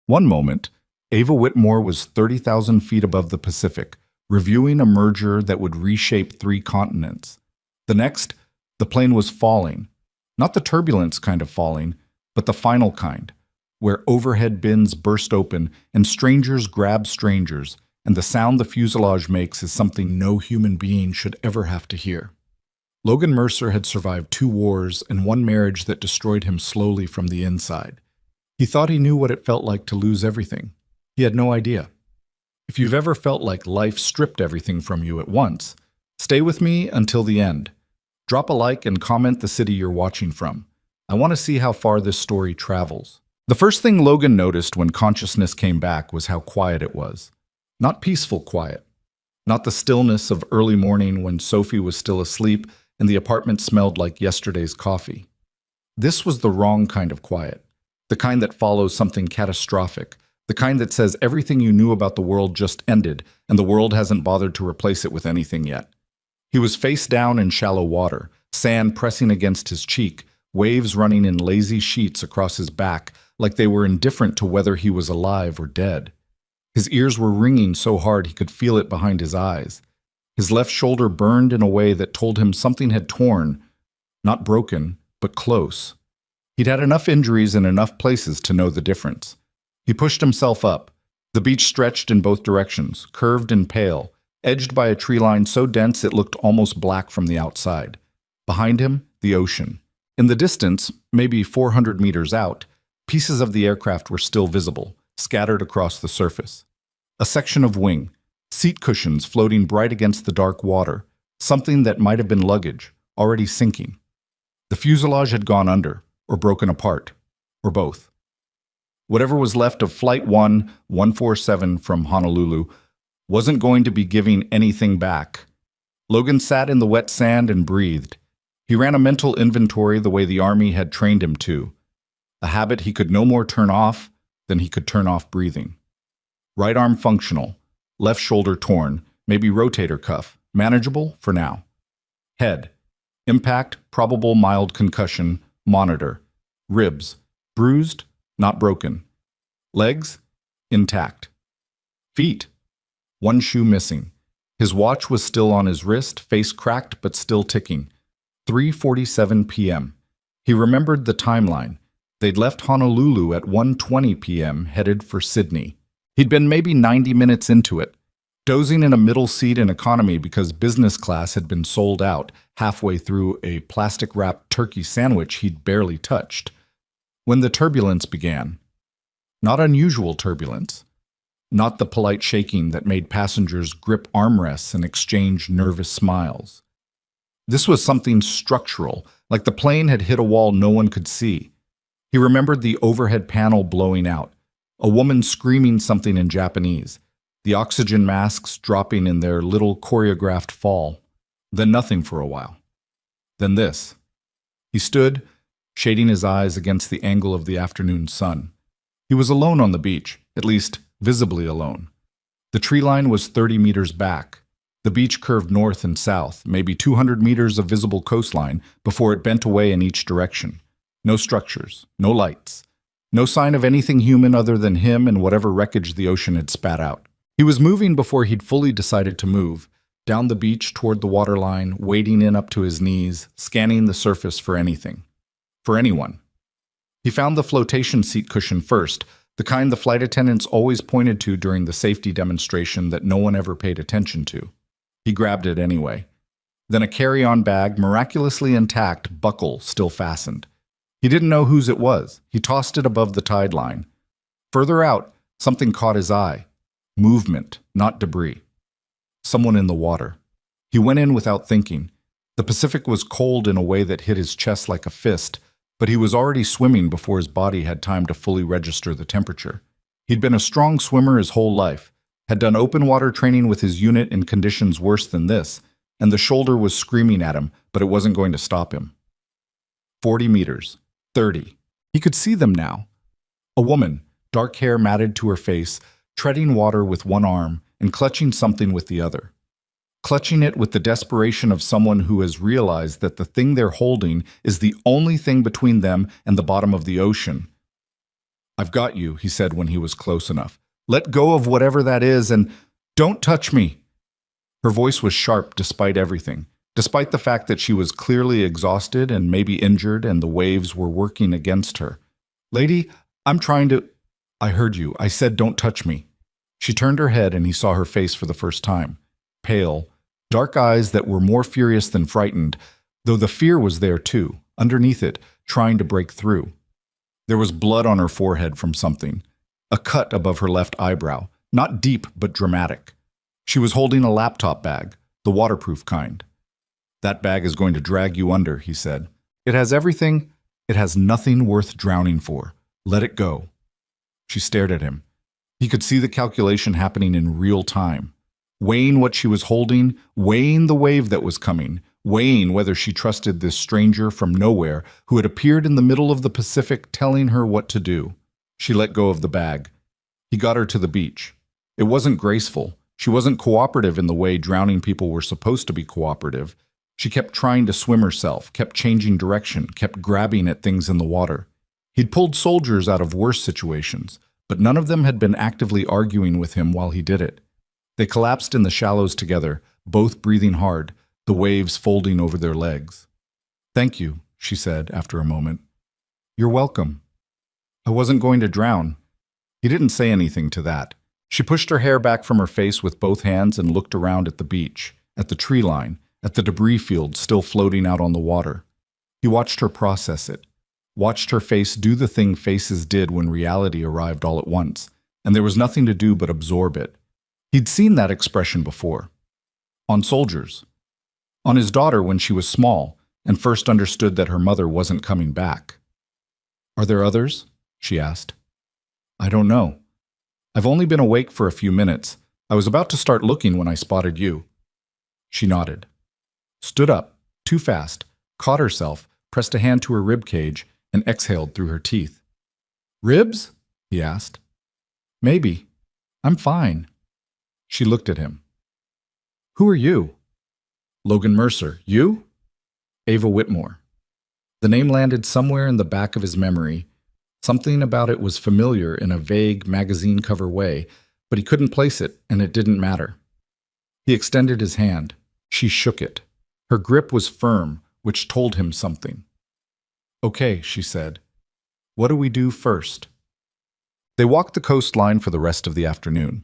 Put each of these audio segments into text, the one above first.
One moment, Ava Whitmore was 30,000 feet above the Pacific, reviewing a merger that would reshape 3 continents. The next, the plane was falling. Not the turbulence kind of falling, but the final kind, where overhead bins burst open and strangers grab strangers, and the sound the fuselage makes is something no human being should ever have to hear. Logan Mercer had survived 2 wars and 1 marriage that destroyed him slowly from the inside. He thought he knew what it felt like to lose everything. He had no idea. If you've ever felt like life stripped everything from you at once, stay with me until the end. Drop a like and comment the city you're watching from. I want to see how far this story travels. The first thing Logan noticed when consciousness came back was how quiet it was. Not peaceful quiet. Not the stillness of early morning when Sophie was still asleep and the apartment smelled like yesterday's coffee. This was the wrong kind of quiet. The kind that follows something catastrophic. The kind that says everything you knew about the world just ended and the world hasn't bothered to replace it with anything yet. He was face down in shallow water, sand pressing against his cheek, waves running in lazy sheets across his back like they were indifferent to whether he was alive or dead. His ears were ringing so hard he could feel it behind his eyes. His left shoulder burned in a way that told him something had torn, not broken, but close. He'd had enough injuries in enough places to know the difference. He pushed himself up. The beach stretched in both directions, curved and pale, edged by a tree line so dense it looked almost black from the outside. Behind him, the ocean. In the distance, maybe 400 meters out, pieces of the aircraft were still visible, scattered across the surface. A section of wing, seat cushions floating bright against the dark water, something that might have been luggage, already sinking. The fuselage had gone under, or broken apart, or both. Whatever was left of Flight 147 from Honolulu wasn't going to be giving anything back. Logan sat in the wet sand and breathed. He ran a mental inventory the way the Army had trained him to, a habit he could no more turn off than he could turn off breathing. Right arm functional, left shoulder torn, maybe rotator cuff, manageable for now. Head, impact, probable mild concussion, monitor. Ribs, bruised, not broken. Legs, intact. Feet, 1 shoe missing. His watch was still on his wrist, face cracked but still ticking. 3:47 p.m. He remembered the timeline. They'd left Honolulu at 1:20 p.m., headed for Sydney. He'd been maybe 90 minutes into it, dozing in a middle seat in economy because business class had been sold out halfway through a plastic-wrapped turkey sandwich he'd barely touched. When the turbulence began. Not unusual turbulence. Not the polite shaking that made passengers grip armrests and exchange nervous smiles. This was something structural, like the plane had hit a wall no one could see. He remembered the overhead panel blowing out, a woman screaming something in Japanese, the oxygen masks dropping in their little choreographed fall, then nothing for a while. Then this. He stood, shading his eyes against the angle of the afternoon sun. He was alone on the beach, at least visibly alone. The tree line was 30 meters back. The beach curved north and south, maybe 200 meters of visible coastline before it bent away in each direction. No structures, no lights, no sign of anything human other than him and whatever wreckage the ocean had spat out. He was moving before he'd fully decided to move, down the beach toward the waterline, wading in up to his knees, scanning the surface for anything. For anyone. He found the flotation seat cushion first, the kind the flight attendants always pointed to during the safety demonstration that no one ever paid attention to. He grabbed it anyway. Then a carry-on bag, miraculously intact, buckle still fastened. He didn't know whose it was. He tossed it above the tide line. Further out, something caught his eye. Movement, not debris. Someone in the water. He went in without thinking. The Pacific was cold in a way that hit his chest like a fist, but he was already swimming before his body had time to fully register the temperature. He'd been a strong swimmer his whole life, had done open water training with his unit in conditions worse than this, and the shoulder was screaming at him, but it wasn't going to stop him. 40 meters. 30. He could see them now. A woman, dark hair matted to her face, treading water with one arm and clutching something with the other. Clutching it with the desperation of someone who has realized that the thing they're holding is the only thing between them and the bottom of the ocean. "I've got you," he said when he was close enough. "Let go of whatever that is and don't touch me." Her voice was sharp despite everything, despite the fact that she was clearly exhausted and maybe injured and the waves were working against her. "Lady, I'm trying to—" "I heard you. I said don't touch me." She turned her head and he saw her face for the first time. Pale, dark eyes that were more furious than frightened, though the fear was there too, underneath it, trying to break through. There was blood on her forehead from something, a cut above her left eyebrow, not deep but dramatic. She was holding a laptop bag, the waterproof kind. "That bag is going to drag you under," he said. "It has everything. It has nothing worth drowning for. Let it go." She stared at him. He could see the calculation happening in real time, weighing what she was holding, weighing the wave that was coming, weighing whether she trusted this stranger from nowhere who had appeared in the middle of the Pacific telling her what to do. She let go of the bag. He got her to the beach. It wasn't graceful. She wasn't cooperative in the way drowning people were supposed to be cooperative. She kept trying to swim herself, kept changing direction, kept grabbing at things in the water. He'd pulled soldiers out of worse situations, but none of them had been actively arguing with him while he did it. They collapsed in the shallows together, both breathing hard, the waves folding over their legs. "Thank you," she said after a moment. "You're welcome. I wasn't going to drown." He didn't say anything to that. She pushed her hair back from her face with both hands and looked around at the beach, at the tree line, at the debris field still floating out on the water. He watched her process it, watched her face do the thing faces did when reality arrived all at once, and there was nothing to do but absorb it. He'd seen that expression before. On soldiers. On his daughter when she was small, and first understood that her mother wasn't coming back. "Are there others?" she asked. "I don't know. I've only been awake for a few minutes. I was about to start looking when I spotted you." She nodded. Stood up, too fast, caught herself, pressed a hand to her rib cage, and exhaled through her teeth. "Ribs?" he asked. "Maybe. I'm fine." She looked at him. "Who are you?" "Logan Mercer. You?" "Ava Whitmore." The name landed somewhere in the back of his memory. Something about it was familiar in a vague magazine cover way, but he couldn't place it, and it didn't matter. He extended his hand. She shook it. Her grip was firm, which told him something. "Okay," she said. "What do we do first?" They walked the coastline for the rest of the afternoon.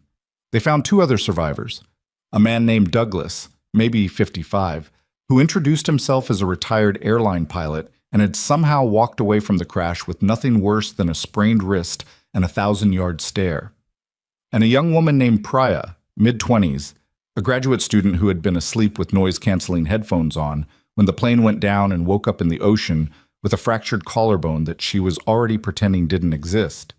They found two other survivors, a man named Douglas, maybe 55, who introduced himself as a retired airline pilot and had somehow walked away from the crash with nothing worse than a sprained wrist and a 1,000-yard stare. And a young woman named Priya, mid-20s, a graduate student who had been asleep with noise-canceling headphones on when the plane went down and woke up in the ocean with a fractured collarbone that she was already pretending didn't exist.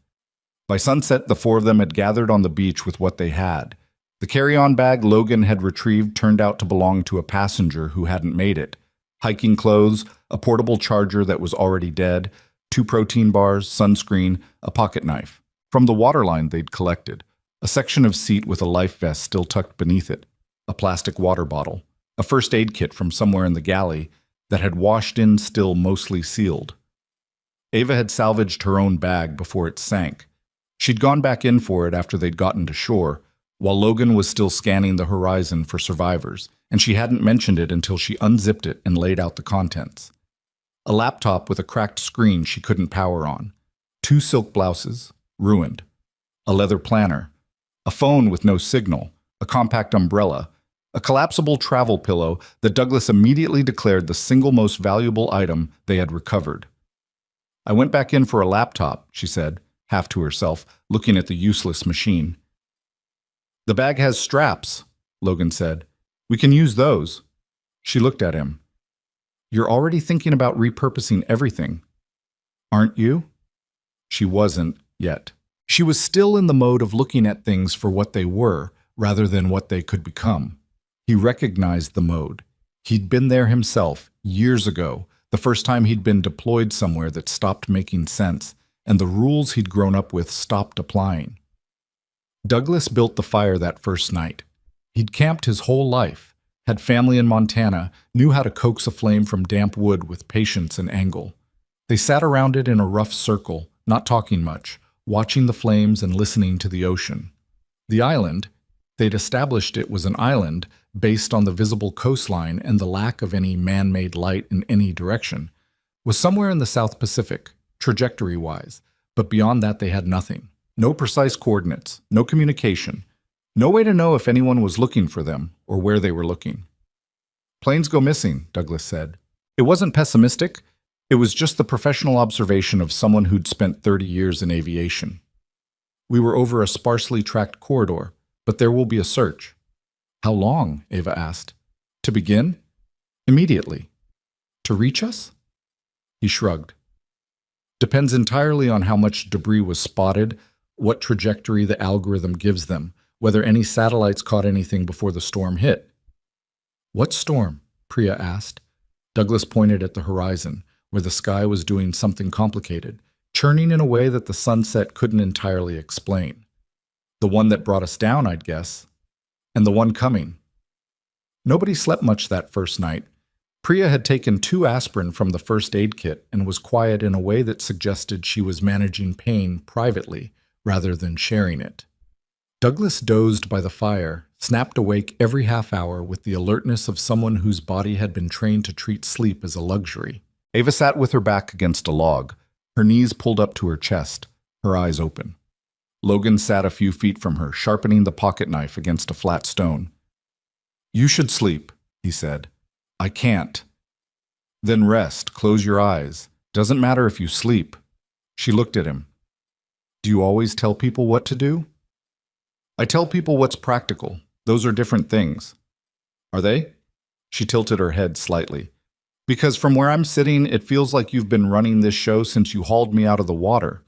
By sunset, the four of them had gathered on the beach with what they had. The carry-on bag Logan had retrieved turned out to belong to a passenger who hadn't made it. Hiking clothes, a portable charger that was already dead, 2 protein bars, sunscreen, a pocket knife. From the waterline they'd collected, a section of seat with a life vest still tucked beneath it, a plastic water bottle, a first aid kit from somewhere in the galley that had washed in still mostly sealed. Ava had salvaged her own bag before it sank. She'd gone back in for it after they'd gotten to shore, while Logan was still scanning the horizon for survivors, and she hadn't mentioned it until she unzipped it and laid out the contents. A laptop with a cracked screen she couldn't power on, 2 silk blouses, ruined, a leather planner, a phone with no signal, a compact umbrella, a collapsible travel pillow that Douglas immediately declared the single most valuable item they had recovered. "I went back in for a laptop," she said, half to herself, looking at the useless machine. "The bag has straps," Logan said. "We can use those." She looked at him. "You're already thinking about repurposing everything, aren't you?" She wasn't, yet. She was still in the mode of looking at things for what they were, rather than what they could become. He recognized the mode. He'd been there himself, years ago, the first time he'd been deployed somewhere that stopped making sense, and the rules he'd grown up with stopped applying. Douglas built the fire that first night. He'd camped his whole life, had family in Montana, knew how to coax a flame from damp wood with patience and angle. They sat around it in a rough circle, not talking much, watching the flames and listening to the ocean. The island, they'd established it was an island based on the visible coastline and the lack of any man-made light in any direction, was somewhere in the South Pacific, trajectory-wise, but beyond that they had nothing. No precise coordinates, no communication, no way to know if anyone was looking for them or where they were looking. Planes go missing, Douglas said. It wasn't pessimistic, it was just the professional observation of someone who'd spent 30 years in aviation. We were over a sparsely tracked corridor, but there will be a search. How long? Ava asked. To begin? Immediately. To reach us? He shrugged. Depends entirely on how much debris was spotted, what trajectory the algorithm gives them, whether any satellites caught anything before the storm hit. What storm? Priya asked. Douglas pointed at the horizon, where the sky was doing something complicated, churning in a way that the sunset couldn't entirely explain. The one that brought us down, I'd guess. And the one coming. Nobody slept much that first night. Priya had taken 2 aspirin from the first aid kit and was quiet in a way that suggested she was managing pain privately rather than sharing it. Douglas dozed by the fire, snapped awake every half hour with the alertness of someone whose body had been trained to treat sleep as a luxury. Ava sat with her back against a log, her knees pulled up to her chest, her eyes open. Logan sat a few feet from her, sharpening the pocket knife against a flat stone. You should sleep, he said. I can't. Then rest, close your eyes. Doesn't matter if you sleep. She looked at him. Do you always tell people what to do? I tell people what's practical. Those are different things. Are they? She tilted her head slightly. Because from where I'm sitting, it feels like you've been running this show since you hauled me out of the water.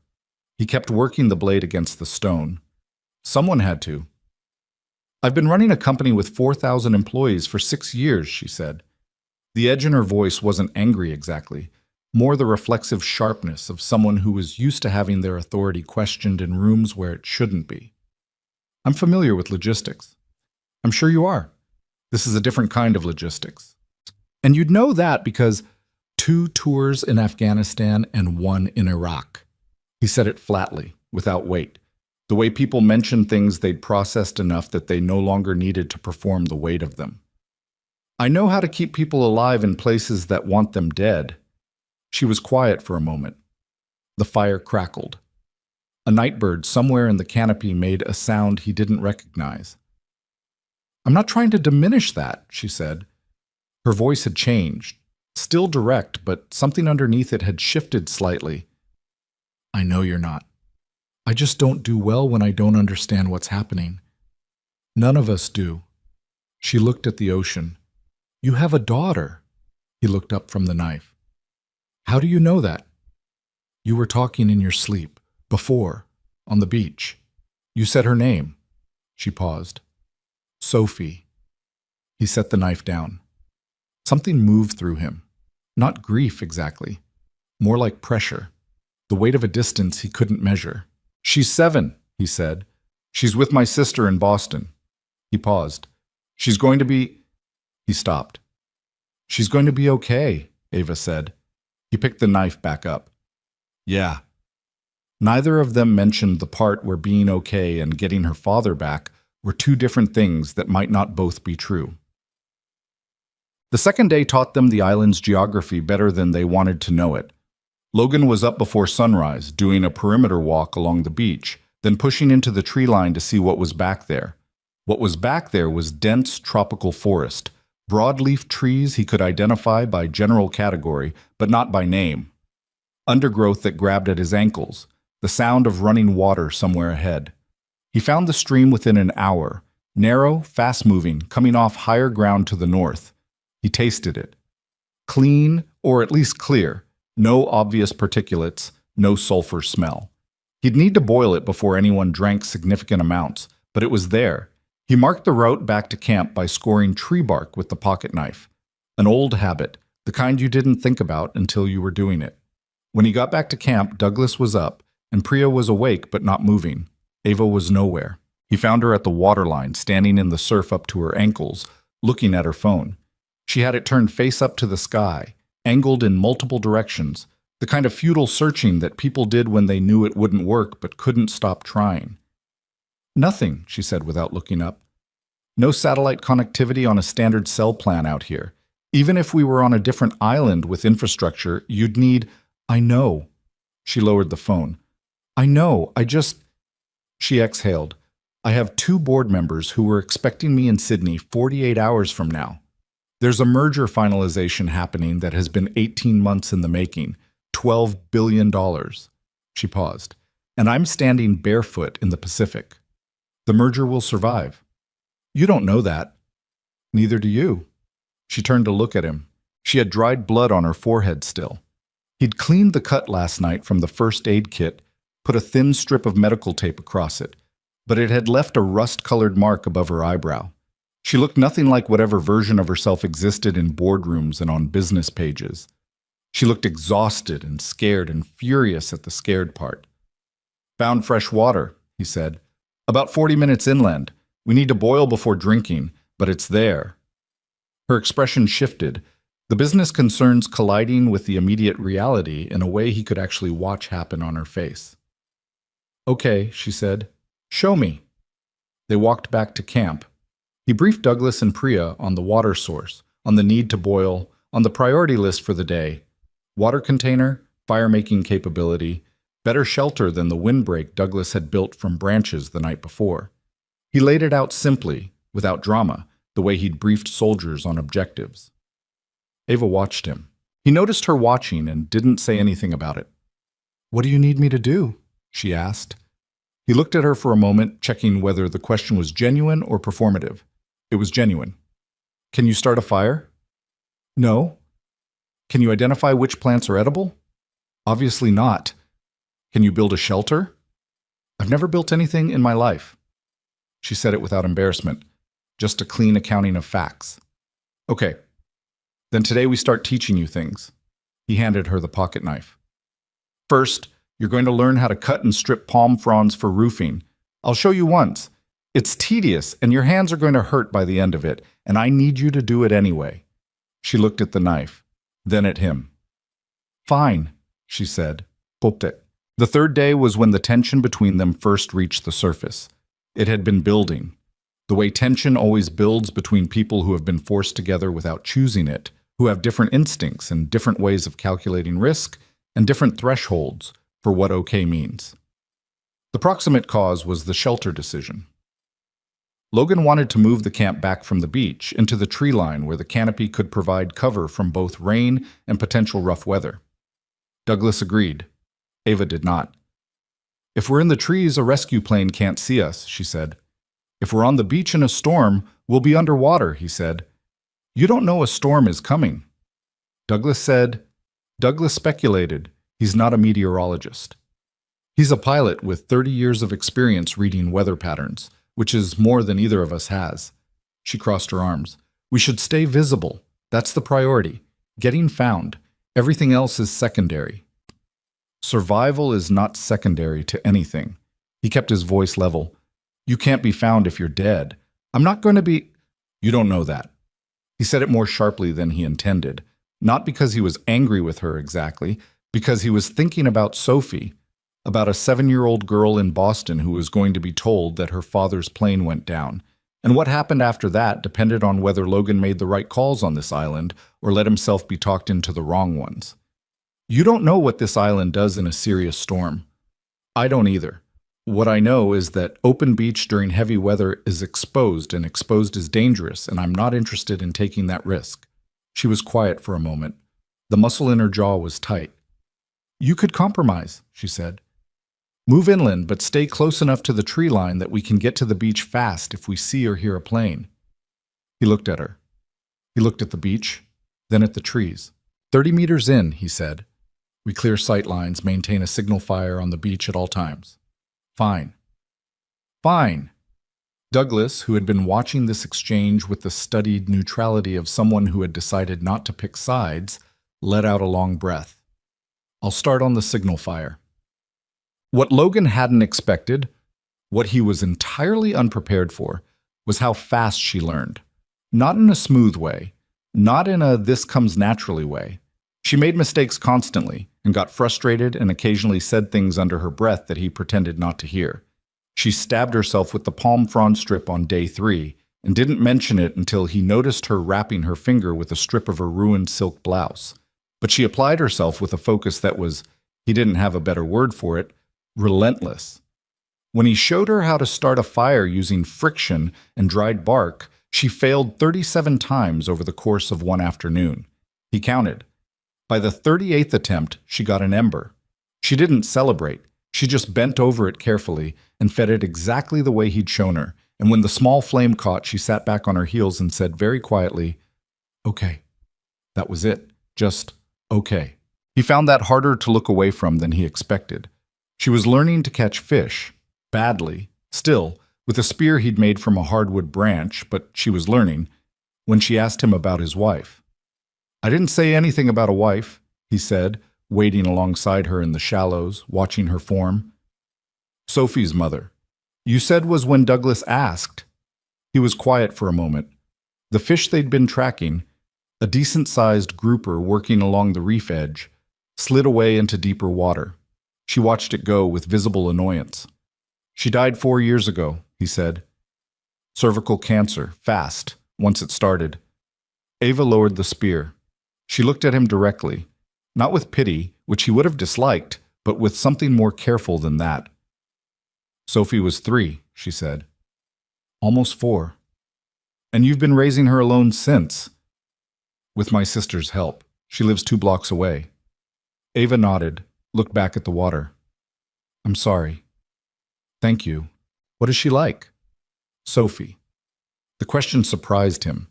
He kept working the blade against the stone. Someone had to. I've been running a company with 4,000 employees for 6 years, she said. The edge in her voice wasn't angry exactly, more the reflexive sharpness of someone who was used to having their authority questioned in rooms where it shouldn't be. I'm familiar with logistics. I'm sure you are. This is a different kind of logistics. And you'd know that because 2 tours in Afghanistan and 1 in Iraq. He said it flatly, without weight, the way people mention things they'd processed enough that they no longer needed to perform the weight of them. I know how to keep people alive in places that want them dead. She was quiet for a moment. The fire crackled. A nightbird somewhere in the canopy made a sound he didn't recognize. I'm not trying to diminish that, she said. Her voice had changed, still direct, but something underneath it had shifted slightly. I know you're not. I just don't do well when I don't understand what's happening. None of us do. She looked at the ocean. You have a daughter. He looked up from the knife. How do you know that? You were talking in your sleep, before, on the beach. You said her name. She paused. Sophie. He set the knife down. Something moved through him. Not grief exactly. More like pressure. The weight of a distance he couldn't measure. She's 7, he said. She's with my sister in Boston. He paused. She's going to be... He stopped. She's going to be okay, Ava said. He picked the knife back up. Yeah. Neither of them mentioned the part where being okay and getting her father back were 2 different things that might not both be true. The second day taught them the island's geography better than they wanted to know it. Logan was up before sunrise, doing a perimeter walk along the beach, then pushing into the tree line to see what was back there. What was back there was dense tropical forest, broadleaf trees he could identify by general category, but not by name. Undergrowth that grabbed at his ankles, the sound of running water somewhere ahead. He found the stream within an hour, narrow, fast-moving, coming off higher ground to the north. He tasted it. Clean, or at least clear. No obvious particulates, no sulfur smell. He'd need to boil it before anyone drank significant amounts, but it was there. He marked the route back to camp by scoring tree bark with the pocket knife. An old habit, the kind you didn't think about until you were doing it. When he got back to camp, Douglas was up, and Priya was awake but not moving. Ava was nowhere. He found her at the waterline, standing in the surf up to her ankles, looking at her phone. She had it turned face up to the sky, angled in multiple directions, The kind of futile searching that people did when they knew it wouldn't work but couldn't stop trying. Nothing, she said without looking up. No satellite connectivity on a standard cell plan out here. Even if we were on a different island with infrastructure, you'd need— I know. She lowered the phone. I know, She exhaled. I have 2 board members who were expecting me in Sydney 48 hours from now. There's a merger finalization happening that has been 18 months in the making. $12 billion. She paused. And I'm standing barefoot in the Pacific. The merger will survive. You don't know that. Neither do you. She turned to look at him. She had dried blood on her forehead still. He'd cleaned the cut last night from the first aid kit, put a thin strip of medical tape across it, but it had left a rust-colored mark above her eyebrow. She looked nothing like whatever version of herself existed in boardrooms and on business pages. She looked exhausted and scared and furious at the scared part. Found fresh water, he said. About 40 minutes inland. We need to boil before drinking, but it's there. Her expression shifted, the business concerns colliding with the immediate reality in a way he could actually watch happen on her face. Okay, she said. Show me. They walked back to camp. He briefed Douglas and Priya on the water source, on the need to boil, on the priority list for the day. Water container, fire-making capability, better shelter than the windbreak Douglas had built from branches the night before. He laid it out simply, without drama, the way he'd briefed soldiers on objectives. Ava watched him. He noticed her watching and didn't say anything about it. What do you need me to do? She asked. He looked at her for a moment, checking whether the question was genuine or performative. It was genuine. Can you start a fire? No. Can you identify which plants are edible? Obviously not. Can you build a shelter? I've never built anything in my life. She said it without embarrassment, just a clean accounting of facts. Okay. Then today we start teaching you things. He handed her the pocket knife. First, you're going to learn how to cut and strip palm fronds for roofing. I'll show you once. It's tedious, and your hands are going to hurt by the end of it, and I need you to do it anyway. She looked at the knife, then at him. Fine, she said. Popped it. The third day was when the tension between them first reached the surface. It had been building. The way tension always builds between people who have been forced together without choosing it, who have different instincts and different ways of calculating risk and different thresholds for what okay means. The proximate cause was the shelter decision. Logan wanted to move the camp back from the beach into the tree line where the canopy could provide cover from both rain and potential rough weather. Douglas agreed. Ava did not. If we're in the trees, a rescue plane can't see us, she said. If we're on the beach in a storm, we'll be underwater, he said. You don't know a storm is coming. Douglas speculated. He's not a meteorologist. He's a pilot with 30 years of experience reading weather patterns, which is more than either of us has. She crossed her arms. We should stay visible. That's the priority. Getting found. Everything else is secondary. Survival is not secondary to anything. He kept his voice level. You can't be found if you're dead. I'm not going to be— You don't know that. He said it more sharply than he intended, not because he was angry with her exactly, because he was thinking about Sophie, about a 7-year-old girl in Boston who was going to be told that her father's plane went down. And what happened after that depended on whether Logan made the right calls on this island or let himself be talked into the wrong ones. You don't know what this island does in a serious storm. I don't either. What I know is that open beach during heavy weather is exposed, and exposed is dangerous, and I'm not interested in taking that risk. She was quiet for a moment. The muscle in her jaw was tight. You could compromise, she said. Move inland, but stay close enough to the tree line that we can get to the beach fast if we see or hear a plane. He looked at her. He looked at the beach, then at the trees. 30 meters in, he said. We clear sight lines, maintain a signal fire on the beach at all times. Fine. Fine. Douglas, who had been watching this exchange with the studied neutrality of someone who had decided not to pick sides, let out a long breath. I'll start on the signal fire. What Logan hadn't expected, what he was entirely unprepared for, was how fast she learned. Not in a smooth way, not in a this comes naturally way. She made mistakes constantly, and got frustrated and occasionally said things under her breath that he pretended not to hear. She stabbed herself with the palm frond strip on day 3 and didn't mention it until he noticed her wrapping her finger with a strip of her ruined silk blouse. But she applied herself with a focus that was, he didn't have a better word for it, relentless. When he showed her how to start a fire using friction and dried bark, she failed 37 times over the course of one afternoon. He counted. By the 38th attempt, she got an ember. She didn't celebrate. She just bent over it carefully and fed it exactly the way he'd shown her. And when the small flame caught, she sat back on her heels and said very quietly, "Okay." That was it. Just, okay. He found that harder to look away from than he expected. She was learning to catch fish, badly, still, with a spear he'd made from a hardwood branch, but she was learning, when she asked him about his wife. "I didn't say anything about a wife," he said, wading alongside her in the shallows, watching her form. "Sophie's mother. You said was when Douglas asked." He was quiet for a moment. The fish they'd been tracking, a decent-sized grouper working along the reef edge, slid away into deeper water. She watched it go with visible annoyance. "She died 4 years ago," he said. "Cervical cancer, fast, once it started." Ava lowered the spear. She looked at him directly, not with pity, which he would have disliked, but with something more careful than that. "Sophie was 3, she said. "Almost 4. "And you've been raising her alone since?" "With my sister's help. She lives 2 blocks away." Ava nodded, looked back at the water. "I'm sorry." "Thank you. What is she like?" "Sophie." The question surprised him.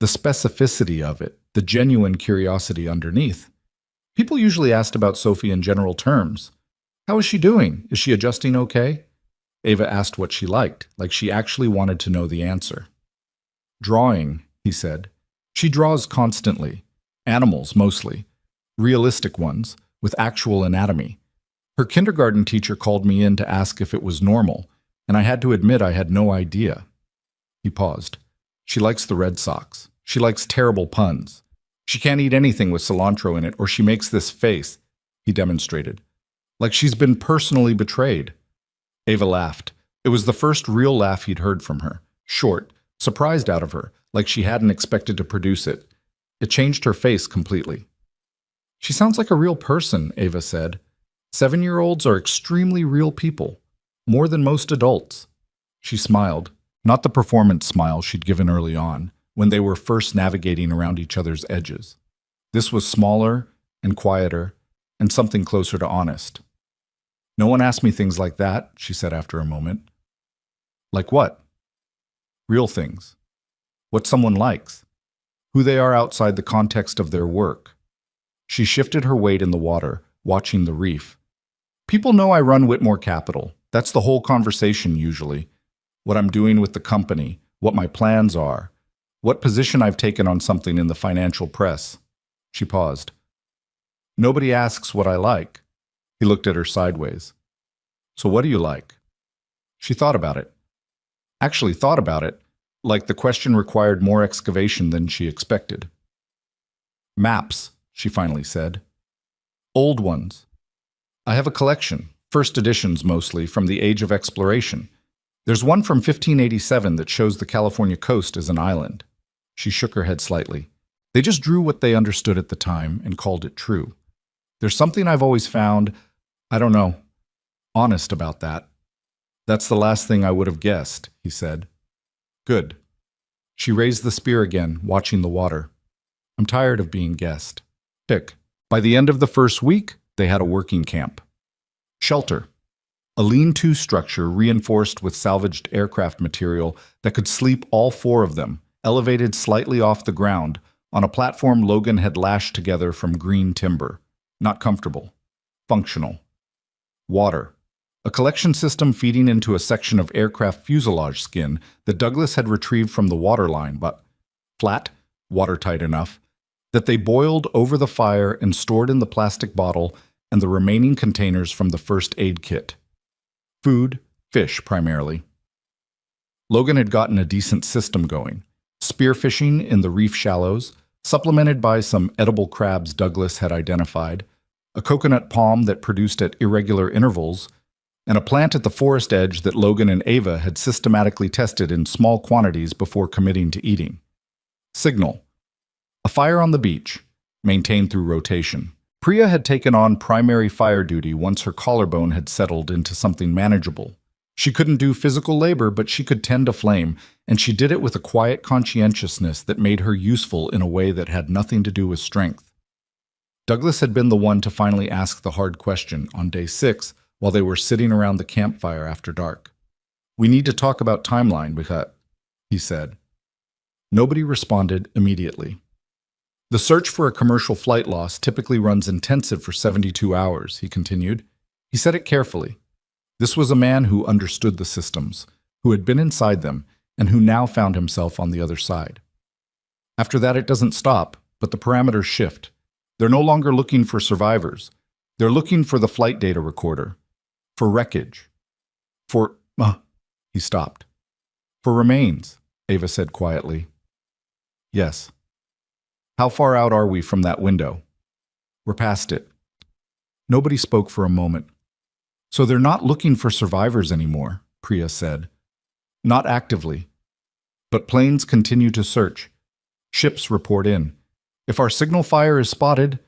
The specificity of it, the genuine curiosity underneath. People usually asked about Sophie in general terms. "How is she doing? Is she adjusting okay?" Ava asked what she liked, like she actually wanted to know the answer. "Drawing," he said. "She draws constantly. Animals, mostly. Realistic ones, with actual anatomy. Her kindergarten teacher called me in to ask if it was normal, and I had to admit I had no idea." He paused. "She likes the Red Sox. She likes terrible puns. She can't eat anything with cilantro in it, or she makes this face," he demonstrated, "like she's been personally betrayed." Ava laughed. It was the first real laugh he'd heard from her. Short, surprised out of her, like she hadn't expected to produce it. It changed her face completely. "She sounds like a real person," Ava said. 7-year-olds are extremely real people, more than most adults." She smiled, not the performance smile she'd given early on, when they were first navigating around each other's edges. This was smaller and quieter and something closer to honest. "No one asked me things like that," she said after a moment. "Like what?" "Real things. What someone likes. Who they are outside the context of their work." She shifted her weight in the water, watching the reef. "People know I run Whitmore Capital. That's the whole conversation usually. What I'm doing with the company, what my plans are, what position I've taken on something in the financial press." She paused. "Nobody asks what I like." He looked at her sideways. "So what do you like?" She thought about it. Actually thought about it, like the question required more excavation than she expected. "Maps," she finally said. "Old ones. I have a collection, first editions mostly, from the age of exploration. There's one from 1587 that shows the California coast as an island." She shook her head slightly. "They just drew what they understood at the time and called it true. There's something I've always found, I don't know, honest about that." "That's the last thing I would have guessed," he said. "Good." She raised the spear again, watching the water. "I'm tired of being guessed. Pick." By the end of the first week, they had a working camp. Shelter. A lean-to structure reinforced with salvaged aircraft material that could sleep all 4 of them, elevated slightly off the ground, on a platform Logan had lashed together from green timber. Not comfortable. Functional. Water. A collection system feeding into a section of aircraft fuselage skin that Douglas had retrieved from the waterline, but flat, watertight enough, that they boiled over the fire and stored in the plastic bottle and the remaining containers from the first aid kit. Food, fish primarily. Logan had gotten a decent system going. Spearfishing in the reef shallows, supplemented by some edible crabs Douglas had identified, a coconut palm that produced at irregular intervals, and a plant at the forest edge that Logan and Ava had systematically tested in small quantities before committing to eating. Signal: a fire on the beach, maintained through rotation. Priya had taken on primary fire duty once her collarbone had settled into something manageable. She couldn't do physical labor, but she could tend a flame, and she did it with a quiet conscientiousness that made her useful in a way that had nothing to do with strength. Douglas had been the one to finally ask the hard question on day 6 while they were sitting around the campfire after dark. "We need to talk about timeline, he said. Nobody responded immediately. "The search for a commercial flight loss typically runs intensive for 72 hours, he continued. He said it carefully. This was a man who understood the systems, who had been inside them, and who now found himself on the other side. After that, it doesn't stop, but the parameters shift. They're no longer looking for survivors. They're looking for the flight data recorder, for wreckage, for... He stopped. "For remains," Ava said quietly. "Yes." "How far out are we from that window?" "We're past it." Nobody spoke for a moment. "So they're not looking for survivors anymore," Priya said. "Not actively. But planes continue to search. Ships report in. If our signal fire is spotted..."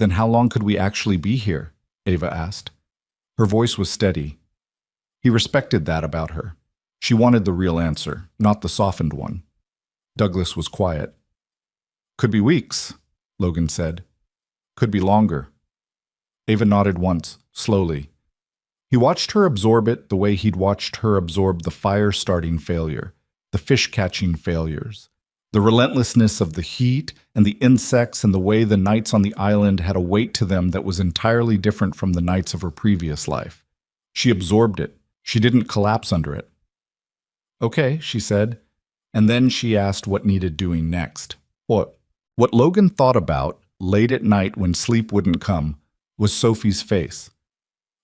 "Then how long could we actually be here?" Ava asked. Her voice was steady. He respected that about her. She wanted the real answer, not the softened one. Douglas was quiet. "Could be weeks," Logan said. "Could be longer." Ava nodded once, slowly. He watched her absorb it the way he'd watched her absorb the fire-starting failure, the fish-catching failures, the relentlessness of the heat and the insects, and the way the nights on the island had a weight to them that was entirely different from the nights of her previous life. She absorbed it. She didn't collapse under it. "Okay," she said, and then she asked what needed doing next. What Logan thought about, late at night when sleep wouldn't come, was Sophie's face.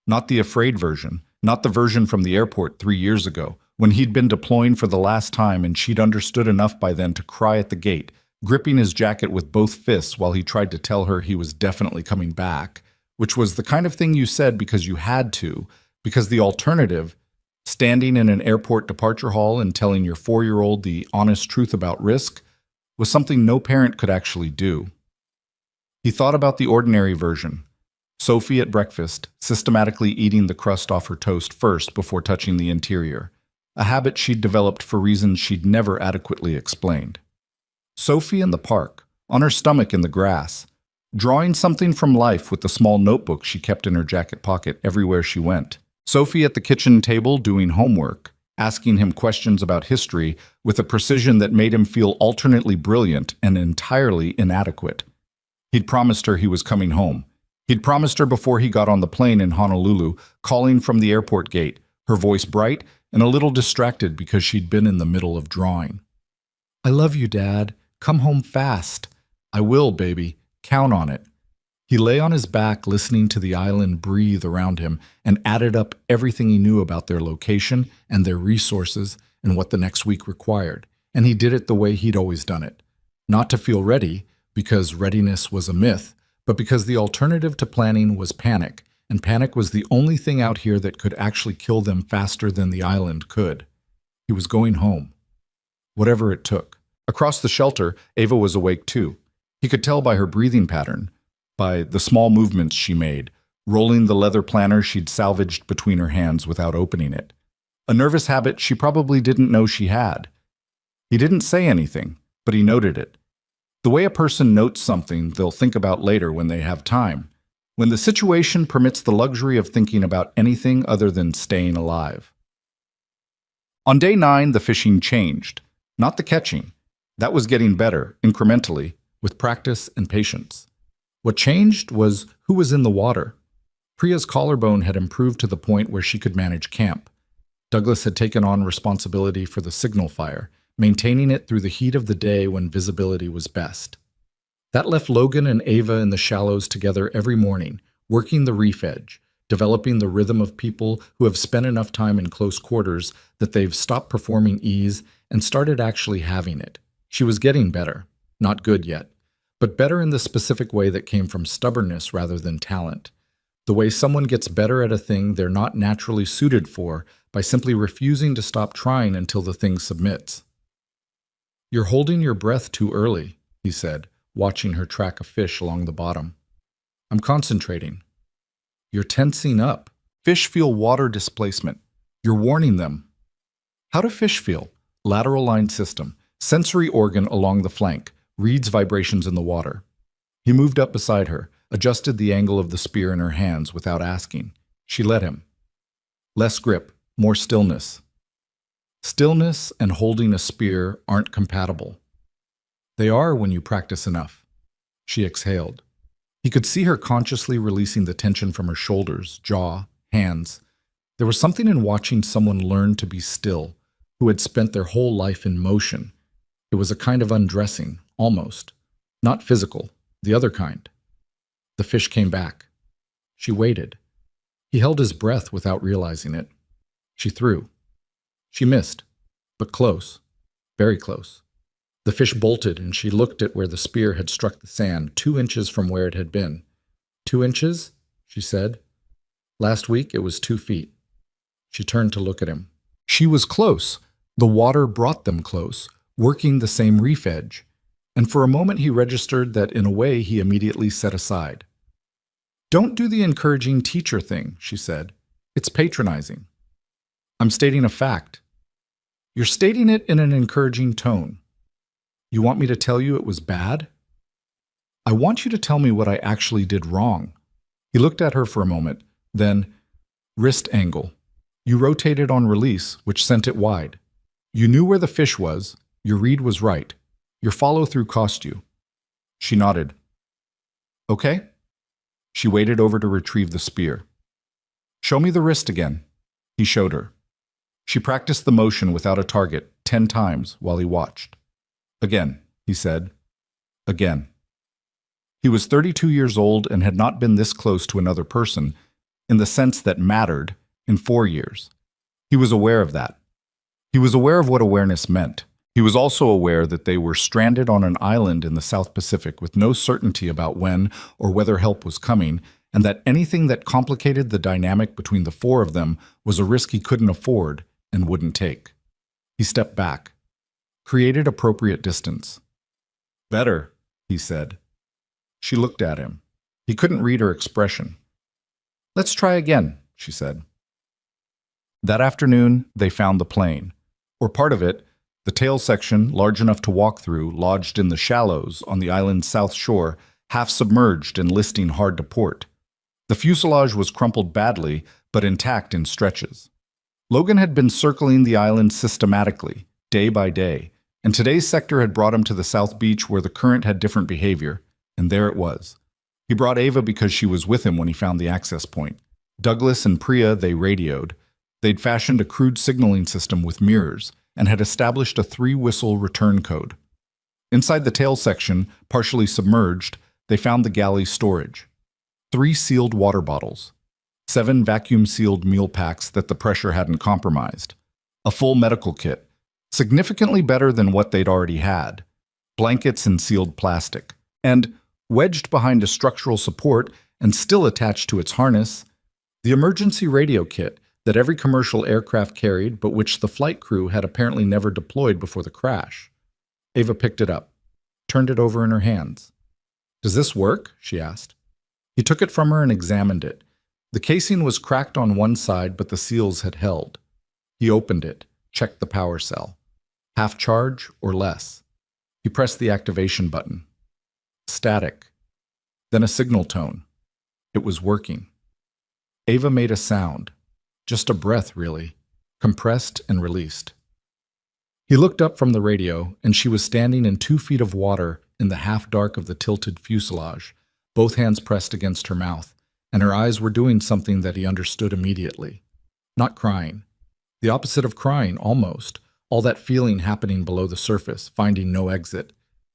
Not the afraid version, not the version from the airport 3 years ago, when he'd been deploying for the last time and she'd understood enough by then to cry at the gate, gripping his jacket with both fists while he tried to tell her he was definitely coming back, which was the kind of thing you said because you had to, because the alternative, standing in an airport departure hall and telling your 4-year-old the honest truth about risk, was something no parent could actually do. He thought about the ordinary version. Sophie at breakfast, systematically eating the crust off her toast first before touching the interior, a habit she'd developed for reasons she'd never adequately explained. Sophie in the park, on her stomach in the grass, drawing something from life with the small notebook she kept in her jacket pocket everywhere she went. Sophie at the kitchen table doing homework, asking him questions about history with a precision that made him feel alternately brilliant and entirely inadequate. He'd promised her he was coming home. He'd promised her before he got on the plane in Honolulu, calling from the airport gate, her voice bright and a little distracted because she'd been in the middle of drawing. "I love you, Dad. Come home fast." "I will, baby. Count on it." He lay on his back listening to the island breathe around him and added up everything he knew about their location and their resources and what the next week required. And he did it the way he'd always done it. Not to feel ready, because readiness was a myth, but because the alternative to planning was panic, and panic was the only thing out here that could actually kill them faster than the island could. He was going home. Whatever it took. Across the shelter, Ava was awake too. He could tell by her breathing pattern, by the small movements she made, rolling the leather planner she'd salvaged between her hands without opening it. A nervous habit she probably didn't know she had. He didn't say anything, but he noted it. The way a person notes something they'll think about later when they have time, when the situation permits the luxury of thinking about anything other than staying alive. On day 9, the fishing changed, not the catching. That was getting better, incrementally, with practice and patience. What changed was who was in the water. Priya's collarbone had improved to the point where she could manage camp. Douglas had taken on responsibility for the signal fire, maintaining it through the heat of the day when visibility was best. That left Logan and Ava in the shallows together every morning, working the reef edge, developing the rhythm of people who have spent enough time in close quarters that they've stopped performing ease and started actually having it. She was getting better, not good yet, but better in the specific way that came from stubbornness rather than talent. The way someone gets better at a thing they're not naturally suited for by simply refusing to stop trying until the thing submits. "You're holding your breath too early," he said, watching her track a fish along the bottom. "I'm concentrating." "You're tensing up. Fish feel water displacement. You're warning them." "How do fish feel?" "Lateral line system, sensory organ along the flank, reads vibrations in the water." He moved up beside her, adjusted the angle of the spear in her hands without asking. She let him. Less grip, more stillness. Stillness and holding a spear aren't compatible. They are when you practice enough. She exhaled. He could see her consciously releasing the tension from her shoulders, jaw, hands. There was something in watching someone learn to be still, who had spent their whole life in motion. It was a kind of undressing, almost. Not physical, the other kind. The fish came back. She waited. He held his breath without realizing it. She threw. She missed, but close, very close. The fish bolted, and she looked at where the spear had struck the sand, 2 inches from where it had been. 2 inches? She said. Last week it was 2 feet. She turned to look at him. She was close. The water brought them close, working the same reef edge. And for a moment he registered that in a way he immediately set aside. "Don't do the encouraging teacher thing," she said. "It's patronizing." "I'm stating a fact." "You're stating it in an encouraging tone." "You want me to tell you it was bad?" "I want you to tell me what I actually did wrong." He looked at her for a moment, then, "Wrist angle. You rotated on release, which sent it wide. You knew where the fish was. Your read was right. Your follow-through cost you." She nodded. "Okay." She waded over to retrieve the spear. "Show me the wrist again." He showed her. She practiced the motion without a target 10 times while he watched. "Again," he said. "Again." He was 32 years old and had not been this close to another person, in the sense that mattered, in 4 years. He was aware of that. He was aware of what awareness meant. He was also aware that they were stranded on an island in the South Pacific with no certainty about when or whether help was coming, and that anything that complicated the dynamic between the 4 of them was a risk he couldn't afford and wouldn't take. He stepped back, created appropriate distance. "Better," he said. She looked at him. He couldn't read her expression. "Let's try again," she said. That afternoon, they found the plane, or part of it, the tail section, large enough to walk through, lodged in the shallows on the island's south shore, half submerged and listing hard to port. The fuselage was crumpled badly, but intact in stretches. Logan had been circling the island systematically, day by day, and today's sector had brought him to the South Beach where the current had different behavior, and there it was. He brought Ava because she was with him when he found the access point. Douglas and Priya they radioed. They'd fashioned a crude signaling system with mirrors, and had established a 3-whistle return code. Inside the tail section, partially submerged, they found the galley's storage. 3 sealed water bottles, 7 vacuum-sealed meal packs that the pressure hadn't compromised, a full medical kit, significantly better than what they'd already had, blankets in sealed plastic, and, wedged behind a structural support and still attached to its harness, the emergency radio kit that every commercial aircraft carried, but which the flight crew had apparently never deployed before the crash. Ava picked it up, turned it over in her hands. "Does this work?" she asked. He took it from her and examined it. The casing was cracked on one side, but the seals had held. He opened it, checked the power cell. Half charge or less. He pressed the activation button. Static. Then a signal tone. It was working. Ava made a sound. Just a breath, really, compressed and released. He looked up from the radio, and she was standing in 2 feet of water in the half-dark of the tilted fuselage, both hands pressed against her mouth, and her eyes were doing something that he understood immediately. Not crying. The opposite of crying, almost. All that feeling happening below the surface, finding no exit.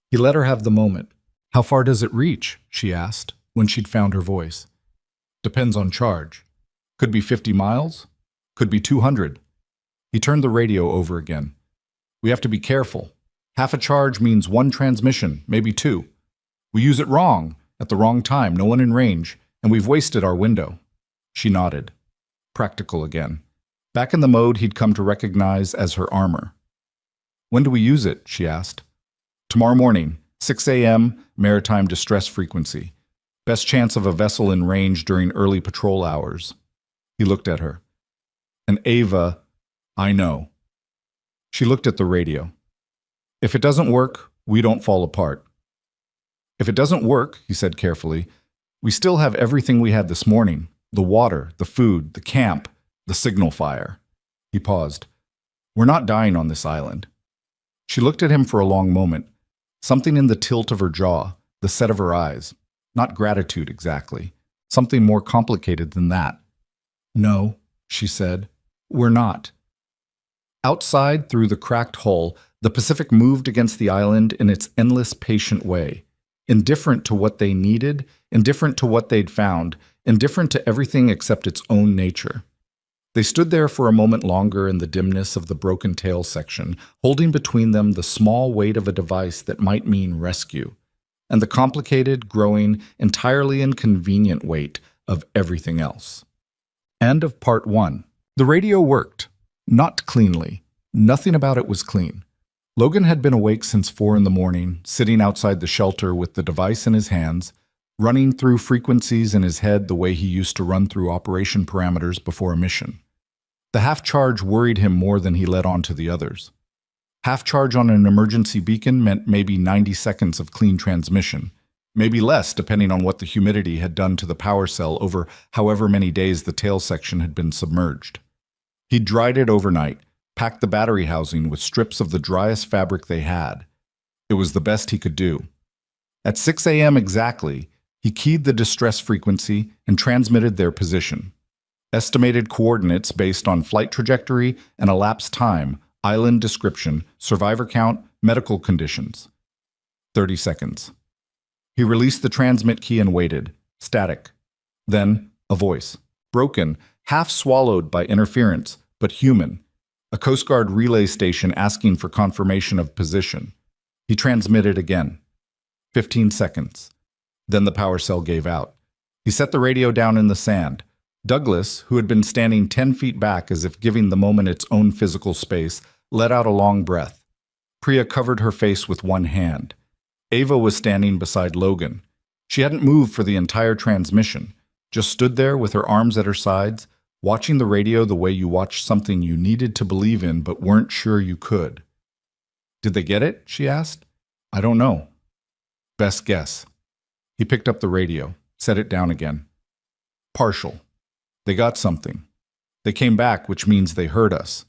He let her have the moment. "How far does it reach?" she asked, when she'd found her voice. "Depends on charge. Could be 50 miles. Could be 200. He turned the radio over again. "We have to be careful. Half a charge means 1 transmission, maybe 2. We use it wrong, at the wrong time, no one in range, and we've wasted our window. She nodded. Practical again. Back in the mode he'd come to recognize as her armor. When do we use it? She asked. Tomorrow morning, 6 a.m., maritime distress frequency. Best chance of a vessel in range during early patrol hours. He looked at her. And Ava, I know. She looked at the radio. If it doesn't work, we don't fall apart. If it doesn't work, he said carefully, we still have everything we had this morning. The water, the food, the camp, the signal fire. He paused. We're not dying on this island. She looked at him for a long moment. Something in the tilt of her jaw, the set of her eyes. Not gratitude exactly. Something more complicated than that. No, she said. We're not. Outside, through the cracked hull, the Pacific moved against the island in its endless patient way. Indifferent to what they needed, indifferent to what they'd found, indifferent to everything except its own nature. They stood there for a moment longer in the dimness of the broken tail section, holding between them the small weight of a device that might mean rescue, and the complicated, growing, entirely inconvenient weight of everything else. End of part 1. The radio worked. Not cleanly. Nothing about it was clean. Logan had been awake since 4 in the morning, sitting outside the shelter with the device in his hands, running through frequencies in his head the way he used to run through operation parameters before a mission. The half-charge worried him more than he let on to the others. Half-charge on an emergency beacon meant maybe 90 seconds of clean transmission, maybe less depending on what the humidity had done to the power cell over however many days the tail section had been submerged. He'd dried it overnight, packed the battery housing with strips of the driest fabric they had. It was the best he could do. At 6 a.m. exactly, he keyed the distress frequency and transmitted their position. Estimated coordinates based on flight trajectory and elapsed time, island description, survivor count, medical conditions. 30 seconds. He released the transmit key and waited. Static. Then, a voice. Broken, half swallowed by interference, but human. A Coast Guard relay station asking for confirmation of position. He transmitted again. 15 seconds. Then the power cell gave out. He set the radio down in the sand. Douglas, who had been standing 10 feet back as if giving the moment its own physical space, let out a long breath. Priya covered her face with one hand. Ava was standing beside Logan. She hadn't moved for the entire transmission, just stood there with her arms at her sides, watching the radio the way you watched something you needed to believe in but weren't sure you could. Did they get it? She asked. I don't know. Best guess. He picked up the radio, set it down again. Partial. They got something. They came back, which means they heard us.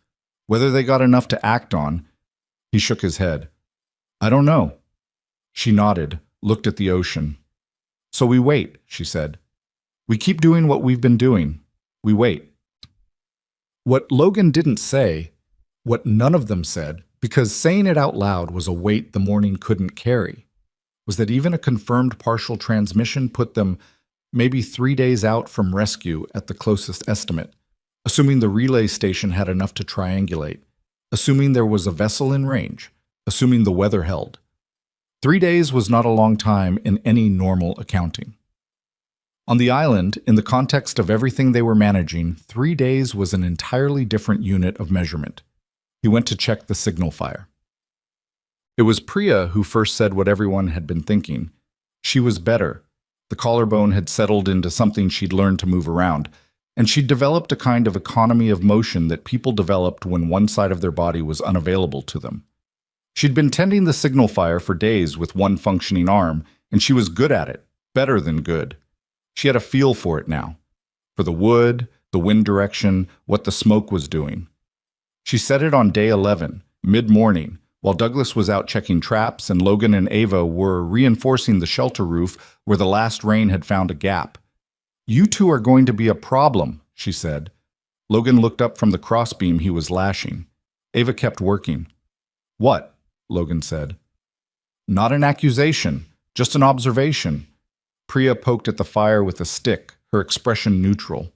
Whether they got enough to act on, he shook his head. I don't know. She nodded, looked at the ocean. So we wait, she said. We keep doing what we've been doing. We wait. What Logan didn't say, what none of them said, because saying it out loud was a weight the morning couldn't carry, was that even a confirmed partial transmission put them maybe 3 days out from rescue at the closest estimate, assuming the relay station had enough to triangulate, assuming there was a vessel in range, assuming the weather held. 3 days was not a long time in any normal accounting. On the island, in the context of everything they were managing, 3 days was an entirely different unit of measurement. He went to check the signal fire. It was Priya who first said what everyone had been thinking. She was better. The collarbone had settled into something she'd learned to move around, and she'd developed a kind of economy of motion that people developed when one side of their body was unavailable to them. She'd been tending the signal fire for days with one functioning arm, and she was good at it, better than good. She had a feel for it now, for the wood, the wind direction, what the smoke was doing. She set it on day 11, mid-morning, while Douglas was out checking traps and Logan and Ava were reinforcing the shelter roof where the last rain had found a gap. You two are going to be a problem, she said. Logan looked up from the crossbeam he was lashing. Ava kept working. What? Logan said. Not an accusation, just an observation. Priya poked at the fire with a stick, her expression neutral.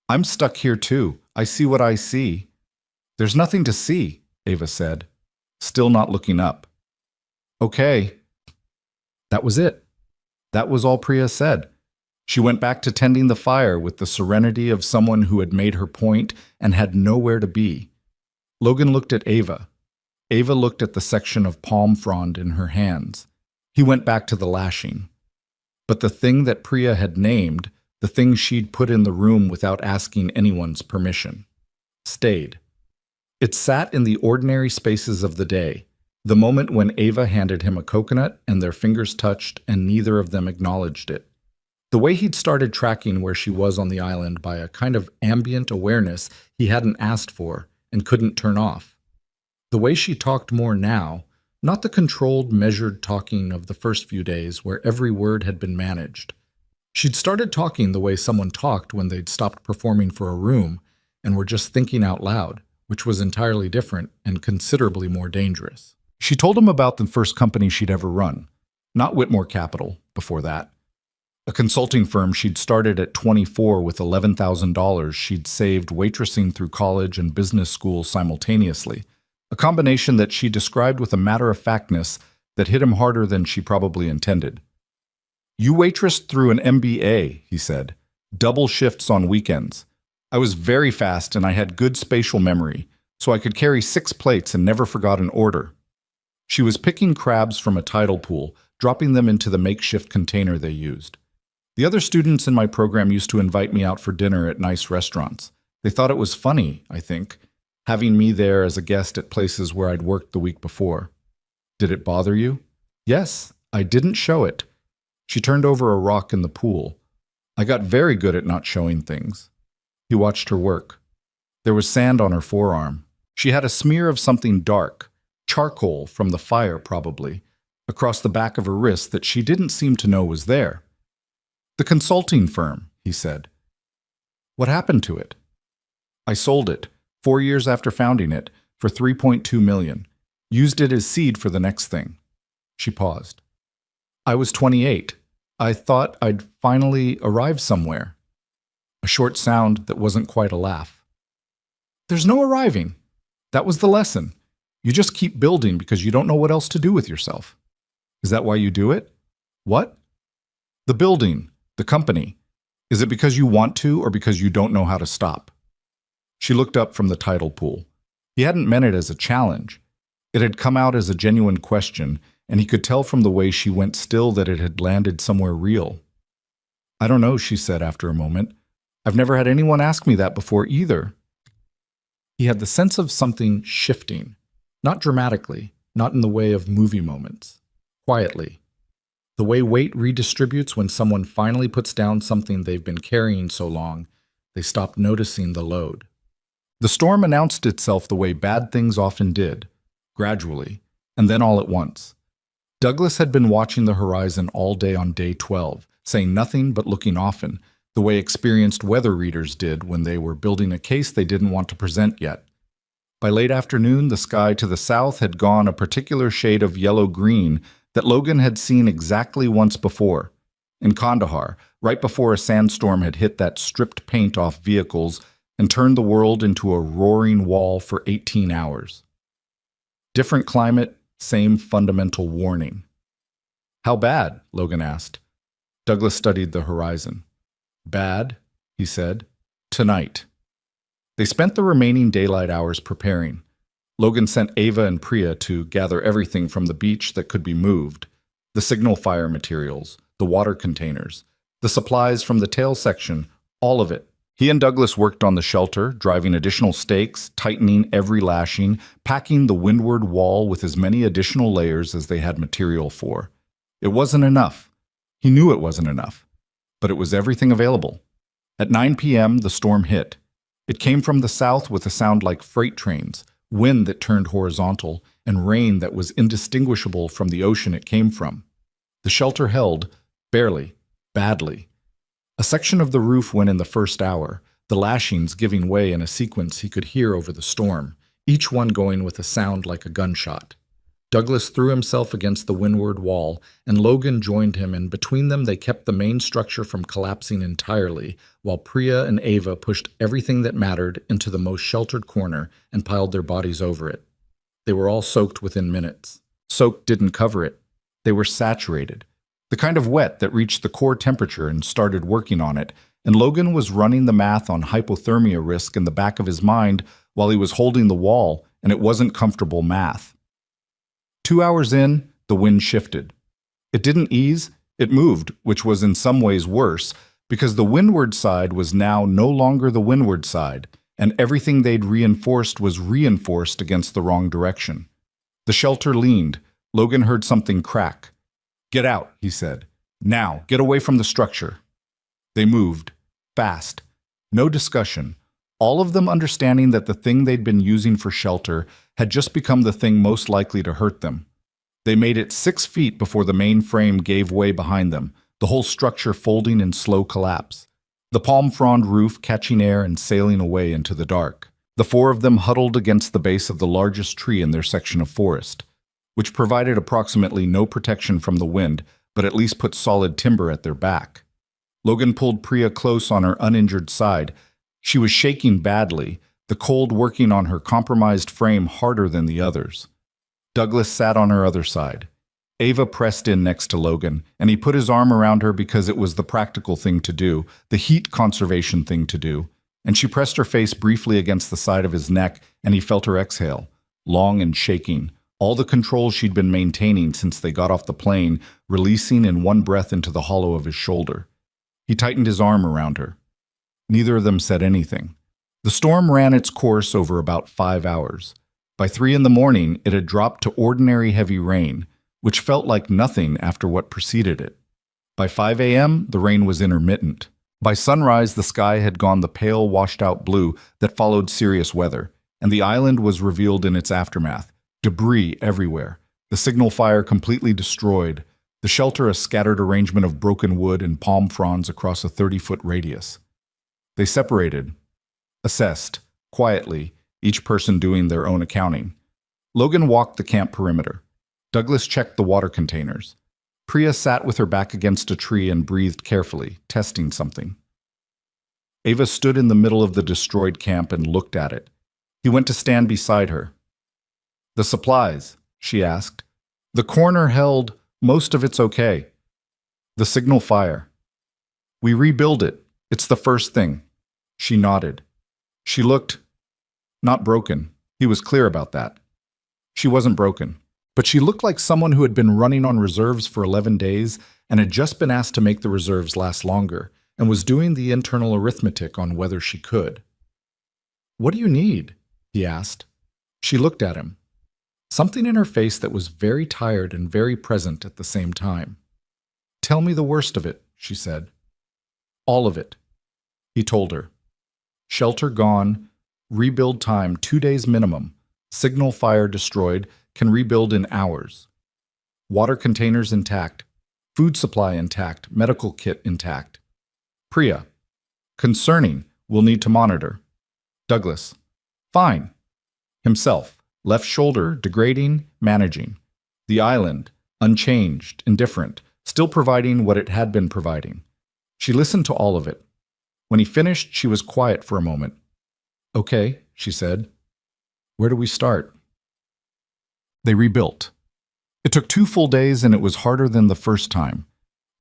I'm stuck here too. I see what I see. There's nothing to see, Ava said, still not looking up. Okay. That was it. That was all Priya said. She went back to tending the fire with the serenity of someone who had made her point and had nowhere to be. Logan looked at Ava. Ava looked at the section of palm frond in her hands. He went back to the lashing. But the thing that Priya had named, the thing she'd put in the room without asking anyone's permission, stayed. It sat in the ordinary spaces of the day, the moment when Ava handed him a coconut and their fingers touched and neither of them acknowledged it. The way he'd started tracking where she was on the island by a kind of ambient awareness he hadn't asked for and couldn't turn off. The way she talked more now, not the controlled, measured talking of the first few days where every word had been managed. She'd started talking the way someone talked when they'd stopped performing for a room and were just thinking out loud, which was entirely different and considerably more dangerous. She told him about the first company she'd ever run, not Whitmore Capital before that. A consulting firm she'd started at 24 with $11,000 she'd saved waitressing through college and business school simultaneously, a combination that she described with a matter-of-factness that hit him harder than she probably intended. "You waitressed through an MBA," he said. "Double shifts on weekends. I was very fast and I had good spatial memory, so I could carry 6 plates and never forgot an order." She was picking crabs from a tidal pool, dropping them into the makeshift container they used. "The other students in my program used to invite me out for dinner at nice restaurants. They thought it was funny, I think, having me there as a guest at places where I'd worked the week before." "Did it bother you?" "Yes, I didn't show it." She turned over a rock in the pool. "I got very good at not showing things." He watched her work. There was sand on her forearm. She had a smear of something dark, charcoal from the fire probably, across the back of her wrist that she didn't seem to know was there. "The consulting firm," he said. "What happened to it?" "I sold it, 4 years after founding it, for $3.2 million. Used it as seed for the next thing." She paused. "I was 28. I thought I'd finally arrived somewhere." A short sound that wasn't quite a laugh. "There's no arriving. That was the lesson. You just keep building because you don't know what else to do with yourself." "Is that why you do it?" "What?" "The building. The company. Is it because you want to or because you don't know how to stop?" She looked up from the tidal pool. He hadn't meant it as a challenge. It had come out as a genuine question, and he could tell from the way she went still that it had landed somewhere real. "I don't know," she said after a moment. "I've never had anyone ask me that before either." He had the sense of something shifting, not dramatically, not in the way of movie moments, quietly. The way weight redistributes when someone finally puts down something they've been carrying so long, they stop noticing the load. The storm announced itself the way bad things often did, gradually, and then all at once. Douglas had been watching the horizon all day on day 12, saying nothing but looking often, the way experienced weather readers did when they were building a case they didn't want to present yet. By late afternoon, the sky to the south had gone a particular shade of yellow-green that Logan had seen exactly once before, in Kandahar, right before a sandstorm had hit that stripped paint off vehicles and turned the world into a roaring wall for 18 hours. Different climate, same fundamental warning. "How bad?" Logan asked. Douglas studied the horizon. "Bad," he said. "Tonight." They spent the remaining daylight hours preparing. Logan sent Ava and Priya to gather everything from the beach that could be moved, the signal fire materials, the water containers, the supplies from the tail section, all of it. He and Douglas worked on the shelter, driving additional stakes, tightening every lashing, packing the windward wall with as many additional layers as they had material for. It wasn't enough. He knew it wasn't enough, but it was everything available. At 9 p.m., the storm hit. It came from the south with a sound like freight trains, wind that turned horizontal, and rain that was indistinguishable from the ocean it came from. The shelter held, barely, badly. A section of the roof went in the first hour, the lashings giving way in a sequence he could hear over the storm, each one going with a sound like a gunshot. Douglas threw himself against the windward wall, and Logan joined him, and between them they kept the main structure from collapsing entirely, while Priya and Ava pushed everything that mattered into the most sheltered corner and piled their bodies over it. They were all soaked within minutes. Soaked didn't cover it. They were saturated, The kind of wet that reached the core temperature and started working on it, and Logan was running the math on hypothermia risk in the back of his mind while he was holding the wall, and it wasn't comfortable math. 2 hours in, the wind shifted. It didn't ease, it moved, which was in some ways worse, because the windward side was now no longer the windward side, and everything they'd reinforced was reinforced against the wrong direction. The shelter leaned. Logan heard something crack. "Get out," he said. "Now, get away from the structure." They moved. Fast. No discussion. All of them understanding that the thing they'd been using for shelter had just become the thing most likely to hurt them. They made it 6 feet before the main frame gave way behind them, the whole structure folding in slow collapse. The palm frond roof catching air and sailing away into the dark. The 4 of them huddled against the base of the largest tree in their section of forest, which provided approximately no protection from the wind, but at least put solid timber at their back. Logan pulled Priya close on her uninjured side. She was shaking badly, the cold working on her compromised frame harder than the others. Douglas sat on her other side. Ava pressed in next to Logan, and he put his arm around her because it was the practical thing to do, the heat conservation thing to do, and she pressed her face briefly against the side of his neck, and he felt her exhale, long and shaking, all the control she'd been maintaining since they got off the plane, releasing in one breath into the hollow of his shoulder. He tightened his arm around her. Neither of them said anything. The storm ran its course over about 5 hours. By 3 in the morning, it had dropped to ordinary heavy rain, which felt like nothing after what preceded it. By 5 a.m., the rain was intermittent. By sunrise, the sky had gone the pale, washed-out blue that followed serious weather, and the island was revealed in its aftermath. Debris everywhere, the signal fire completely destroyed, the shelter a scattered arrangement of broken wood and palm fronds across a 30-foot radius. They separated, assessed, quietly, each person doing their own accounting. Logan walked the camp perimeter. Douglas checked the water containers. Priya sat with her back against a tree and breathed carefully, testing something. Ava stood in the middle of the destroyed camp and looked at it. He went to stand beside her. "The supplies?" she asked. "The corner held, most of it's okay. The signal fire. We rebuild it. It's the first thing." She nodded. She looked not broken. He was clear about that. She wasn't broken. But she looked like someone who had been running on reserves for 11 days and had just been asked to make the reserves last longer and was doing the internal arithmetic on whether she could. "What do you need?" he asked. She looked at him. Something in her face that was very tired and very present at the same time. "Tell me the worst of it," she said. "All of it," he told her. "Shelter gone, rebuild time 2 days minimum, signal fire destroyed, can rebuild in hours. Water containers intact, food supply intact, medical kit intact. Priya, concerning, we'll need to monitor. Douglas, fine. Himself, left shoulder, degrading, managing. The island, unchanged, indifferent, still providing what it had been providing. She listened to all of it. When he finished, she was quiet for a moment. "Okay," she said. "Where do we start?" They rebuilt. It took 2 full days, and it was harder than the first time.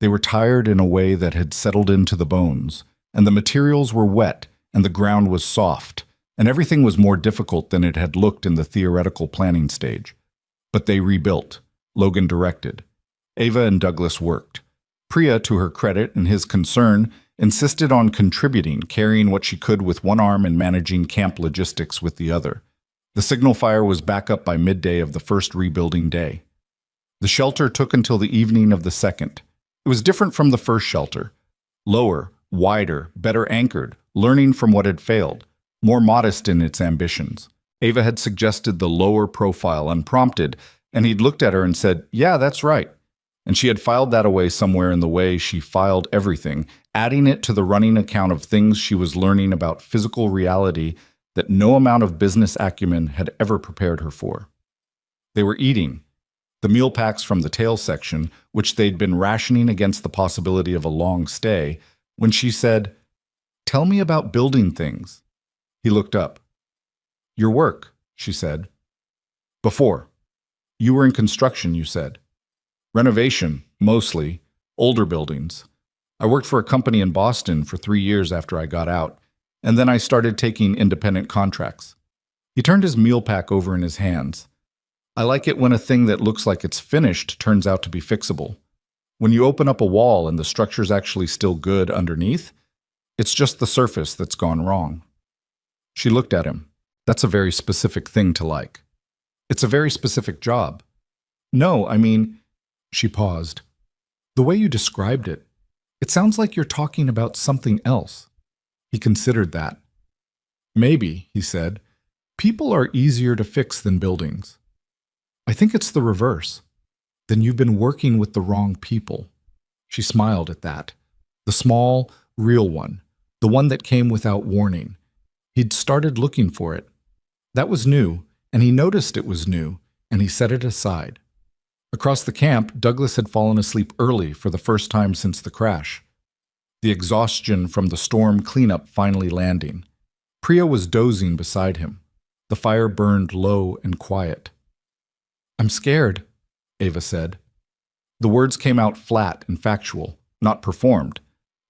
They were tired in a way that had settled into the bones, and the materials were wet, and the ground was soft, and everything was more difficult than it had looked in the theoretical planning stage. But they rebuilt. Logan directed. Ava and Douglas worked. Priya, to her credit and his concern, insisted on contributing, carrying what she could with one arm and managing camp logistics with the other. The signal fire was back up by midday of the first rebuilding day. The shelter took until the evening of the second. It was different from the first shelter. Lower, wider, better anchored, learning from what had failed, more modest in its ambitions. Ava had suggested the lower profile unprompted, and he'd looked at her and said, "Yeah, that's right." And she had filed that away somewhere in the way she filed everything, adding it to the running account of things she was learning about physical reality that no amount of business acumen had ever prepared her for. They were eating. The meal packs from the tail section, which they'd been rationing against the possibility of a long stay, when she said, "Tell me about building things." He looked up. "Your work," she said. "Before. You were in construction, you said." "Renovation, mostly. Older buildings. I worked for a company in Boston for 3 years after I got out, and then I started taking independent contracts. He turned his meal pack over in his hands. I like it when a thing that looks like it's finished turns out to be fixable. When you open up a wall and the structure's actually still good underneath, it's just the surface that's gone wrong. She looked at him. That's a very specific thing to like. It's a very specific job. No, I mean, she paused. The way you described it, it sounds like you're talking about something else. He considered that. Maybe, he said, people are easier to fix than buildings. I think it's the reverse. Then you've been working with the wrong people. She smiled at that. The small, real one. The one that came without warning. He'd started looking for it. That was new, and he noticed it was new, and he set it aside. Across the camp, Douglas had fallen asleep early for the first time since the crash. The exhaustion from the storm cleanup finally landing. Priya was dozing beside him. The fire burned low and quiet. I'm scared, Ava said. The words came out flat and factual, not performed.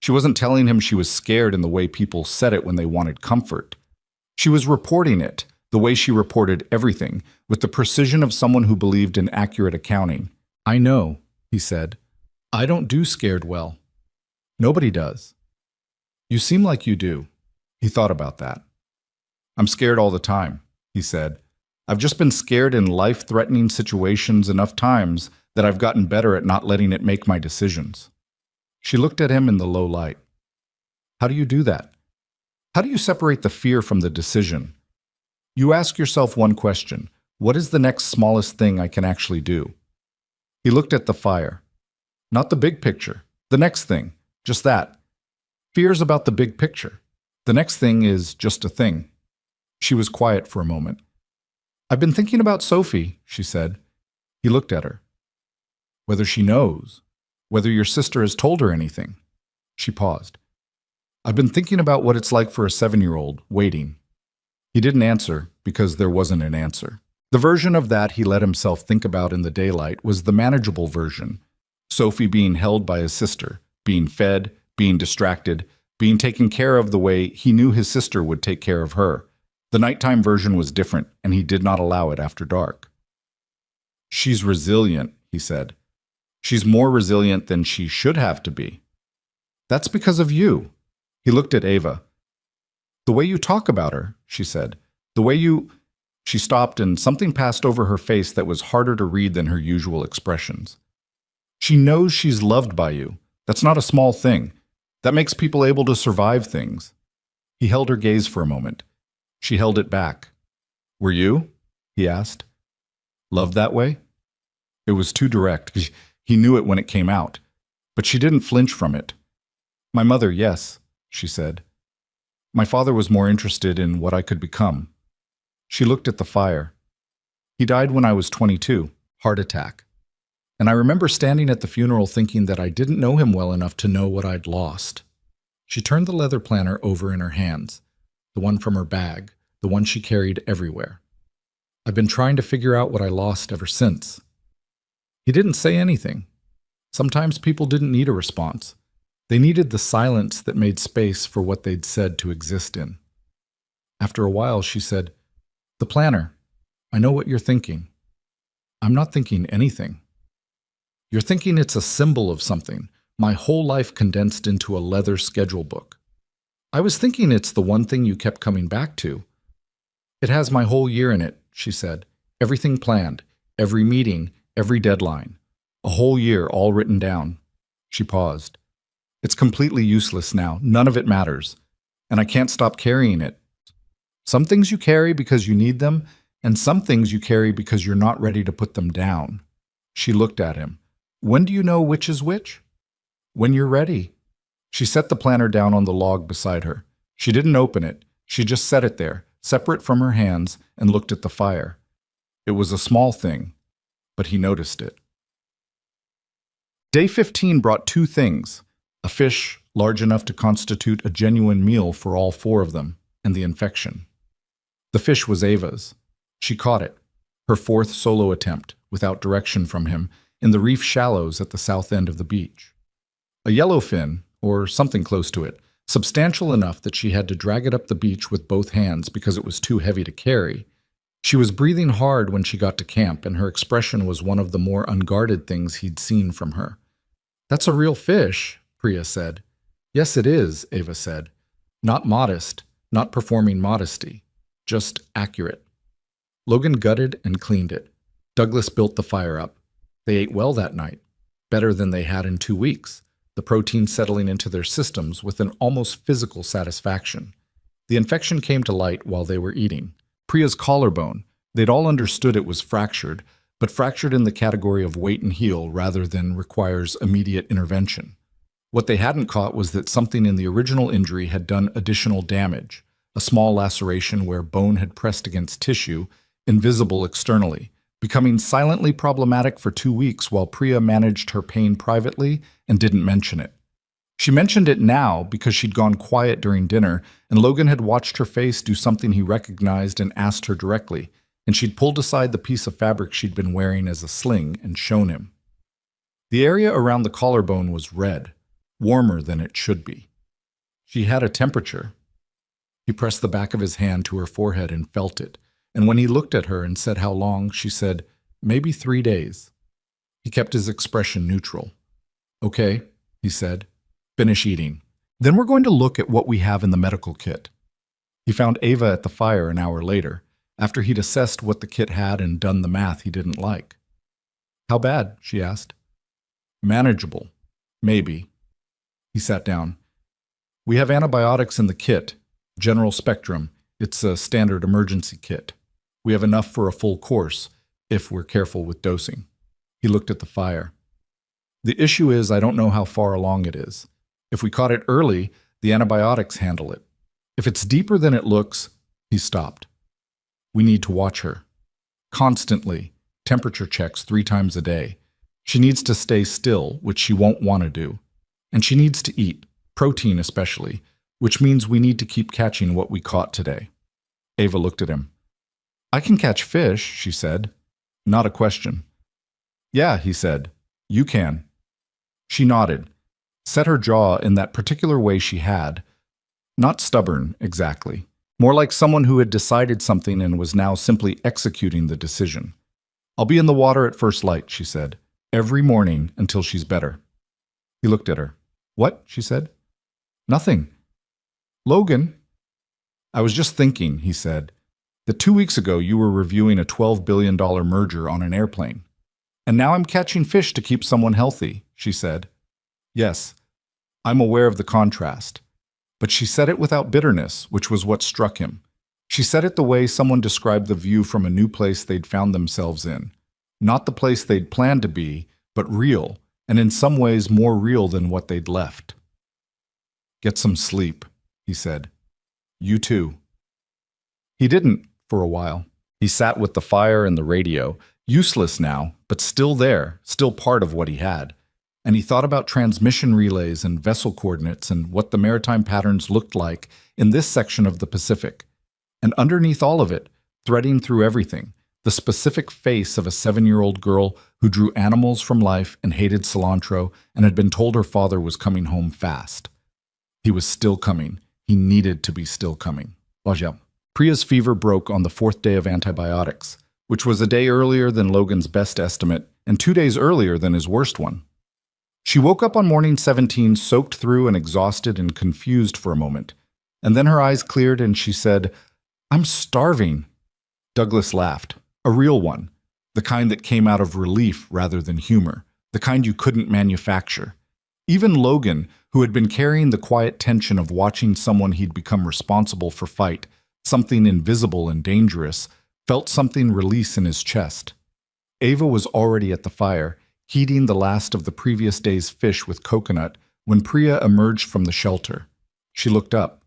She wasn't telling him she was scared in the way people said it when they wanted comfort. She was reporting it, the way she reported everything, with the precision of someone who believed in accurate accounting. I know, he said. I don't do scared well. Nobody does. You seem like you do. He thought about that. I'm scared all the time, he said. I've just been scared in life-threatening situations enough times that I've gotten better at not letting it make my decisions. She looked at him in the low light. How do you do that? How do you separate the fear from the decision? You ask yourself one question. What is the next smallest thing I can actually do? He looked at the fire. Not the big picture. The next thing. Just that. Fear's about the big picture. The next thing is just a thing. She was quiet for a moment. I've been thinking about Sophie, she said. He looked at her. Whether she knows. Whether your sister has told her anything. She paused. I've been thinking about what it's like for a 7-year-old, waiting. He didn't answer because there wasn't an answer. The version of that he let himself think about in the daylight was the manageable version. Sophie being held by his sister, being fed, being distracted, being taken care of the way he knew his sister would take care of her. The nighttime version was different, and he did not allow it after dark. She's resilient, he said. She's more resilient than she should have to be. That's because of you. He looked at Ava. The way you talk about her, she said. The way you... She stopped and something passed over her face that was harder to read than her usual expressions. She knows she's loved by you. That's not a small thing. That makes people able to survive things. He held her gaze for a moment. She held it back. Were you? He asked. Loved that way? It was too direct. He knew it when it came out. But she didn't flinch from it. My mother, yes, she said. My father was more interested in what I could become. She looked at the fire. He died when I was 22, heart attack. And I remember standing at the funeral thinking that I didn't know him well enough to know what I'd lost. She turned the leather planner over in her hands, the one from her bag, the one she carried everywhere. I've been trying to figure out what I lost ever since. He didn't say anything. Sometimes people didn't need a response. They needed the silence that made space for what they'd said to exist in. After a while, she said, The planner. I know what you're thinking. I'm not thinking anything. You're thinking it's a symbol of something, my whole life condensed into a leather schedule book. I was thinking it's the one thing you kept coming back to. It has my whole year in it, she said. Everything planned, every meeting, every deadline. A whole year all written down. She paused. It's completely useless now. None of it matters. And I can't stop carrying it. Some things you carry because you need them, and some things you carry because you're not ready to put them down. She looked at him. When do you know which is which? When you're ready. She set the planner down on the log beside her. She didn't open it. She just set it there, separate from her hands, and looked at the fire. It was a small thing, but he noticed it. Day 15 brought 2 things. A fish large enough to constitute a genuine meal for all 4 of them, and the infection. The fish was Ava's. She caught it, her 4th solo attempt, without direction from him, in the reef shallows at the south end of the beach. A yellowfin, or something close to it, substantial enough that she had to drag it up the beach with both hands because it was too heavy to carry. She was breathing hard when she got to camp, and her expression was one of the more unguarded things he'd seen from her. "That's a real fish," Priya said. "Yes, it is," Ava said. "Not modest, not performing modesty, just accurate." Logan gutted and cleaned it. Douglas built the fire up. They ate well that night, better than they had in 2 weeks, the protein settling into their systems with an almost physical satisfaction. The infection came to light while they were eating. Priya's collarbone, they'd all understood it was fractured, but fractured in the category of wait and heal rather than requires immediate intervention. What they hadn't caught was that something in the original injury had done additional damage, a small laceration where bone had pressed against tissue, invisible externally, becoming silently problematic for 2 weeks while Priya managed her pain privately and didn't mention it. She mentioned it now because she'd gone quiet during dinner, and Logan had watched her face do something he recognized and asked her directly, and she'd pulled aside the piece of fabric she'd been wearing as a sling and shown him. The area around the collarbone was red, warmer than it should be. She had a temperature. He pressed the back of his hand to her forehead and felt it, and when he looked at her and said how long, she said, "Maybe 3 days." He kept his expression neutral. "Okay," he said. "Finish eating. Then we're going to look at what we have in the medical kit." He found Ava at the fire an hour later, after he'd assessed what the kit had and done the math he didn't like. "How bad?" she asked. "Manageable. Maybe." He sat down. "We have antibiotics in the kit. General spectrum. It's a standard emergency kit. We have enough for a full course, if we're careful with dosing." He looked at the fire. "The issue is I don't know how far along it is. If we caught it early, the antibiotics handle it. If it's deeper than it looks," he stopped. "We need to watch her. Constantly. Temperature checks 3 times a day. She needs to stay still, which she won't want to do. And she needs to eat, protein especially, which means we need to keep catching what we caught today." Ava looked at him. "I can catch fish," she said. Not a question. "Yeah," he said. "You can." She nodded, set her jaw in that particular way she had. Not stubborn, exactly. More like someone who had decided something and was now simply executing the decision. "I'll be in the water at first light," she said. "Every morning until she's better." He looked at her. "What?" she said. "Nothing." "Logan." "I was just thinking," he said, "that 2 weeks ago you were reviewing a $12 billion merger on an airplane. And now I'm catching fish to keep someone healthy," she said. "Yes, I'm aware of the contrast." But she said it without bitterness, which was what struck him. She said it the way someone described the view from a new place they'd found themselves in. Not the place they'd planned to be, but real, and in some ways more real than what they'd left. "Get some sleep," he said. "You too." He didn't, for a while. He sat with the fire and the radio, useless now, but still there, still part of what he had. And he thought about transmission relays and vessel coordinates and what the maritime patterns looked like in this section of the Pacific. And underneath all of it, threading through everything, the specific face of a 7-year-old girl who drew animals from life and hated cilantro and had been told her father was coming home fast. He was still coming. He needed to be still coming. Priya's fever broke on the 4th day of antibiotics, which was a day earlier than Logan's best estimate and 2 days earlier than his worst one. She woke up on morning 17 soaked through and exhausted and confused for a moment, and then her eyes cleared and she said, "I'm starving." Douglas laughed, a real one, the kind that came out of relief rather than humor, the kind you couldn't manufacture. Even Logan, who had been carrying the quiet tension of watching someone he'd become responsible for fight, something invisible and dangerous, felt something release in his chest. Ava was already at the fire, heating the last of the previous day's fish with coconut when Priya emerged from the shelter. She looked up,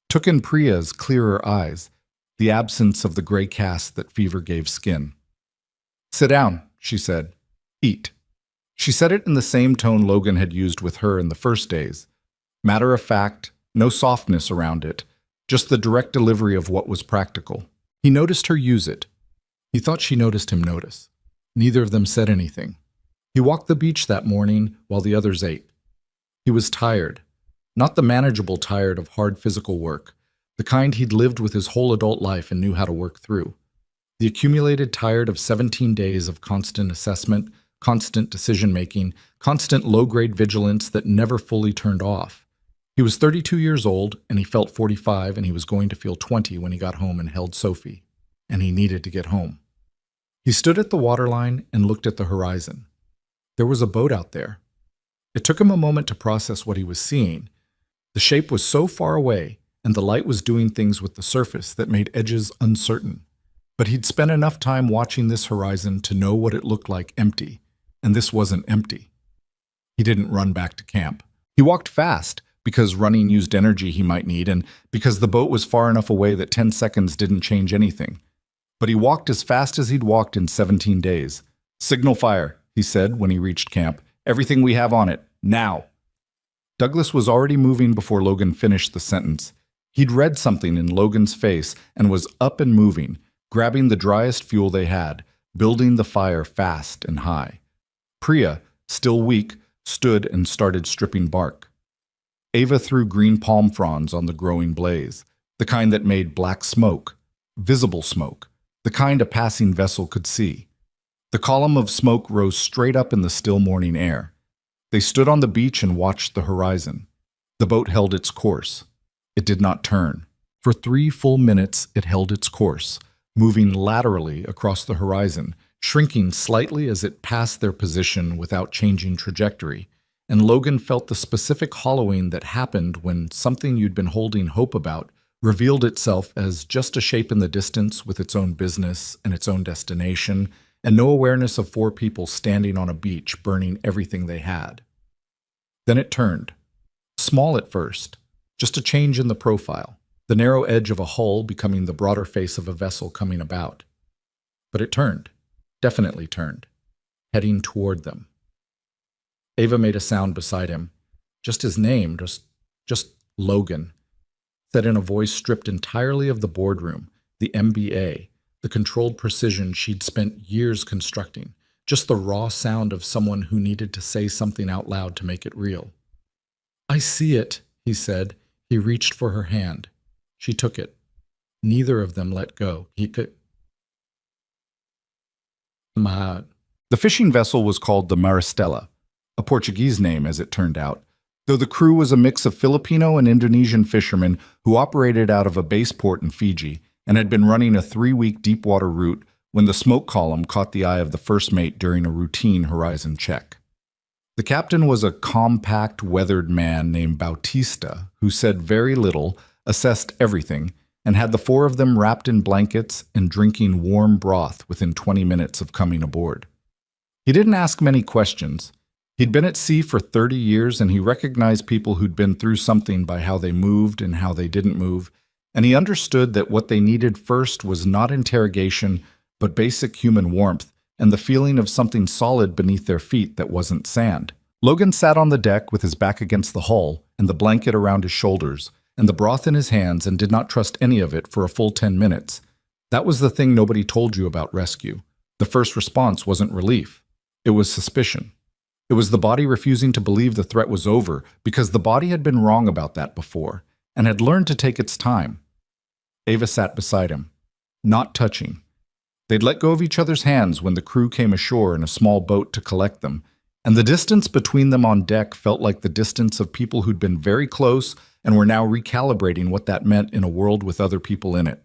took in Priya's clearer eyes, the absence of the gray cast that fever gave skin. "Sit down," she said. "Eat." She said it in the same tone Logan had used with her in the first days. Matter of fact, no softness around it, just the direct delivery of what was practical. He noticed her use it. He thought she noticed him notice. Neither of them said anything. He walked the beach that morning while the others ate. He was tired. Not the manageable tired of hard physical work, the kind he'd lived with his whole adult life and knew how to work through. The accumulated tired of 17 days of constant assessment, constant decision-making, constant low-grade vigilance that never fully turned off. He was 32 years old, and he felt 45, and he was going to feel 20 when he got home and held Sophie. And he needed to get home. He stood at the waterline and looked at the horizon. There was a boat out there. It took him a moment to process what he was seeing. The shape was so far away, and the light was doing things with the surface that made edges uncertain. But he'd spent enough time watching this horizon to know what it looked like empty, and this wasn't empty. He didn't run back to camp. He walked fast, because running used energy he might need, and because the boat was far enough away that 10 seconds didn't change anything. But he walked as fast as he'd walked in 17 days. "Signal fire," he said when he reached camp. "Everything we have on it, now." Douglas was already moving before Logan finished the sentence. He'd read something in Logan's face and was up and moving, grabbing the driest fuel they had, building the fire fast and high. Priya, still weak, stood and started stripping bark. Ava threw green palm fronds on the growing blaze, the kind that made black smoke, visible smoke, the kind a passing vessel could see. The column of smoke rose straight up in the still morning air. They stood on the beach and watched the horizon. The boat held its course. It did not turn. For 3 full minutes it held its course, moving laterally across the horizon, shrinking slightly as it passed their position without changing trajectory. And Logan felt the specific hollowing that happened when something you'd been holding hope about revealed itself as just a shape in the distance with its own business and its own destination, and no awareness of 4 people standing on a beach burning everything they had. Then it turned. Small at first, just a change in the profile, the narrow edge of a hull becoming the broader face of a vessel coming about. But it turned, definitely turned, heading toward them. Ava made a sound beside him, just his name, just Logan, said in a voice stripped entirely of the boardroom, the MBA, the controlled precision she'd spent years constructing, just the raw sound of someone who needed to say something out loud to make it real. "I see it," he said. He reached for her hand. She took it. Neither of them let go. The fishing vessel was called the Maristela, a Portuguese name as it turned out, though the crew was a mix of Filipino and Indonesian fishermen who operated out of a base port in Fiji and had been running a 3-week deepwater route when the smoke column caught the eye of the first mate during a routine horizon check. The captain was a compact, weathered man named Bautista who said very little, assessed everything, and had the 4 of them wrapped in blankets and drinking warm broth within 20 minutes of coming aboard. He didn't ask many questions. He'd been at sea for 30 years, and he recognized people who'd been through something by how they moved and how they didn't move, and he understood that what they needed first was not interrogation, but basic human warmth and the feeling of something solid beneath their feet that wasn't sand. Logan sat on the deck with his back against the hull and the blanket around his shoulders and the broth in his hands and did not trust any of it for a full 10 minutes. That was the thing nobody told you about rescue. The first response wasn't relief. It was suspicion. It was the body refusing to believe the threat was over because the body had been wrong about that before and had learned to take its time. Ava sat beside him, not touching. They'd let go of each other's hands when the crew came ashore in a small boat to collect them, and the distance between them on deck felt like the distance of people who'd been very close and were now recalibrating what that meant in a world with other people in it.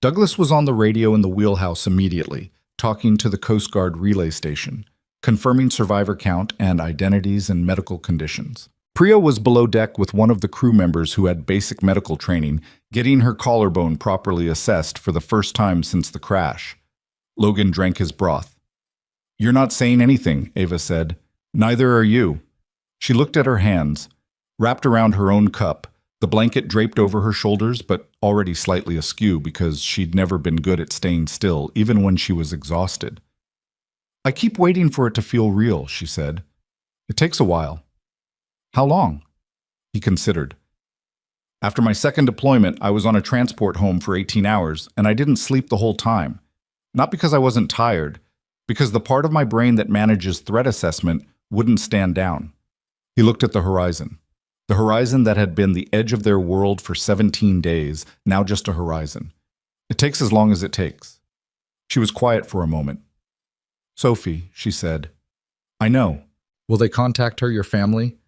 Douglas was on the radio in the wheelhouse immediately, talking to the Coast Guard relay station, confirming survivor count and identities and medical conditions. Priya was below deck with one of the crew members who had basic medical training, getting her collarbone properly assessed for the first time since the crash. Logan drank his broth. "You're not saying anything," Ava said. "Neither are you." She looked at her hands, wrapped around her own cup, the blanket draped over her shoulders but already slightly askew because she'd never been good at staying still, even when she was exhausted. "I keep waiting for it to feel real," she said. "It takes a while." "How long?" He considered. "After my second deployment, I was on a transport home for 18 hours, and I didn't sleep the whole time. Not because I wasn't tired, because the part of my brain that manages threat assessment wouldn't stand down." He looked at the horizon. The horizon that had been the edge of their world for 17 days, now just a horizon. It takes as long as it takes. She was quiet for a moment. Sophie, she said. I know. Will they contact her, your family?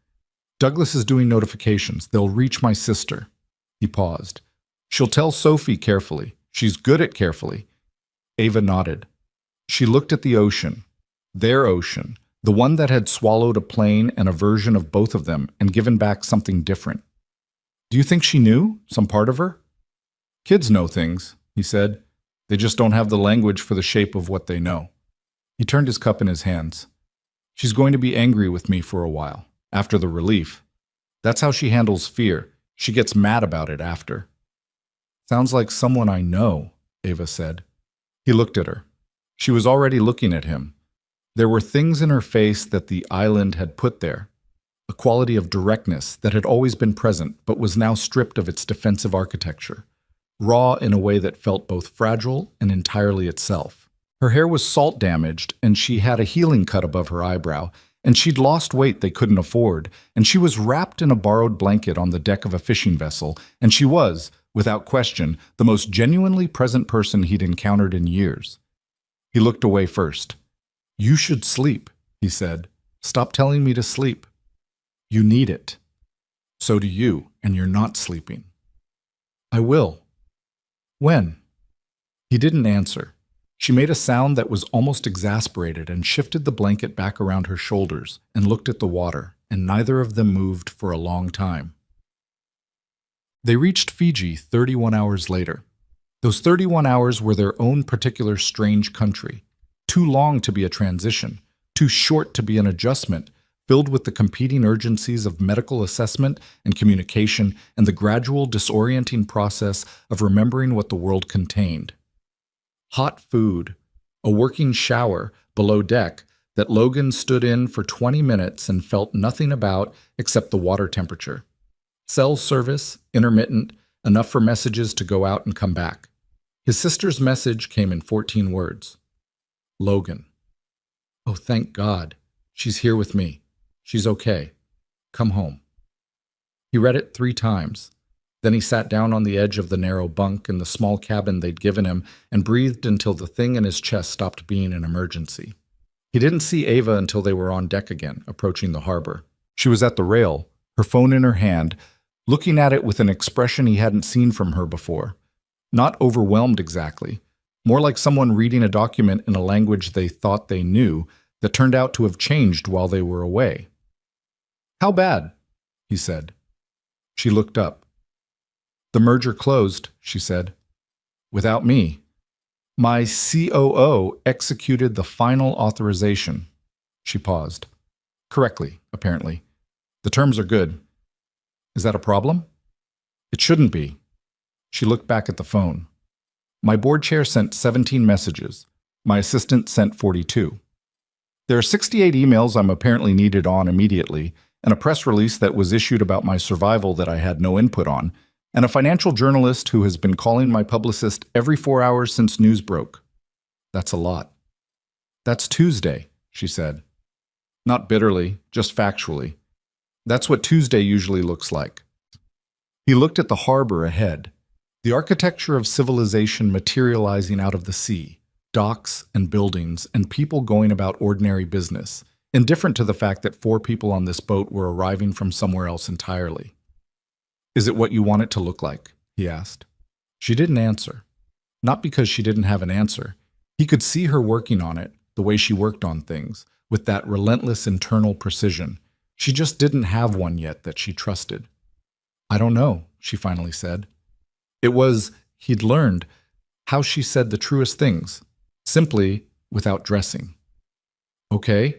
Douglas is doing notifications. They'll reach my sister. He paused. She'll tell Sophie carefully. She's good at carefully. Ava nodded. She looked at the ocean. Their ocean. The one that had swallowed a plane and a version of both of them and given back something different. Do you think she knew? Some part of her? Kids know things, he said. They just don't have the language for the shape of what they know. He turned his cup in his hands. She's going to be angry with me for a while, after the relief. That's how she handles fear. She gets mad about it after. Sounds like someone I know, Ava said. He looked at her. She was already looking at him. There were things in her face that the island had put there, a quality of directness that had always been present but was now stripped of its defensive architecture, raw in a way that felt both fragile and entirely itself. Her hair was salt damaged, and she had a healing cut above her eyebrow, and she'd lost weight they couldn't afford, and she was wrapped in a borrowed blanket on the deck of a fishing vessel, and she was, without question, the most genuinely present person he'd encountered in years. He looked away first. You should sleep, he said. Stop telling me to sleep. You need it. So do you, and you're not sleeping. I will. When? He didn't answer. She made a sound that was almost exasperated and shifted the blanket back around her shoulders and looked at the water, and neither of them moved for a long time. They reached Fiji 31 hours later. Those 31 hours were their own particular strange country. Too long to be a transition, too short to be an adjustment, filled with the competing urgencies of medical assessment and communication and the gradual disorienting process of remembering what the world contained. Hot food, a working shower below deck that Logan stood in for 20 minutes and felt nothing about except the water temperature. Cell service, intermittent, enough for messages to go out and come back. His sister's message came in 14 words. Logan. Oh, thank God. She's here with me. She's okay. Come home. He read it 3 times. Then he sat down on the edge of the narrow bunk in the small cabin they'd given him and breathed until the thing in his chest stopped being an emergency. He didn't see Ava until they were on deck again, approaching the harbor. She was at the rail, her phone in her hand, looking at it with an expression he hadn't seen from her before. Not overwhelmed exactly. More like someone reading a document in a language they thought they knew that turned out to have changed while they were away. How bad? He said. She looked up. The merger closed, she said. Without me. My COO executed the final authorization. She paused. Correctly, apparently. The terms are good. Is that a problem? It shouldn't be. She looked back at the phone. My board chair sent 17 messages. My assistant sent 42. There are 68 emails I'm apparently needed on immediately, and a press release that was issued about my survival that I had no input on, and a financial journalist who has been calling my publicist every 4 hours since news broke. That's a lot. That's Tuesday, she said. Not bitterly, just factually. That's what Tuesday usually looks like. He looked at the harbor ahead. The architecture of civilization materializing out of the sea, docks and buildings, and people going about ordinary business, indifferent to the fact that 4 people on this boat were arriving from somewhere else entirely. Is it what you want it to look like? He asked. She didn't answer. Not because she didn't have an answer. He could see her working on it, the way she worked on things, with that relentless internal precision. She just didn't have one yet that she trusted. I don't know, she finally said. It was, he'd learned, how she said the truest things, simply without dressing. Okay,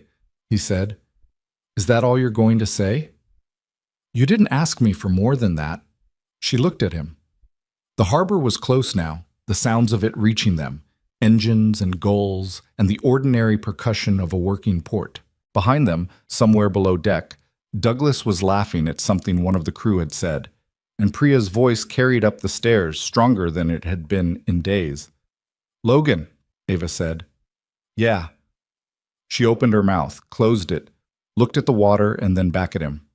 he said. Is that all you're going to say? You didn't ask me for more than that. She looked at him. The harbor was close now, the sounds of it reaching them, engines and gulls and the ordinary percussion of a working port. Behind them, somewhere below deck, Douglas was laughing at something one of the crew had said, and Priya's voice carried up the stairs stronger than it had been in days. Logan, Ava said. Yeah. She opened her mouth, closed it, looked at the water, and then back at him.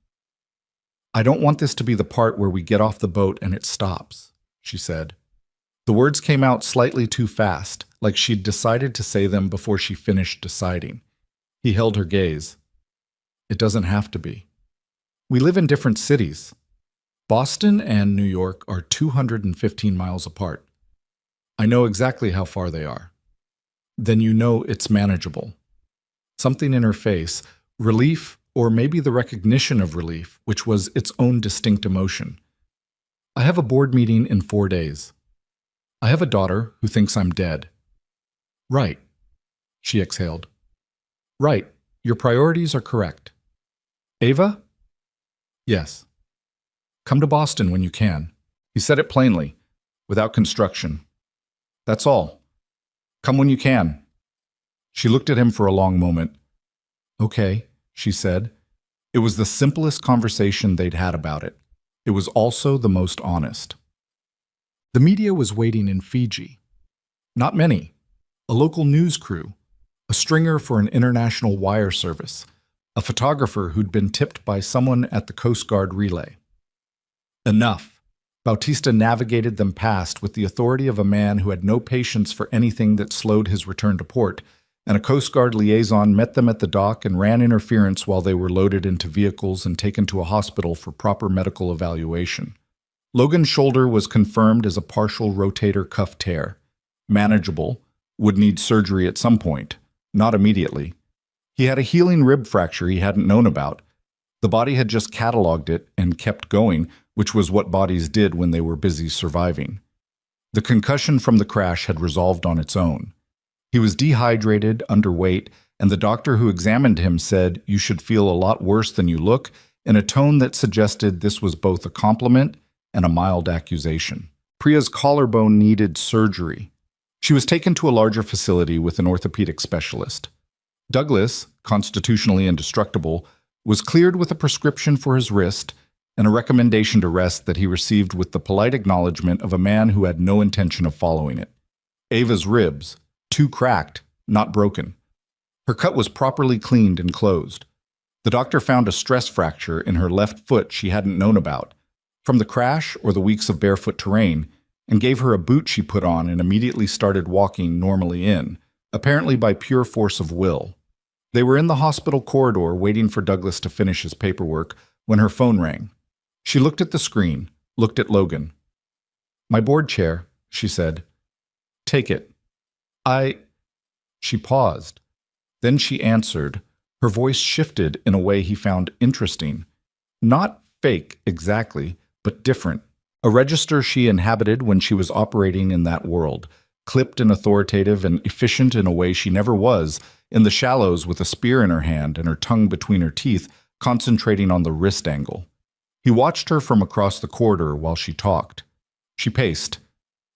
"I don't want this to be the part where we get off the boat and it stops," she said. The words came out slightly too fast, like she'd decided to say them before she finished deciding. He held her gaze. "It doesn't have to be. We live in different cities. Boston and New York are 215 miles apart. I know exactly how far they are. Then you know it's manageable." Something in her face, relief, or maybe the recognition of relief, which was its own distinct emotion. "I have a board meeting in 4 days. I have a daughter who thinks I'm dead." "Right," she exhaled. "Right, your priorities are correct." "Ava?" "Yes." "Come to Boston when you can." He said it plainly, without construction. "That's all. Come when you can." She looked at him for a long moment. "Okay," she said. It was the simplest conversation they'd had about it. It was also the most honest. The media was waiting in Fiji. Not many. A local news crew, a stringer for an international wire service, a photographer who'd been tipped by someone at the Coast Guard relay. Enough. Bautista navigated them past with the authority of a man who had no patience for anything that slowed his return to port, and a Coast Guard liaison met them at the dock and ran interference while they were loaded into vehicles and taken to a hospital for proper medical evaluation. Logan's shoulder was confirmed as a partial rotator cuff tear. Manageable, would need surgery at some point, not immediately. He had a healing rib fracture he hadn't known about. The body had just cataloged it and kept going, which was what bodies did when they were busy surviving. The concussion from the crash had resolved on its own. He was dehydrated, underweight, and the doctor who examined him said, "You should feel a lot worse than you look," in a tone that suggested this was both a compliment and a mild accusation. Priya's collarbone needed surgery. She was taken to a larger facility with an orthopedic specialist. Douglas, constitutionally indestructible, was cleared with a prescription for his wrist and a recommendation to rest that he received with the polite acknowledgement of a man who had no intention of following it. Ava's ribs, too cracked, not broken. Her cut was properly cleaned and closed. The doctor found a stress fracture in her left foot she hadn't known about, from the crash or the weeks of barefoot terrain, and gave her a boot she put on and immediately started walking normally in, apparently by pure force of will. They were in the hospital corridor waiting for Douglas to finish his paperwork when her phone rang. She looked at the screen, looked at Logan. "My board chair," she said. "Take it." She paused. Then she answered. Her voice shifted in a way he found interesting. Not fake exactly, but different. A register she inhabited when she was operating in that world, clipped and authoritative and efficient in a way she never was, in the shallows with a spear in her hand and her tongue between her teeth, concentrating on the wrist angle. He watched her from across the corridor while she talked. She paced.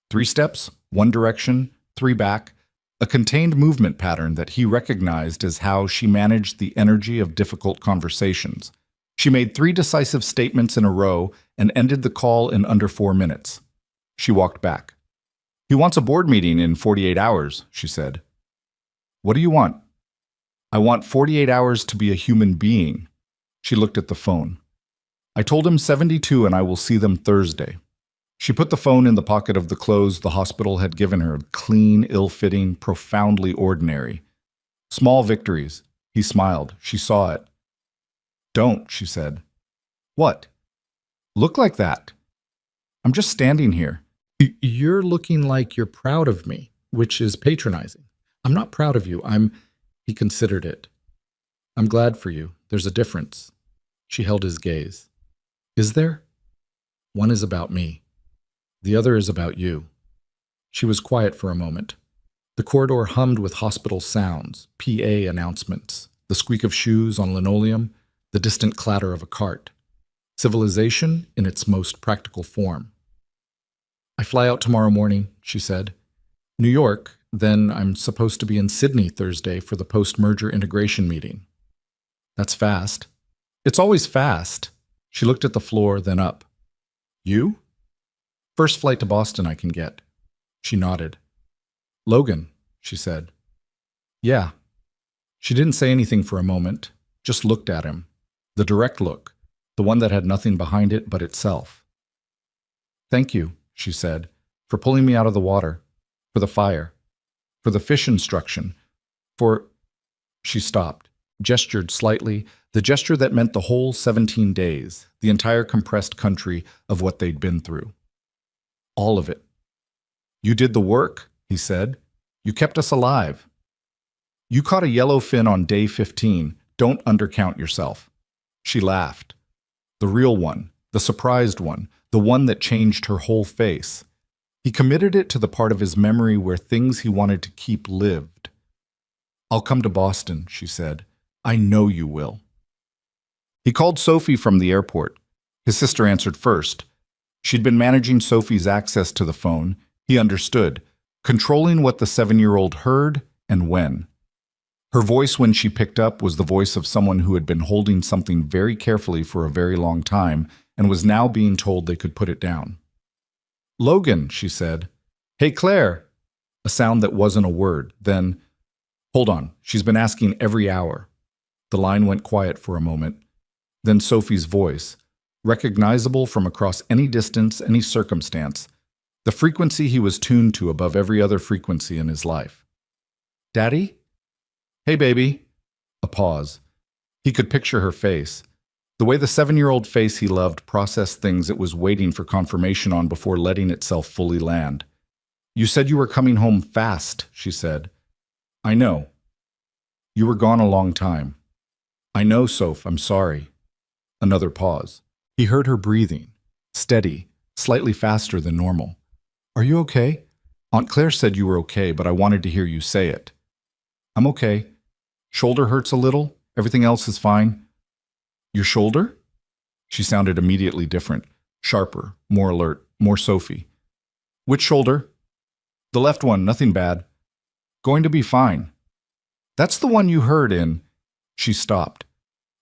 3 steps, 1 direction, 3 back, a contained movement pattern that he recognized as how she managed the energy of difficult conversations. She made 3 decisive statements in a row and ended the call in under 4 minutes. She walked back. "He wants a board meeting in 48 hours, she said. "What do you want?" "I want 48 hours to be a human being." She looked at the phone. "I told him 72 and I will see them Thursday." She put the phone in the pocket of the clothes the hospital had given her, clean, ill-fitting, profoundly ordinary. Small victories. He smiled. She saw it. "Don't," she said. "What?" "Look like that." "I'm just standing here." "You're looking like you're proud of me, which is patronizing." "I'm not proud of you. He considered it. "I'm glad for you. There's a difference." She held his gaze. "Is there?" "One is about me. The other is about you." She was quiet for a moment. The corridor hummed with hospital sounds, PA announcements, the squeak of shoes on linoleum, the distant clatter of a cart. Civilization in its most practical form. "I fly out tomorrow morning," she said. "New York, then I'm supposed to be in Sydney Thursday for the post-merger integration meeting." "That's fast." "It's always fast." She looked at the floor, then up. "You?" "First flight to Boston I can get." She nodded. "Logan," she said. "Yeah." She didn't say anything for a moment. just looked at him. The direct look, the one that had nothing behind it but itself. "Thank you," she said, "for pulling me out of the water, for the fire, for the fish instruction, for—" She stopped, gestured slightly, the gesture that meant the whole 17 days, the entire compressed country of what they'd been through. All of it. "You did the work," he said. "You kept us alive. You caught a yellowfin on day 15. Don't undercount yourself." She laughed. The real one, the surprised one, the one that changed her whole face. He committed it to the part of his memory where things he wanted to keep lived. "I'll come to Boston," she said. "I know you will." He called Sophie from the airport. His sister answered first. She'd been managing Sophie's access to the phone. He understood, controlling what the 7-year-old heard and when. Her voice when she picked up was the voice of someone who had been holding something very carefully for a very long time and was now being told they could put it down. "Logan," she said. "Hey, Claire." A sound that wasn't a word. Then, "Hold on, she's been asking every hour." The line went quiet for a moment. Then Sophie's voice, recognizable from across any distance, any circumstance, the frequency he was tuned to above every other frequency in his life. "Daddy?" "Hey, baby." A pause. He could picture her face. The way the 7-year-old face he loved processed things it was waiting for confirmation on before letting itself fully land. "You said you were coming home fast," she said. "I know. You were gone a long time." "I know, Soph, I'm sorry." Another pause. He heard her breathing, steady, slightly faster than normal. "Are you okay? Aunt Claire said you were okay, but I wanted to hear you say it." "I'm okay. Shoulder hurts a little. Everything else is fine." "Your shoulder?" She sounded immediately different, sharper, more alert, more Sophie. "Which shoulder?" "The left one, nothing bad. Going to be fine." "That's the one you heard in—" She stopped.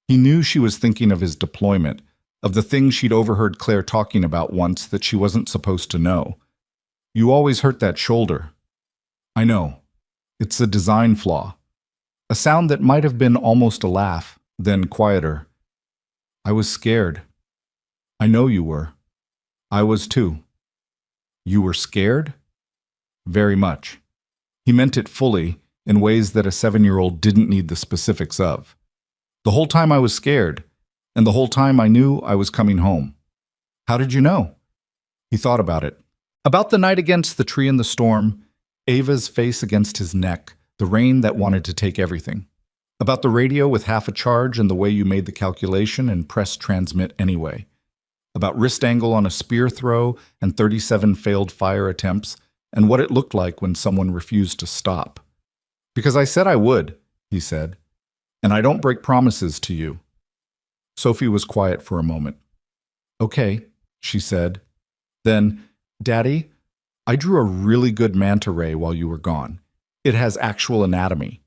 He knew she was thinking of his deployment, of the things she'd overheard Claire talking about once that she wasn't supposed to know. "You always hurt that shoulder." "I know. It's a design flaw." A sound that might have been almost a laugh, then quieter. "I was scared." "I know you were. I was too." "You were scared?" "Very much." He meant it fully, in ways that a 7-year-old didn't need the specifics of. "The whole time I was scared, and the whole time I knew I was coming home." "How did you know?" He thought about it. About the night against the tree in the storm, Ava's face against his neck, the rain that wanted to take everything. About the radio with half a charge and the way you made the calculation and pressed transmit anyway. About wrist angle on a spear throw and 37 failed fire attempts, and what it looked like when someone refused to stop. "Because I said I would," he said. "And I don't break promises to you." Sophie was quiet for a moment. "Okay," she said. Then, "Daddy, I drew a really good manta ray while you were gone. It has actual anatomy."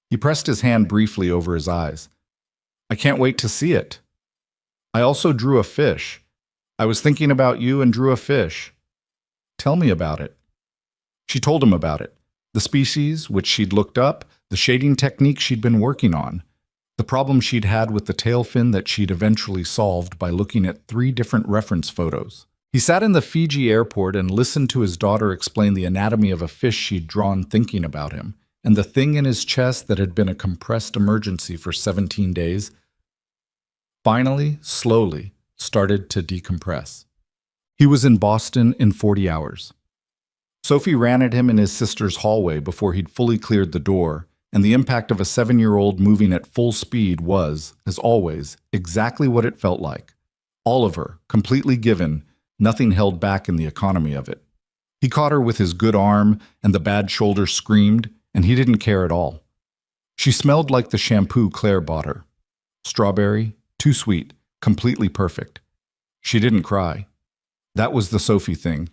He pressed his hand briefly over his eyes. "I can't wait to see it." "I also drew a fish. I was thinking about you and drew a fish." "Tell me about it." She told him about it. The species, which she'd looked up, the shading technique she'd been working on, the problem she'd had with the tail fin that she'd eventually solved by looking at 3 different reference photos. He sat in the Fiji airport and listened to his daughter explain the anatomy of a fish she'd drawn thinking about him, and the thing in his chest that had been a compressed emergency for 17 days, finally, slowly, started to decompress. He was in Boston in 40 hours. Sophie ran at him in his sister's hallway before he'd fully cleared the door, and the impact of a 7-year-old moving at full speed was, as always, exactly what it felt like. All of her, completely given, nothing held back in the economy of it. He caught her with his good arm, and the bad shoulder screamed, and he didn't care at all. She smelled like the shampoo Claire bought her. Strawberry, too sweet, completely perfect. She didn't cry. That was the Sophie thing.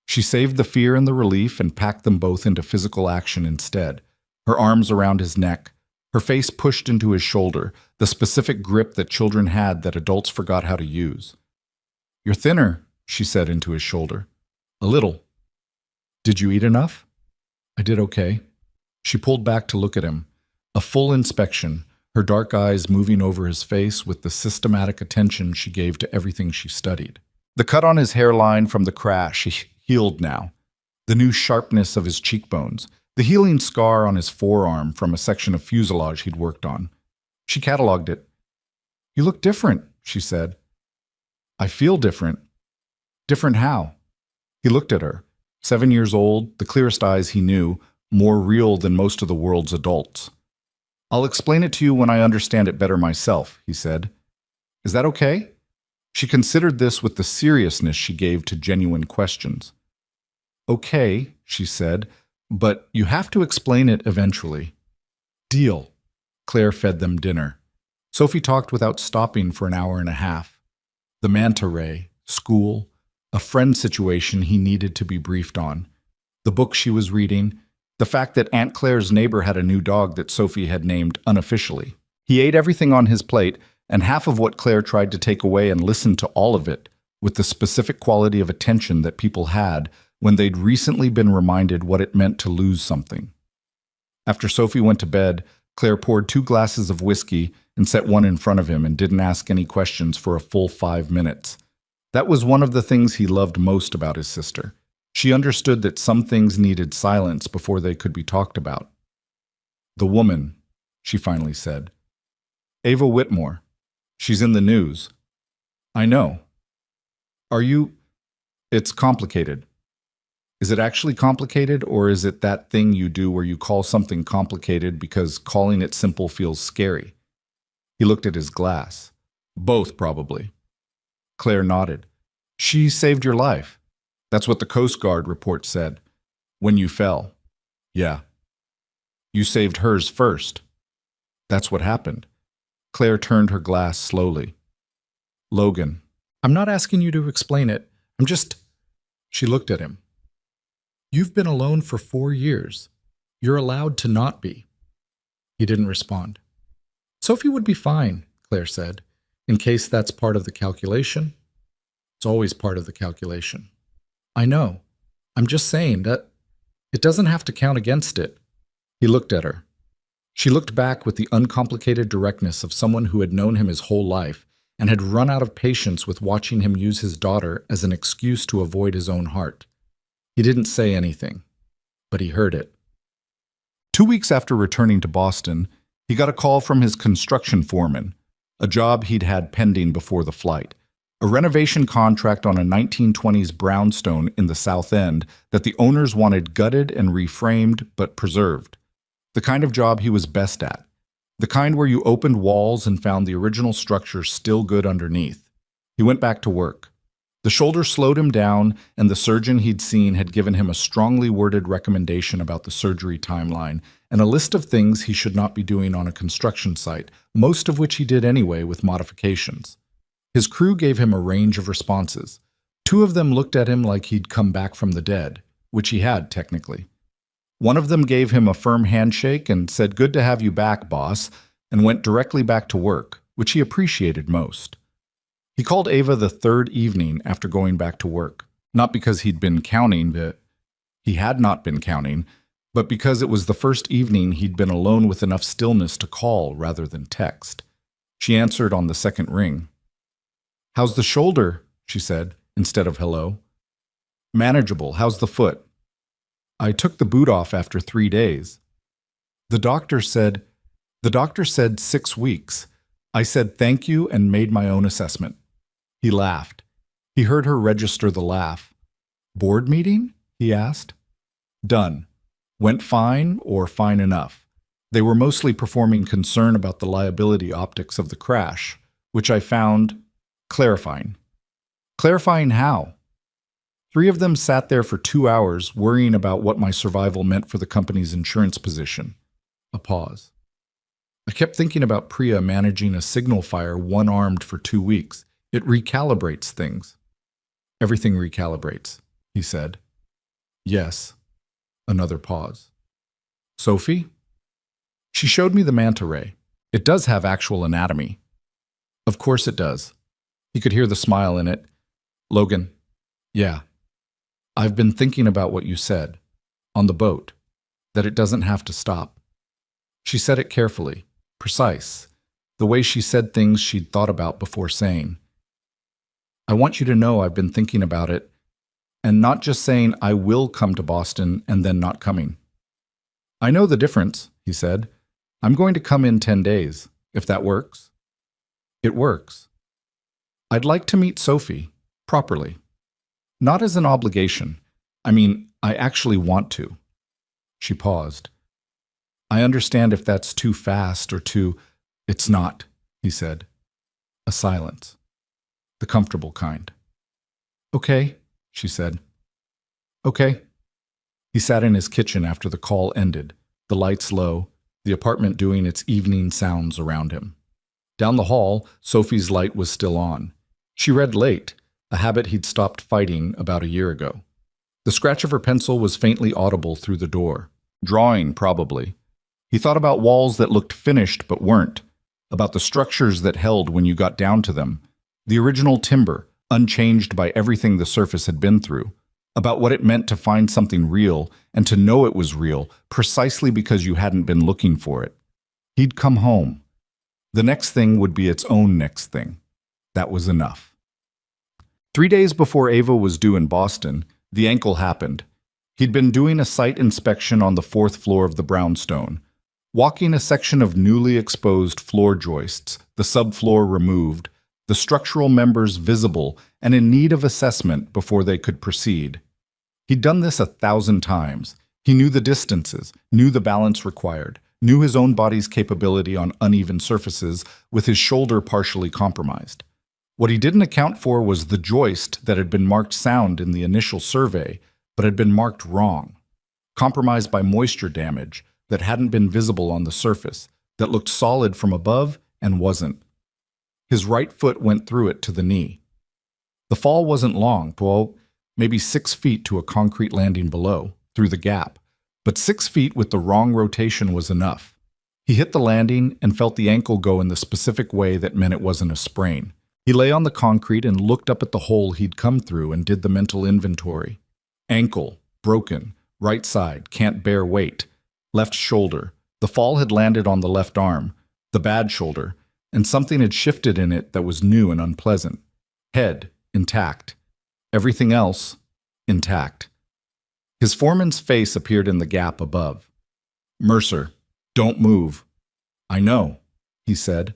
She saved the fear and the relief and packed them both into physical action instead. Her arms around his neck, her face pushed into his shoulder, the specific grip that children had that adults forgot how to use. "You're thinner," she said into his shoulder. "A little." "Did you eat enough?" "I did okay." She pulled back to look at him. A full inspection, her dark eyes moving over his face with the systematic attention she gave to everything she studied. The cut on his hairline from the crash healed now, the new sharpness of his cheekbones, the healing scar on his forearm from a section of fuselage he'd worked on. She cataloged it. "You look different," she said. "I feel different." "Different how?" He looked at her. 7 years old, the clearest eyes he knew, more real than most of the world's adults. "I'll explain it to you when I understand it better myself," he said. "Is that okay?" She considered this with the seriousness she gave to genuine questions. "Okay," she said, "but you have to explain it eventually." "Deal." Claire fed them dinner. Sophie talked without stopping for an hour and a half. The manta ray, school, a friend situation he needed to be briefed on, the book she was reading, the fact that Aunt Claire's neighbor had a new dog that Sophie had named unofficially. He ate everything on his plate, and half of what Claire tried to take away and listened to all of it, with the specific quality of attention that people had when they'd recently been reminded what it meant to lose something. After Sophie went to bed, Claire poured 2 glasses of whiskey and set one in front of him and didn't ask any questions for a full 5 minutes. That was one of the things he loved most about his sister. She understood that some things needed silence before they could be talked about. "The woman," she finally said. "Ava Whitmore. She's in the news." "I know." "Are you—" "It's complicated." "Is it actually complicated, or is it that thing you do where you call something complicated because calling it simple feels scary?" He looked at his glass. "Both, probably." Claire nodded. "She saved your life. That's what the Coast Guard report said. When you fell." "Yeah." "You saved hers first." "That's what happened." Claire turned her glass slowly. "Logan, I'm not asking you to explain it. I'm just—" She looked at him. "You've been alone for 4 years. You're allowed to not be." He didn't respond. "Sophie would be fine," Claire said. "In case that's part of the calculation." "It's always part of the calculation." "I know. I'm just saying that it doesn't have to count against it." He looked at her. She looked back with the uncomplicated directness of someone who had known him his whole life and had run out of patience with watching him use his daughter as an excuse to avoid his own heart. He didn't say anything, but he heard it. 2 weeks after returning to Boston, he got a call from his construction foreman, a job he'd had pending before the flight, a renovation contract on a 1920s brownstone in the South End that the owners wanted gutted and reframed but preserved. The kind of job he was best at, the kind where you opened walls and found the original structure still good underneath. He went back to work. The shoulder slowed him down, and the surgeon he'd seen had given him a strongly worded recommendation about the surgery timeline and a list of things he should not be doing on a construction site, most of which he did anyway with modifications. His crew gave him a range of responses. 2 of them looked at him like he'd come back from the dead, which he had technically. One of them gave him a firm handshake and said, "Good to have you back, boss," and went directly back to work, which he appreciated most. He called Ava the 3rd evening after going back to work, not because he had not been counting, but because it was the first evening he'd been alone with enough stillness to call rather than text. She answered on the 2nd ring. "How's the shoulder?" she said, instead of hello. "Manageable. How's the foot?" "I took the boot off after 3 days." The doctor said 6 weeks. I said thank you and made my own assessment." He laughed. He heard her register the laugh. "Board meeting?" he asked. "Done. Went fine or fine enough. They were mostly performing concern about the liability optics of the crash, which I found clarifying." "Clarifying how?" 3 of them sat there for 2 hours worrying about what my survival meant for the company's insurance position. A pause. "I kept thinking about Priya managing a signal fire one-armed for 2 weeks. It recalibrates things." "Everything recalibrates," he said. "Yes." Another pause. "Sophie?" "She showed me the manta ray. It does have actual anatomy." "Of course it does." He could hear the smile in it. "Logan." "Yeah. I've been thinking about what you said, on the boat, that it doesn't have to stop." She said it carefully, precise, the way she said things she'd thought about before saying. I want you to know I've been thinking about it, and not just saying I will come to Boston and then not coming. I know the difference, he said. I'm going to come in 10 days, if that works. It works. I'd like to meet Sophie, properly. Not as an obligation. I mean, I actually want to. She paused. I understand if that's too fast or too... It's not, he said. A silence. The comfortable kind. Okay, she said. Okay. He sat in his kitchen after the call ended, the lights low, the apartment doing its evening sounds around him. Down the hall, Sophie's light was still on. She read late, a habit he'd stopped fighting about a year ago. The scratch of her pencil was faintly audible through the door. Drawing, probably. He thought about walls that looked finished but weren't, about the structures that held when you got down to them, the original timber, unchanged by everything the surface had been through, about what it meant to find something real and to know it was real precisely because you hadn't been looking for it. He'd come home. The next thing would be its own next thing. That was enough. 3 days before Ava was due in Boston, the ankle happened. He'd been doing a site inspection on the 4th floor of the brownstone, walking a section of newly exposed floor joists, the subfloor removed, the structural members visible and in need of assessment before they could proceed. He'd done this 1,000 times. He knew the distances, knew the balance required, knew his own body's capability on uneven surfaces with his shoulder partially compromised. What he didn't account for was the joist that had been marked sound in the initial survey, but had been marked wrong. Compromised by moisture damage that hadn't been visible on the surface, that looked solid from above and wasn't. His right foot went through it to the knee. The fall wasn't long, well, maybe 6 feet to a concrete landing below, through the gap, but 6 feet with the wrong rotation was enough. He hit the landing and felt the ankle go in the specific way that meant it wasn't a sprain. He lay on the concrete and looked up at the hole he'd come through and did the mental inventory. Ankle, broken, right side, can't bear weight, left shoulder. The fall had landed on the left arm, the bad shoulder, and something had shifted in it that was new and unpleasant. Head, intact. Everything else, intact. His foreman's face appeared in the gap above. Mercer, don't move. I know, he said.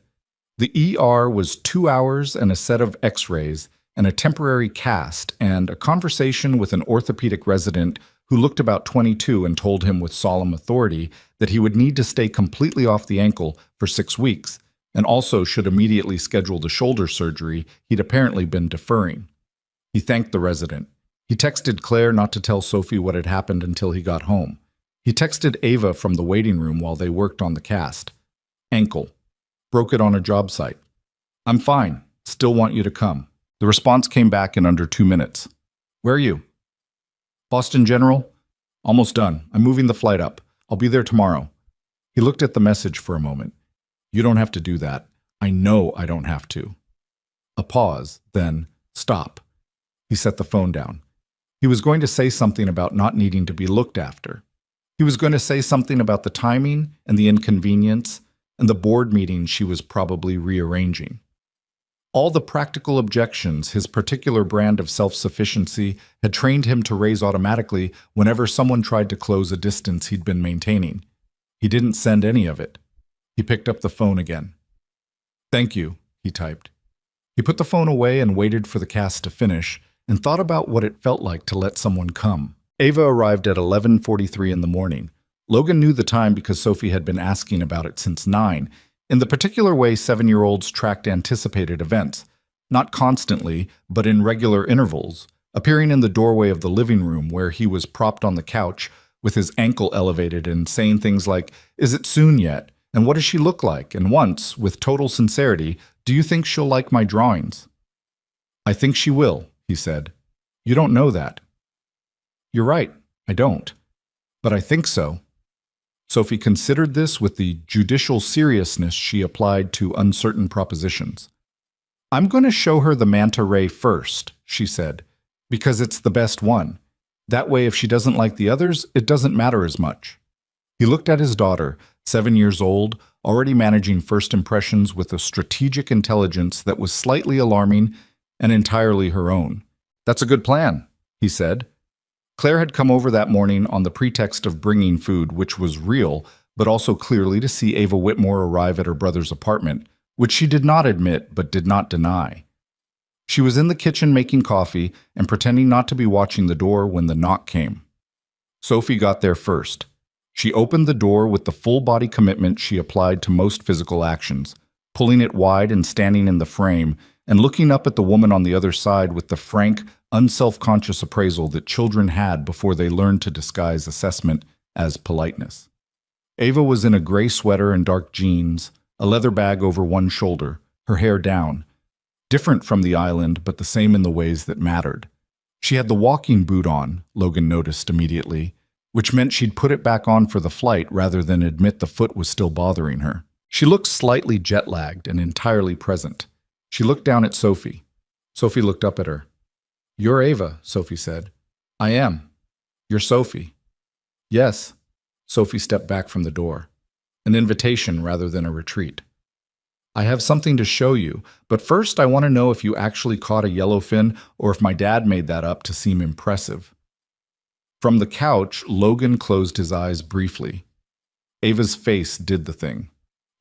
The ER was 2 hours and a set of x-rays and a temporary cast and a conversation with an orthopedic resident who looked about 22 and told him with solemn authority that he would need to stay completely off the ankle for 6 weeks and also should immediately schedule the shoulder surgery he'd apparently been deferring. He thanked the resident. He texted Claire not to tell Sophie what had happened until he got home. He texted Ava from the waiting room while they worked on the cast. Ankle. Broke it on a job site. I'm fine. Still want you to come. The response came back in under 2 minutes. Where are you? Boston General? Almost done. I'm moving the flight up. I'll be there tomorrow. He looked at the message for a moment. You don't have to do that. I know I don't have to. A pause, then stop. He set the phone down. He was going to say something about not needing to be looked after. He was going to say something about the timing and the inconvenience and the board meeting she was probably rearranging. All the practical objections his particular brand of self-sufficiency had trained him to raise automatically whenever someone tried to close a distance he'd been maintaining. He didn't send any of it. He picked up the phone again. Thank you, he typed. He put the phone away and waited for the cast to finish and thought about what it felt like to let someone come. Ava arrived at 11:43 in the morning. Logan knew the time because Sophie had been asking about it since 9, in the particular way 7-year-olds tracked anticipated events, not constantly, but in regular intervals, appearing in the doorway of the living room where he was propped on the couch with his ankle elevated and saying things like, "Is it soon yet? And what does she look like?" And once, with total sincerity, "Do you think she'll like my drawings?" "I think she will," he said. "You don't know that." "You're right, I don't. But I think so." Sophie considered this with the judicial seriousness she applied to uncertain propositions. "I'm going to show her the manta ray first," she said, "because it's the best one. That way, if she doesn't like the others, it doesn't matter as much." He looked at his daughter, 7 years old, already managing first impressions with a strategic intelligence that was slightly alarming and entirely her own. "That's a good plan," he said. Claire had come over that morning on the pretext of bringing food, which was real, but also clearly to see Ava Whitmore arrive at her brother's apartment, which she did not admit but did not deny. She was in the kitchen making coffee and pretending not to be watching the door when the knock came. Sophie got there first. She opened the door with the full-body commitment she applied to most physical actions, pulling it wide and standing in the frame, and looking up at the woman on the other side with the frank, unself-conscious appraisal that children had before they learned to disguise assessment as politeness. Ava was in a gray sweater and dark jeans, a leather bag over one shoulder, her hair down. Different from the island, but the same in the ways that mattered. She had the walking boot on, Logan noticed immediately, which meant she'd put it back on for the flight rather than admit the foot was still bothering her. She looked slightly jet-lagged and entirely present. She looked down at Sophie. Sophie looked up at her. "You're Ava," Sophie said. "I am. You're Sophie." "Yes." Sophie stepped back from the door. An invitation rather than a retreat. "I have something to show you, but first I want to know if you actually caught a yellowfin or if my dad made that up to seem impressive." From the couch, Logan closed his eyes briefly. Ava's face did the thing.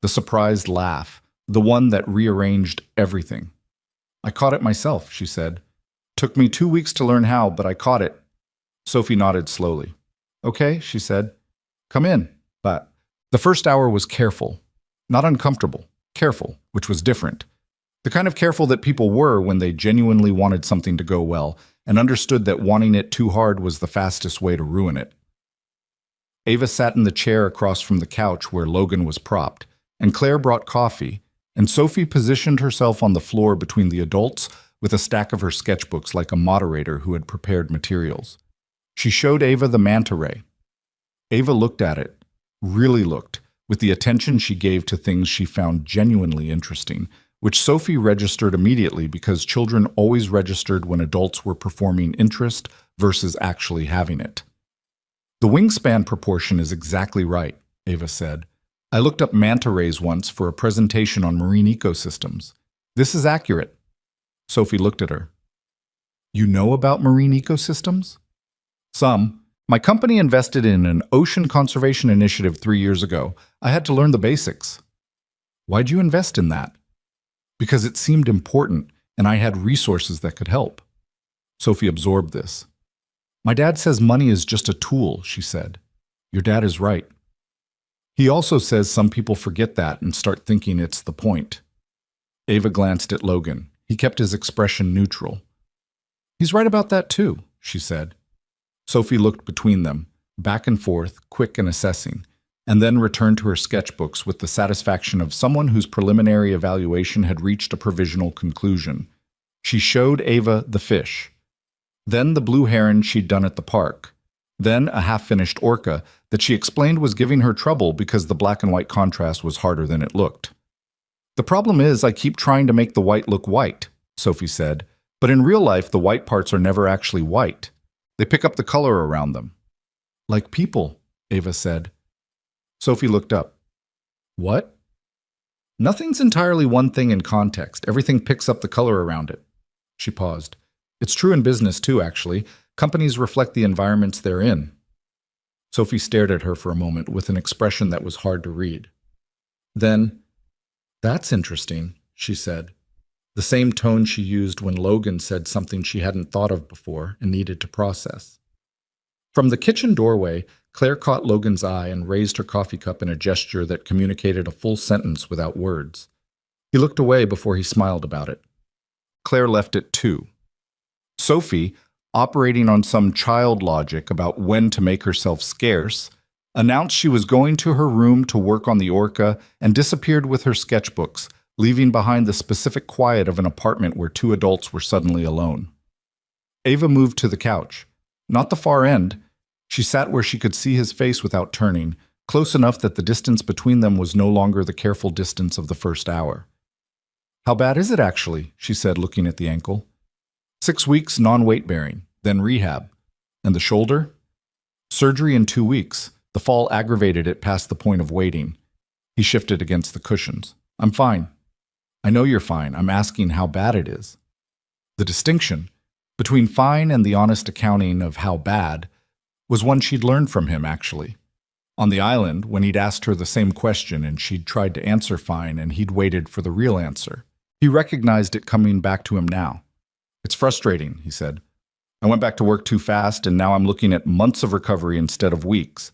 The surprised laugh, the one that rearranged everything. "I caught it myself," she said. "Took me 2 weeks to learn how, but I caught it." Sophie nodded slowly. "Okay," she said. "Come in." But the first hour was careful, not uncomfortable, careful, which was different. The kind of careful that people were when they genuinely wanted something to go well and understood that wanting it too hard was the fastest way to ruin it. Ava sat in the chair across from the couch where Logan was propped, and Claire brought coffee, and Sophie positioned herself on the floor between the adults with a stack of her sketchbooks like a moderator who had prepared materials. She showed Ava the manta ray. Ava looked at it, really looked, with the attention she gave to things she found genuinely interesting, which Sophie registered immediately because children always registered when adults were performing interest versus actually having it. "The wingspan proportion is exactly right," Ava said. "I looked up manta rays once for a presentation on marine ecosystems. This is accurate." Sophie looked at her. "You know about marine ecosystems?" "Some. My company invested in an ocean conservation initiative 3 years ago. I had to learn the basics." "Why'd you invest in that?" "Because it seemed important, and I had resources that could help." Sophie absorbed this. "My dad says money is just a tool," she said. "Your dad is right. He also says some people forget that and start thinking it's the point." Ava glanced at Logan. He kept his expression neutral. "He's right about that too," she said. Sophie looked between them, back and forth, quick and assessing, and then returned to her sketchbooks with the satisfaction of someone whose preliminary evaluation had reached a provisional conclusion. She showed Ava the fish, then the blue heron she'd done at the park, then a half-finished orca that she explained was giving her trouble because the black and white contrast was harder than it looked. "The problem is I keep trying to make the white look white," Sophie said, "but in real life the white parts are never actually white. They pick up the color around them." "Like people," Ava said. Sophie looked up. "What?" "Nothing's entirely one thing in context. Everything picks up the color around it." She paused. "It's true in business too, actually. Companies reflect the environments they're in." Sophie stared at her for a moment with an expression that was hard to read. Then, "That's interesting," she said, the same tone she used when Logan said something she hadn't thought of before and needed to process. From the kitchen doorway, Claire caught Logan's eye and raised her coffee cup in a gesture that communicated a full sentence without words. He looked away before he smiled about it. Claire left it too. Sophie, operating on some child logic about when to make herself scarce, announced she was going to her room to work on the orca and disappeared with her sketchbooks, leaving behind the specific quiet of an apartment where 2 adults were suddenly alone. Ava moved to the couch. Not the far end. She sat where she could see his face without turning, close enough that the distance between them was no longer the careful distance of the first hour. "How bad is it actually?" she said, looking at the ankle. 6 weeks non-weight bearing, then rehab. And the shoulder? Surgery in 2 weeks. The fall aggravated it past the point of waiting. He shifted against the cushions. I'm fine. I know you're fine. I'm asking how bad it is. The distinction between fine and the honest accounting of how bad was one she'd learned from him, actually. On the island, when he'd asked her the same question and she'd tried to answer fine and he'd waited for the real answer. He recognized it coming back to him now. It's frustrating, he said. I went back to work too fast and now I'm looking at months of recovery instead of weeks.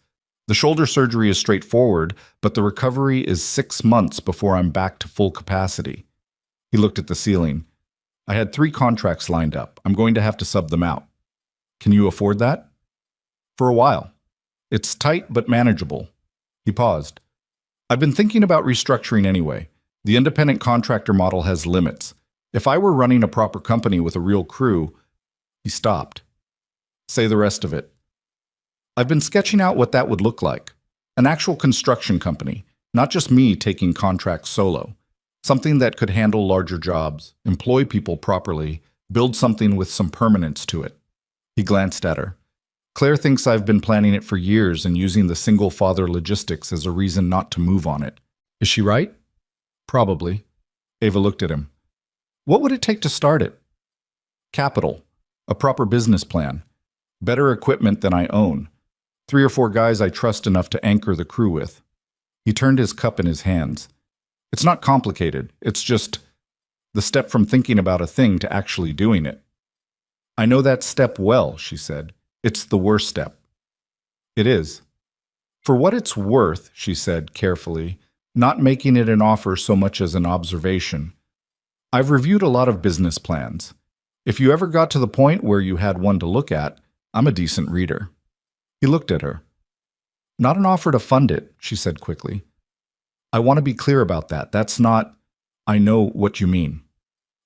The shoulder surgery is straightforward, but the recovery is 6 months before I'm back to full capacity. He looked at the ceiling. I had 3 contracts lined up. I'm going to have to sub them out. Can you afford that? For a while. It's tight but manageable. He paused. I've been thinking about restructuring anyway. The independent contractor model has limits. If I were running a proper company with a real crew... He stopped. Say the rest of it. I've been sketching out what that would look like. An actual construction company, not just me taking contracts solo. Something that could handle larger jobs, employ people properly, build something with some permanence to it. He glanced at her. Claire thinks I've been planning it for years and using the single father logistics as a reason not to move on it. Is she right? Probably. Ava looked at him. What would it take to start it? Capital. A proper business plan. Better equipment than I own. 3 or 4 guys I trust enough to anchor the crew with. He turned his cup in his hands. It's not complicated. It's just the step from thinking about a thing to actually doing it. I know that step well, she said. It's the worst step. It is. For what it's worth, she said carefully, not making it an offer so much as an observation. I've reviewed a lot of business plans. If you ever got to the point where you had one to look at, I'm a decent reader. He looked at her. Not an offer to fund it, she said quickly. I want to be clear about that. That's not, I know what you mean.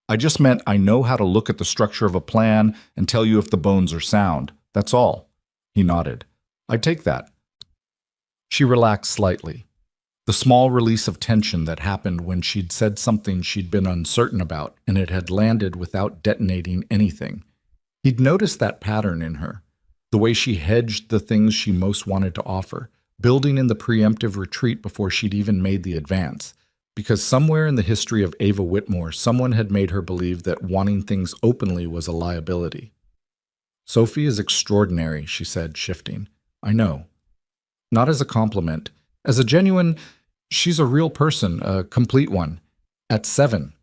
I just meant I know how to look at the structure of a plan and tell you if the bones are sound. That's all. He nodded. I'd take that. She relaxed slightly. The small release of tension that happened when she'd said something she'd been uncertain about and it had landed without detonating anything. He'd noticed that pattern in her. The way she hedged the things she most wanted to offer, building in the preemptive retreat before she'd even made the advance. Because somewhere in the history of Ava Whitmore, someone had made her believe that wanting things openly was a liability. Sophie is extraordinary, she said, shifting. I know. Not as a compliment. As a genuine, she's a real person, a complete one. At 7.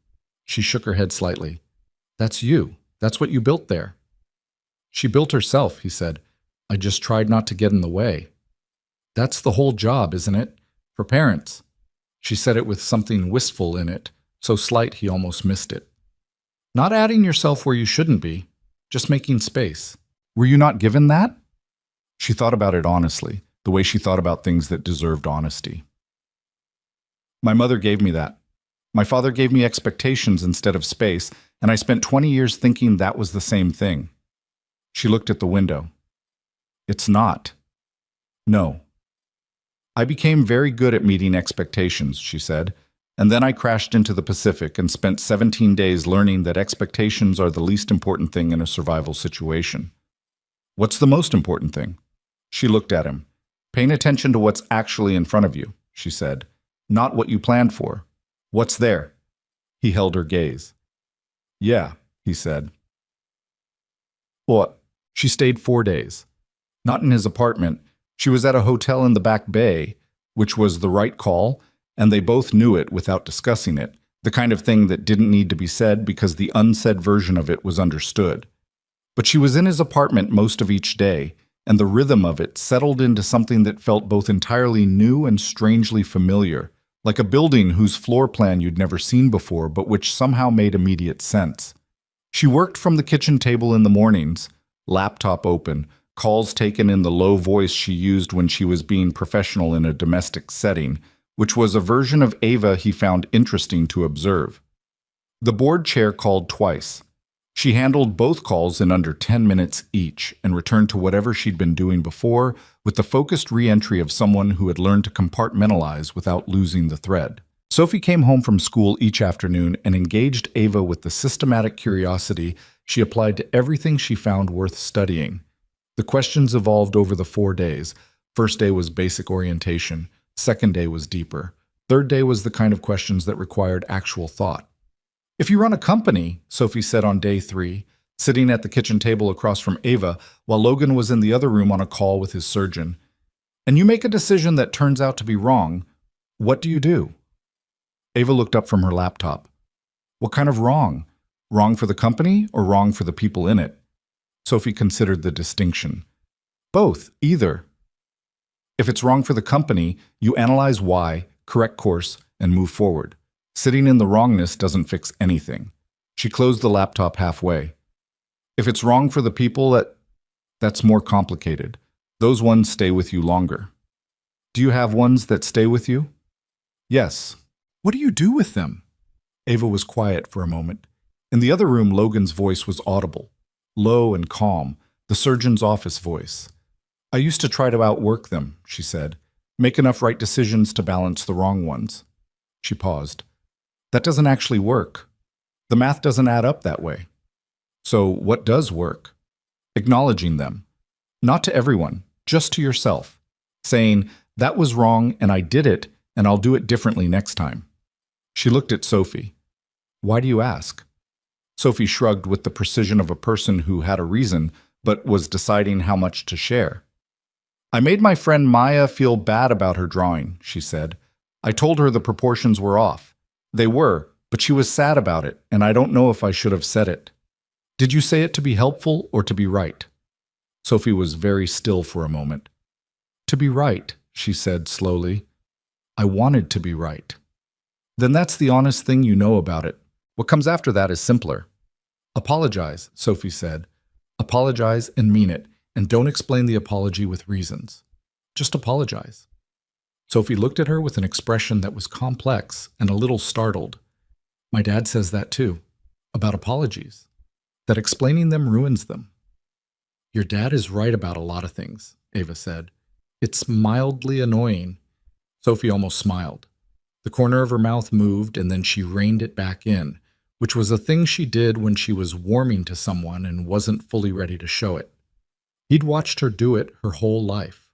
She shook her head slightly. That's you. That's what you built there. She built herself, he said. I just tried not to get in the way. That's the whole job, isn't it? For parents. She said it with something wistful in it, so slight he almost missed it. Not adding yourself where you shouldn't be, just making space. Were you not given that? She thought about it honestly, the way she thought about things that deserved honesty. My mother gave me that. My father gave me expectations instead of space, and I spent 20 years thinking that was the same thing. She looked at the window. It's not. No. I became very good at meeting expectations, she said, and then I crashed into the Pacific and spent 17 days learning that expectations are the least important thing in a survival situation. What's the most important thing? She looked at him. Paying attention to what's actually in front of you, she said, not what you planned for. What's there? He held her gaze. Yeah, he said. What? She stayed 4 days. Not in his apartment. She was at a hotel in the Back Bay, which was the right call, and they both knew it without discussing it, the kind of thing that didn't need to be said because the unsaid version of it was understood. But she was in his apartment most of each day, and the rhythm of it settled into something that felt both entirely new and strangely familiar, like a building whose floor plan you'd never seen before but which somehow made immediate sense. She worked from the kitchen table in the mornings, laptop open, calls taken in the low voice she used when she was being professional in a domestic setting, which was a version of Ava he found interesting to observe. The board chair called twice. She handled both calls in under 10 minutes each and returned to whatever she'd been doing before with the focused re-entry of someone who had learned to compartmentalize without losing the thread. Sophie came home from school each afternoon and engaged Ava with the systematic curiosity she applied to everything she found worth studying. The questions evolved over the 4 days. First day was basic orientation. Second day was deeper. Third day was the kind of questions that required actual thought. If you run a company, Sophie said on day 3, sitting at the kitchen table across from Ava while Logan was in the other room on a call with his surgeon, and you make a decision that turns out to be wrong, what do you do? Ava looked up from her laptop. What kind of wrong? Wrong for the company or wrong for the people in it? Sophie considered the distinction. Both, either. If it's wrong for the company, you analyze why, correct course, and move forward. Sitting in the wrongness doesn't fix anything. She closed the laptop halfway. If it's wrong for the people, that's more complicated. Those ones stay with you longer. Do you have ones that stay with you? Yes. What do you do with them? Ava was quiet for a moment. In the other room, Logan's voice was audible, low and calm, the surgeon's office voice. I used to try to outwork them, she said. Make enough right decisions to balance the wrong ones. She paused. That doesn't actually work. The math doesn't add up that way. So what does work? Acknowledging them. Not to everyone, just to yourself. Saying, that was wrong and I did it and I'll do it differently next time. She looked at Sophie. Why do you ask? Sophie shrugged with the precision of a person who had a reason but was deciding how much to share. I made my friend Maya feel bad about her drawing, she said. I told her the proportions were off. They were, but she was sad about it, and I don't know if I should have said it. Did you say it to be helpful or to be right? Sophie was very still for a moment. To be right, she said slowly. I wanted to be right. Then that's the honest thing you know about it. What comes after that is simpler. Apologize, Sophie said. Apologize and mean it, and don't explain the apology with reasons. Just apologize. Sophie looked at her with an expression that was complex and a little startled. My dad says that too, about apologies, that explaining them ruins them. Your dad is right about a lot of things, Ava said. It's mildly annoying. Sophie almost smiled. The corner of her mouth moved and then she reined it back in, which was a thing she did when she was warming to someone and wasn't fully ready to show it. He'd watched her do it her whole life.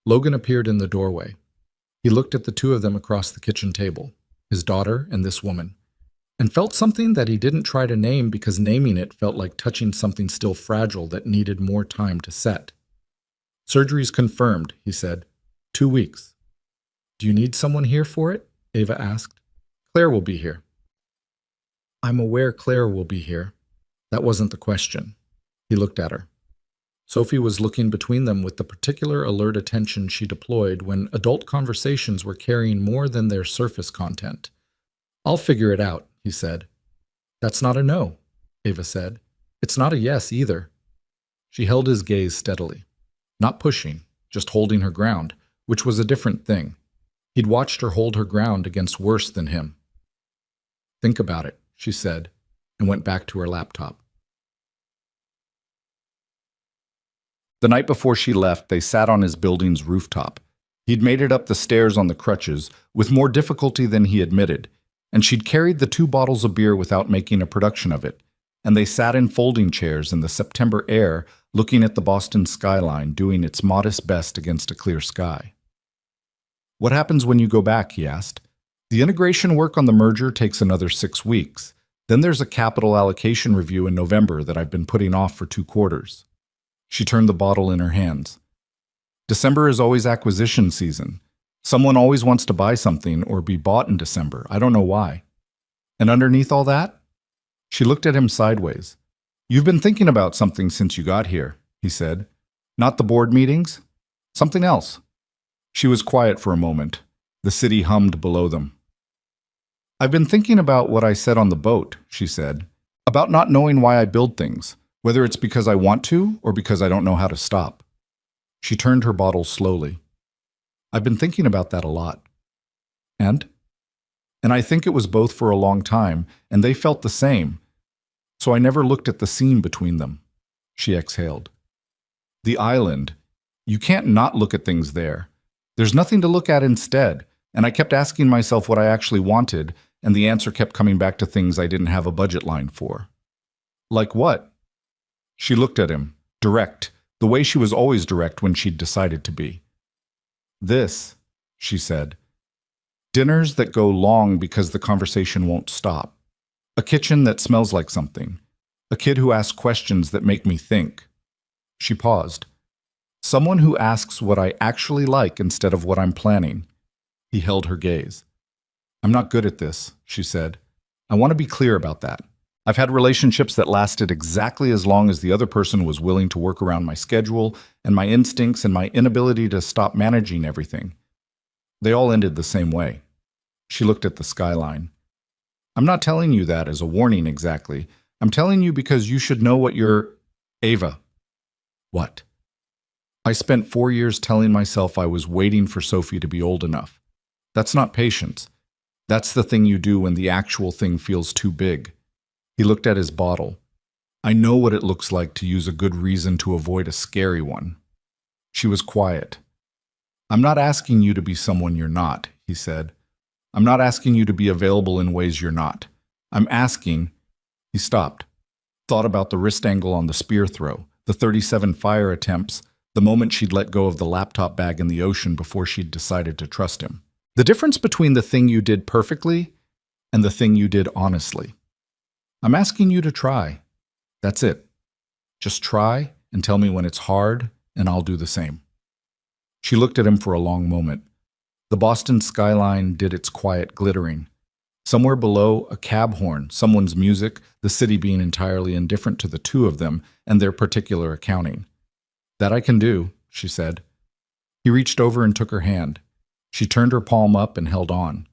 Logan appeared in the doorway. He looked at the two of them across the kitchen table, his daughter and this woman, and felt something that he didn't try to name because naming it felt like touching something still fragile that needed more time to set. Surgery's confirmed, he said. 2 weeks. Do you need someone here for it? Ava asked. Claire will be here. I'm aware Claire will be here. That wasn't the question. He looked at her. Sophie was looking between them with the particular alert attention she deployed when adult conversations were carrying more than their surface content. I'll figure it out, he said. That's not a no, Ava said. It's not a yes either. She held his gaze steadily. Not pushing, just holding her ground, which was a different thing. He'd watched her hold her ground against worse than him. Think about it, she said, and went back to her laptop. The night before she left, they sat on his building's rooftop. He'd made it up the stairs on the crutches, with more difficulty than he admitted, and she'd carried the 2 bottles of beer without making a production of it, and they sat in folding chairs in the September air, looking at the Boston skyline doing its modest best against a clear sky. What happens when you go back, he asked. The integration work on the merger takes another 6 weeks. Then there's a capital allocation review in November that I've been putting off for 2 quarters. She turned the bottle in her hands. December is always acquisition season. Someone always wants to buy something or be bought in December. I don't know why. And underneath all that? She looked at him sideways. You've been thinking about something since you got here, he said. Not the board meetings? Something else. She was quiet for a moment. The city hummed below them. I've been thinking about what I said on the boat, she said. About not knowing why I build things. Whether it's because I want to or because I don't know how to stop. She turned her bottle slowly. I've been thinking about that a lot. And I think it was both for a long time, and they felt the same. So I never looked at the scene between them. She exhaled. The island. You can't not look at things there. There's nothing to look at instead, and I kept asking myself what I actually wanted, and the answer kept coming back to things I didn't have a budget line for. Like what? She looked at him, direct, the way she was always direct when she'd decided to be. This, she said, dinners that go long because the conversation won't stop. A kitchen that smells like something. A kid who asks questions that make me think. She paused. Someone who asks what I actually like instead of what I'm planning. He held her gaze. I'm not good at this, she said. I want to be clear about that. I've had relationships that lasted exactly as long as the other person was willing to work around my schedule and my instincts and my inability to stop managing everything. They all ended the same way. She looked at the skyline. I'm not telling you that as a warning exactly. I'm telling you because you should know what you're... Ava. What? I spent 4 years telling myself I was waiting for Sophie to be old enough. That's not patience. That's the thing you do when the actual thing feels too big. He looked at his bottle. I know what it looks like to use a good reason to avoid a scary one. She was quiet. I'm not asking you to be someone you're not, he said. I'm not asking you to be available in ways you're not. I'm asking... He stopped, thought about the wrist angle on the spear throw, the 37 fire attempts, the moment she'd let go of the laptop bag in the ocean before she'd decided to trust him. The difference between the thing you did perfectly and the thing you did honestly. I'm asking you to try. That's it. Just try and tell me when it's hard, and I'll do the same. She looked at him for a long moment. The Boston skyline did its quiet glittering. Somewhere below, a cab horn, someone's music, the city being entirely indifferent to the two of them and their particular accounting. That I can do, she said. He reached over and took her hand. She turned her palm up and held on.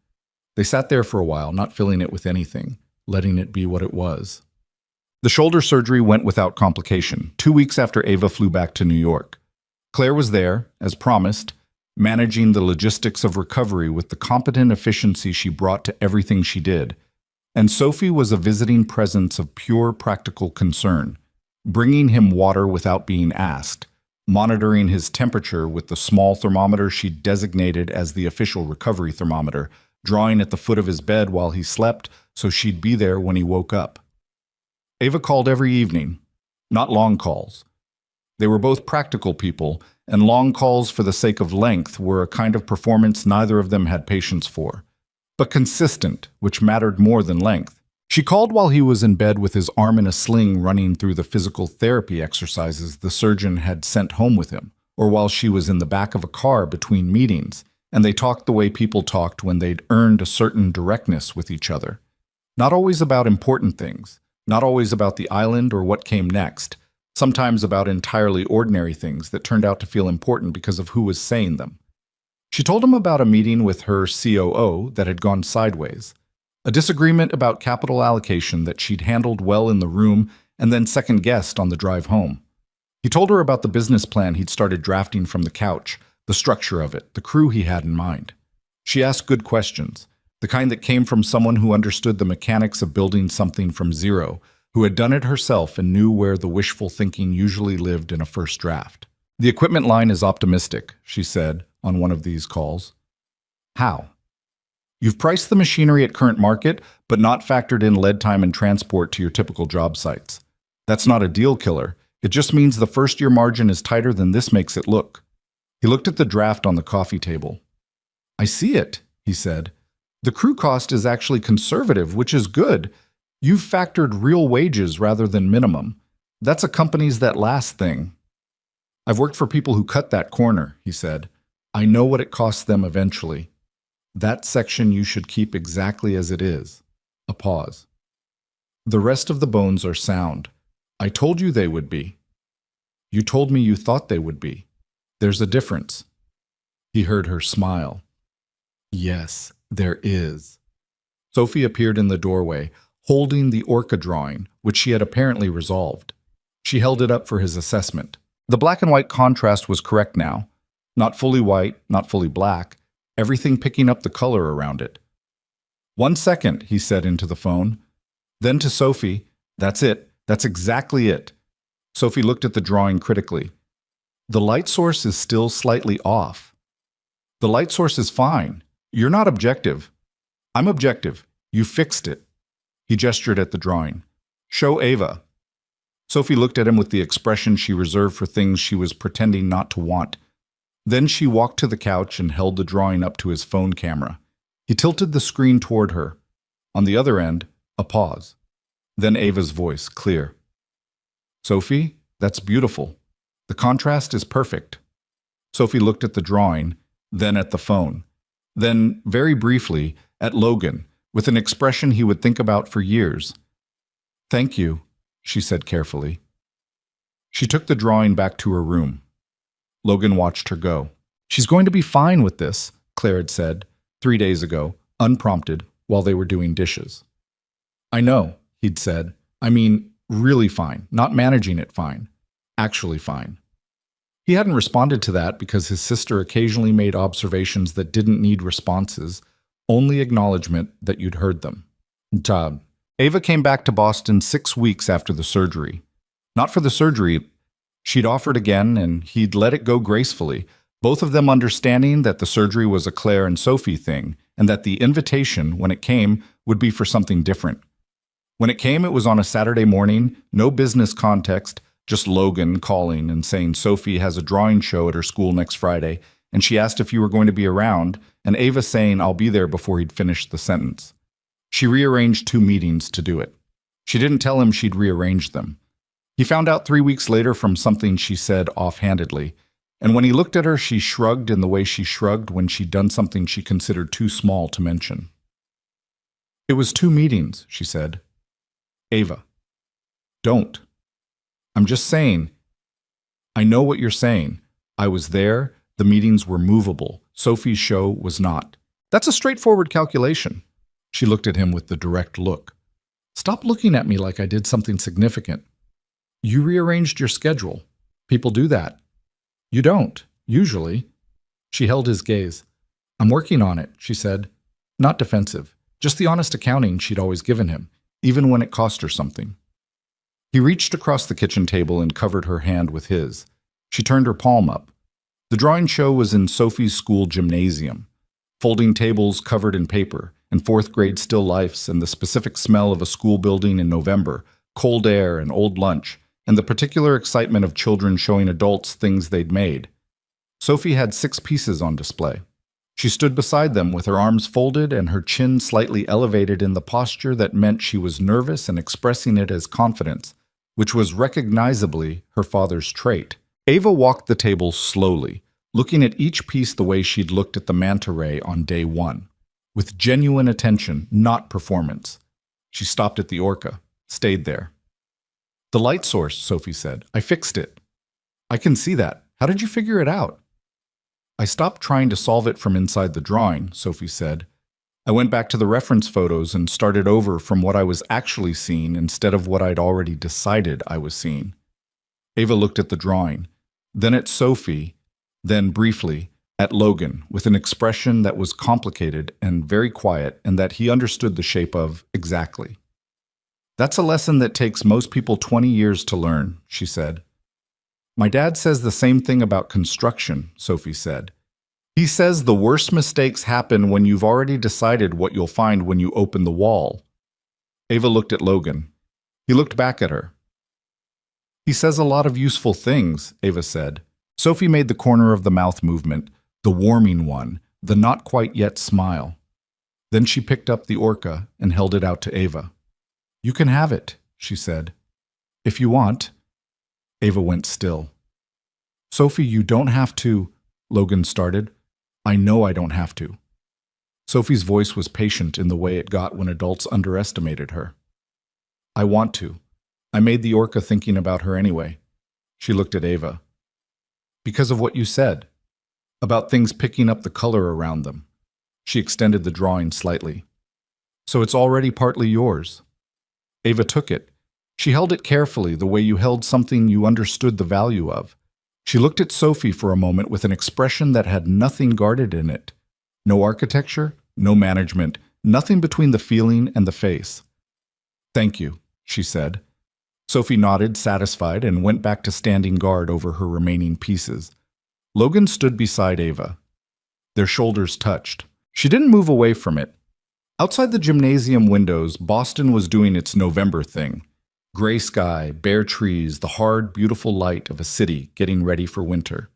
They sat there for a while, not filling it with anything, letting it be what it was. The shoulder surgery went without complication, 2 weeks after Ava flew back to New York. Claire was there, as promised, managing the logistics of recovery with the competent efficiency she brought to everything she did. And Sophie was a visiting presence of pure practical concern, bringing him water without being asked, monitoring his temperature with the small thermometer she designated as the official recovery thermometer, drawing at the foot of his bed while he slept so she'd be there when he woke up. Ava called every evening, not long calls. They were both practical people, and long calls for the sake of length were a kind of performance neither of them had patience for. But consistent, which mattered more than length. She called while he was in bed with his arm in a sling running through the physical therapy exercises the surgeon had sent home with him, or while she was in the back of a car between meetings, and they talked the way people talked when they'd earned a certain directness with each other. Not always about important things, not always about the island or what came next, sometimes about entirely ordinary things that turned out to feel important because of who was saying them. She told him about a meeting with her COO that had gone sideways, a disagreement about capital allocation that she'd handled well in the room and then second-guessed on the drive home. He told her about the business plan he'd started drafting from the couch, the structure of it, the crew he had in mind. She asked good questions, the kind that came from someone who understood the mechanics of building something from zero, who had done it herself and knew where the wishful thinking usually lived in a first draft. The equipment line is optimistic, she said on one of these calls. How? You've priced the machinery at current market, but not factored in lead time and transport to your typical job sites. That's not a deal killer. It just means the first-year margin is tighter than this makes it look. He looked at the draft on the coffee table. I see it, he said. The crew cost is actually conservative, which is good. You've factored real wages rather than minimum. That's a companies that last thing. I've worked for people who cut that corner, he said. I know what it costs them eventually. That section you should keep exactly as it is. A pause. The rest of the bones are sound. I told you they would be. You told me you thought they would be. There's a difference. He heard her smile. Yes, there is. Sophie appeared in the doorway, holding the orca drawing, which she had apparently resolved. She held it up for his assessment. The black and white contrast was correct now. Not fully white, not fully black, everything picking up the color around it. 1 second, he said into the phone. Then to Sophie, that's it, that's exactly it. Sophie looked at the drawing critically. The light source is still slightly off. The light source is fine. You're not objective. I'm objective. You fixed it. He gestured at the drawing. Show Ava. Sophie looked at him with the expression she reserved for things she was pretending not to want. Then she walked to the couch and held the drawing up to his phone camera. He tilted the screen toward her. On the other end, a pause. Then Ava's voice, clear. Sophie, that's beautiful. The contrast is perfect. Sophie looked at the drawing, then at the phone, then, very briefly, at Logan, with an expression he would think about for years. Thank you, she said carefully. She took the drawing back to her room. Logan watched her go. She's going to be fine with this, Claire had said, 3 days ago, unprompted, while they were doing dishes. I know, he'd said. I mean, really fine, not managing it fine. Actually fine. He hadn't responded to that because his sister occasionally made observations that didn't need responses, only acknowledgement that you'd heard them. Ava came back to Boston 6 weeks after the surgery. Not for the surgery. She'd offered again, and he'd let it go gracefully, both of them understanding that the surgery was a Claire and Sophie thing, and that the invitation, when it came, would be for something different. When it came, it was on a Saturday morning, no business context, just Logan calling and saying Sophie has a drawing show at her school next Friday, and she asked if you were going to be around, and Ava saying I'll be there before he'd finished the sentence. She rearranged 2 meetings to do it. She didn't tell him she'd rearranged them. He found out 3 weeks later from something she said offhandedly, and when he looked at her, she shrugged in the way she shrugged when she'd done something she considered too small to mention. It was 2 meetings, she said. Ava. Don't. I'm just saying. I know what you're saying. I was there. The meetings were movable. Sophie's show was not. That's a straightforward calculation. She looked at him with the direct look. Stop looking at me like I did something significant. You rearranged your schedule. People do that. You don't, usually. She held his gaze. I'm working on it, she said. Not defensive. Just the honest accounting she'd always given him, even when it cost her something. He reached across the kitchen table and covered her hand with his. She turned her palm up. The drawing show was in Sophie's school gymnasium. Folding tables covered in paper, and 4th grade still lifes, and the specific smell of a school building in November, cold air and old lunch, and the particular excitement of children showing adults things they'd made. Sophie had 6 pieces on display. She stood beside them with her arms folded and her chin slightly elevated in the posture that meant she was nervous and expressing it as confidence, which was recognizably her father's trait. Ava walked the table slowly, looking at each piece the way she'd looked at the manta ray on day 1, with genuine attention, not performance. She stopped at the orca, stayed there. The light source, Sophie said. I fixed it. I can see that. How did you figure it out? I stopped trying to solve it from inside the drawing, Sophie said. I went back to the reference photos and started over from what I was actually seeing instead of what I'd already decided I was seeing. Ava looked at the drawing, then at Sophie, then briefly at Logan with an expression that was complicated and very quiet and that he understood the shape of exactly. That's a lesson that takes most people 20 years to learn, she said. My dad says the same thing about construction, Sophie said. He says the worst mistakes happen when you've already decided what you'll find when you open the wall. Ava looked at Logan. He looked back at her. He says a lot of useful things, Ava said. Sophie made the corner of the mouth movement, the warming one, the not quite yet smile. Then she picked up the orca and held it out to Ava. You can have it, she said. If you want. Ava went still. Sophie, you don't have to, Logan started. I know I don't have to. Sophie's voice was patient in the way it got when adults underestimated her. I want to. I made the orca thinking about her anyway. She looked at Ava. Because of what you said. About things picking up the color around them. She extended the drawing slightly. So it's already partly yours. Ava took it. She held it carefully, the way you held something you understood the value of. She looked at Sophie for a moment with an expression that had nothing guarded in it. No architecture, no management, nothing between the feeling and the face. Thank you, she said. Sophie nodded, satisfied, and went back to standing guard over her remaining pieces. Logan stood beside Ava. Their shoulders touched. She didn't move away from it. Outside the gymnasium windows, Boston was doing its November thing. Gray sky, bare trees, the hard, beautiful light of a city getting ready for winter.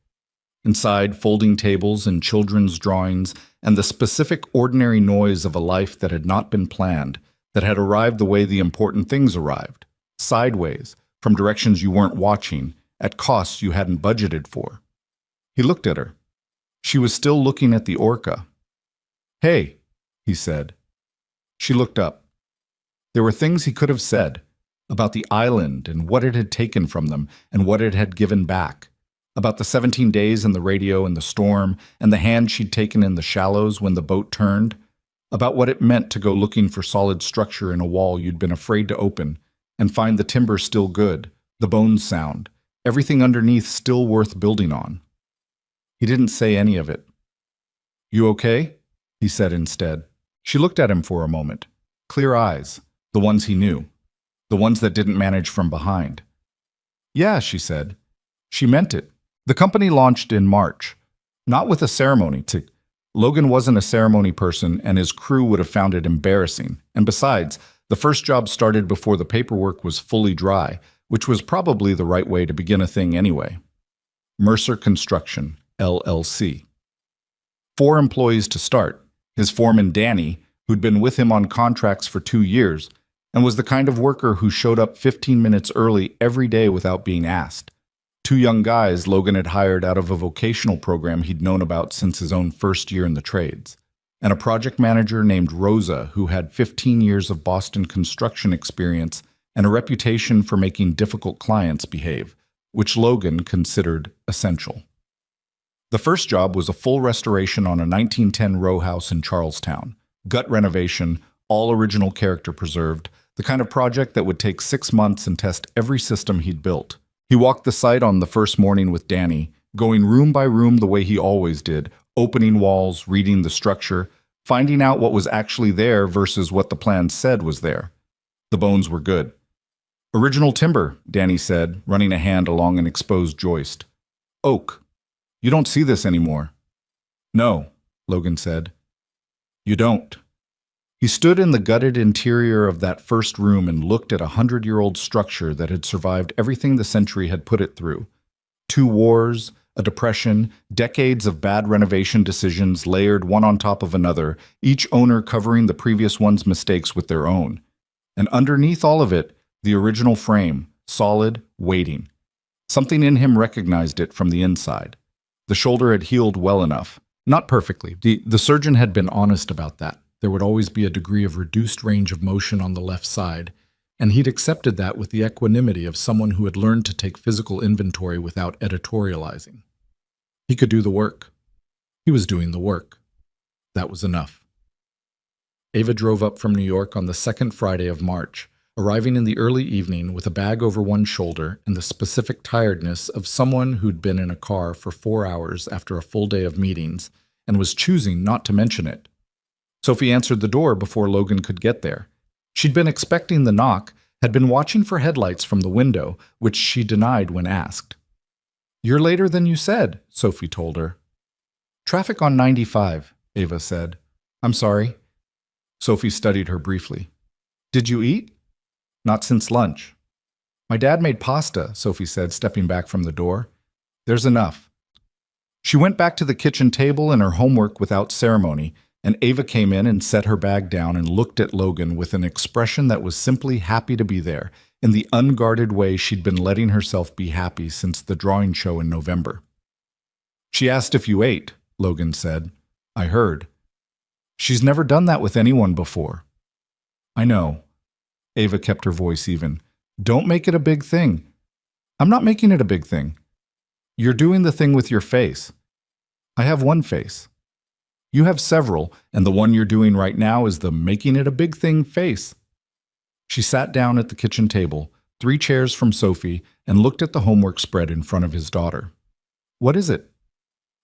Inside, folding tables and children's drawings, and the specific ordinary noise of a life that had not been planned, that had arrived the way the important things arrived, sideways, from directions you weren't watching, at costs you hadn't budgeted for. He looked at her. She was still looking at the orca. "Hey," he said. She looked up. There were things he could have said about the island and what it had taken from them and what it had given back, about the 17 days and the radio and the storm and the hand she'd taken in the shallows when the boat turned, about what it meant to go looking for solid structure in a wall you'd been afraid to open and find the timber still good, the bones sound, everything underneath still worth building on. He didn't say any of it. "You okay?" he said instead. She looked at him for a moment. Clear eyes, the ones he knew, the ones that didn't manage from behind. "Yeah," she said. She meant it. The company launched in March, not with a ceremony. Logan wasn't a ceremony person, and his crew would have found it embarrassing. And besides, the first job started before the paperwork was fully dry, which was probably the right way to begin a thing anyway. Mercer Construction, LLC. 4 employees to start. His foreman, Danny, who'd been with him on contracts for 2 years, and was the kind of worker who showed up 15 minutes early every day without being asked. 2 young guys Logan had hired out of a vocational program he'd known about since his own first year in the trades, and a project manager named Rosa who had 15 years of Boston construction experience and a reputation for making difficult clients behave, which Logan considered essential. The first job was a full restoration on a 1910 row house in Charlestown, gut renovation, all original character preserved, the kind of project that would take 6 months and test every system he'd built. He walked the site on the first morning with Danny, going room by room the way he always did, opening walls, reading the structure, finding out what was actually there versus what the plan said was there. The bones were good. "Original timber," Danny said, running a hand along an exposed joist. "Oak. You don't see this anymore." "No," Logan said. "You don't." He stood in the gutted interior of that first room and looked at a 100-year-old structure that had survived everything the century had put it through. 2 wars, a depression, decades of bad renovation decisions layered one on top of another, each owner covering the previous one's mistakes with their own. And underneath all of it, the original frame, solid, waiting. Something in him recognized it from the inside. The shoulder had healed well enough. Not perfectly. The surgeon had been honest about that. There would always be a degree of reduced range of motion on the left side, and he'd accepted that with the equanimity of someone who had learned to take physical inventory without editorializing. He could do the work. He was doing the work. That was enough. Ava drove up from New York on the second Friday of March, arriving in the early evening with a bag over one shoulder and the specific tiredness of someone who'd been in a car for 4 hours after a full day of meetings and was choosing not to mention it. Sophie answered the door before Logan could get there. She'd been expecting the knock, had been watching for headlights from the window, which she denied when asked. "You're later than you said," Sophie told her. "Traffic on 95, Ava said. "I'm sorry." Sophie studied her briefly. "Did you eat?" "Not since lunch." "My dad made pasta," Sophie said, stepping back from the door. "There's enough." She went back to the kitchen table and her homework without ceremony, and Ava came in and set her bag down and looked at Logan with an expression that was simply happy to be there, in the unguarded way she'd been letting herself be happy since the drawing show in November. "She asked if you ate," Logan said. "I heard." "She's never done that with anyone before." "I know." Ava kept her voice even. "Don't make it a big thing." "I'm not making it a big thing." "You're doing the thing with your face." "I have one face." "You have several, and the one you're doing right now is the making it a big thing face." She sat down at the kitchen table, 3 chairs from Sophie, and looked at the homework spread in front of his daughter. "What is it?"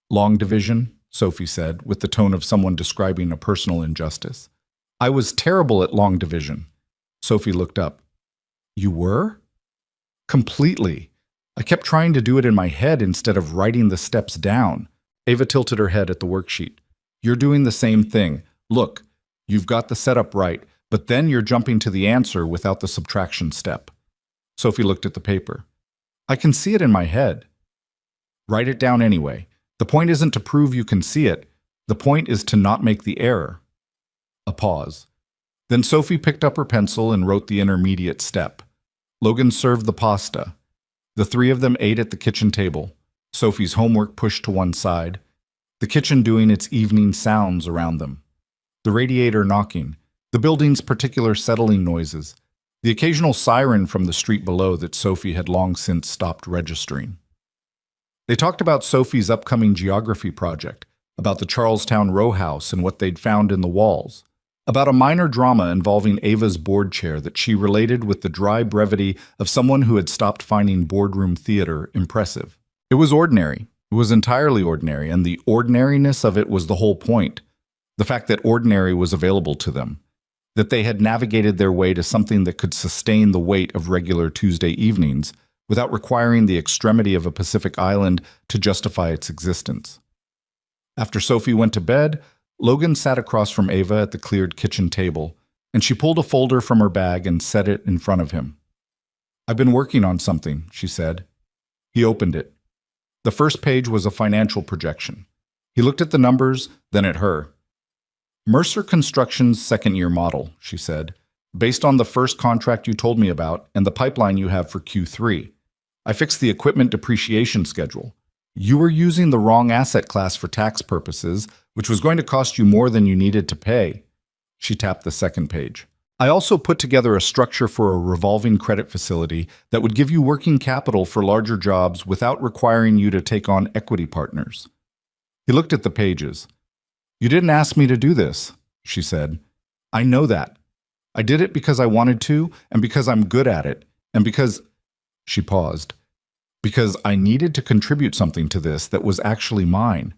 "Long division," Sophie said, with the tone of someone describing a personal injustice. "I was terrible at long division." Sophie looked up. "You were?" "Completely. I kept trying to do it in my head instead of writing the steps down." Ava tilted her head at the worksheet. "You're doing the same thing. Look, you've got the setup right, but then you're jumping to the answer without the subtraction step. Sophie looked at the paper. I can see it in my head. Write it down anyway. The point isn't to prove you can see it. The point is to not make the error. A pause. Then Sophie picked up her pencil and wrote the intermediate step. Logan served the pasta. The three of them ate at the kitchen table, Sophie's homework pushed to one side, the kitchen doing its evening sounds around them. The radiator knocking, the building's particular settling noises, the occasional siren from the street below that Sophie had long since stopped registering. They talked about Sophie's upcoming geography project, about the Charlestown row house and what they'd found in the walls, about a minor drama involving Ava's board chair that she related with the dry brevity of someone who had stopped finding boardroom theater impressive. It was ordinary. It was entirely ordinary, and the ordinariness of it was the whole point. The fact that ordinary was available to them, that they had navigated their way to something that could sustain the weight of regular Tuesday evenings without requiring the extremity of a Pacific island to justify its existence. After Sophie went to bed, Logan sat across from Ava at the cleared kitchen table, and she pulled a folder from her bag and set it in front of him. I've been working on something, she said. He opened it. The first page was a financial projection. He looked at the numbers, then at her. Mercer Construction's second-year model, she said, based on the first contract you told me about and the pipeline you have for Q3. I fixed the equipment depreciation schedule. You were using the wrong asset class for tax purposes, which was going to cost you more than you needed to pay. She tapped the second page. I also put together a structure for a revolving credit facility that would give you working capital for larger jobs without requiring you to take on equity partners. He looked at the pages. You didn't ask me to do this, she said. I know that. I did it because I wanted to, and because I'm good at it, and because... She paused. Because I needed to contribute something to this that was actually mine,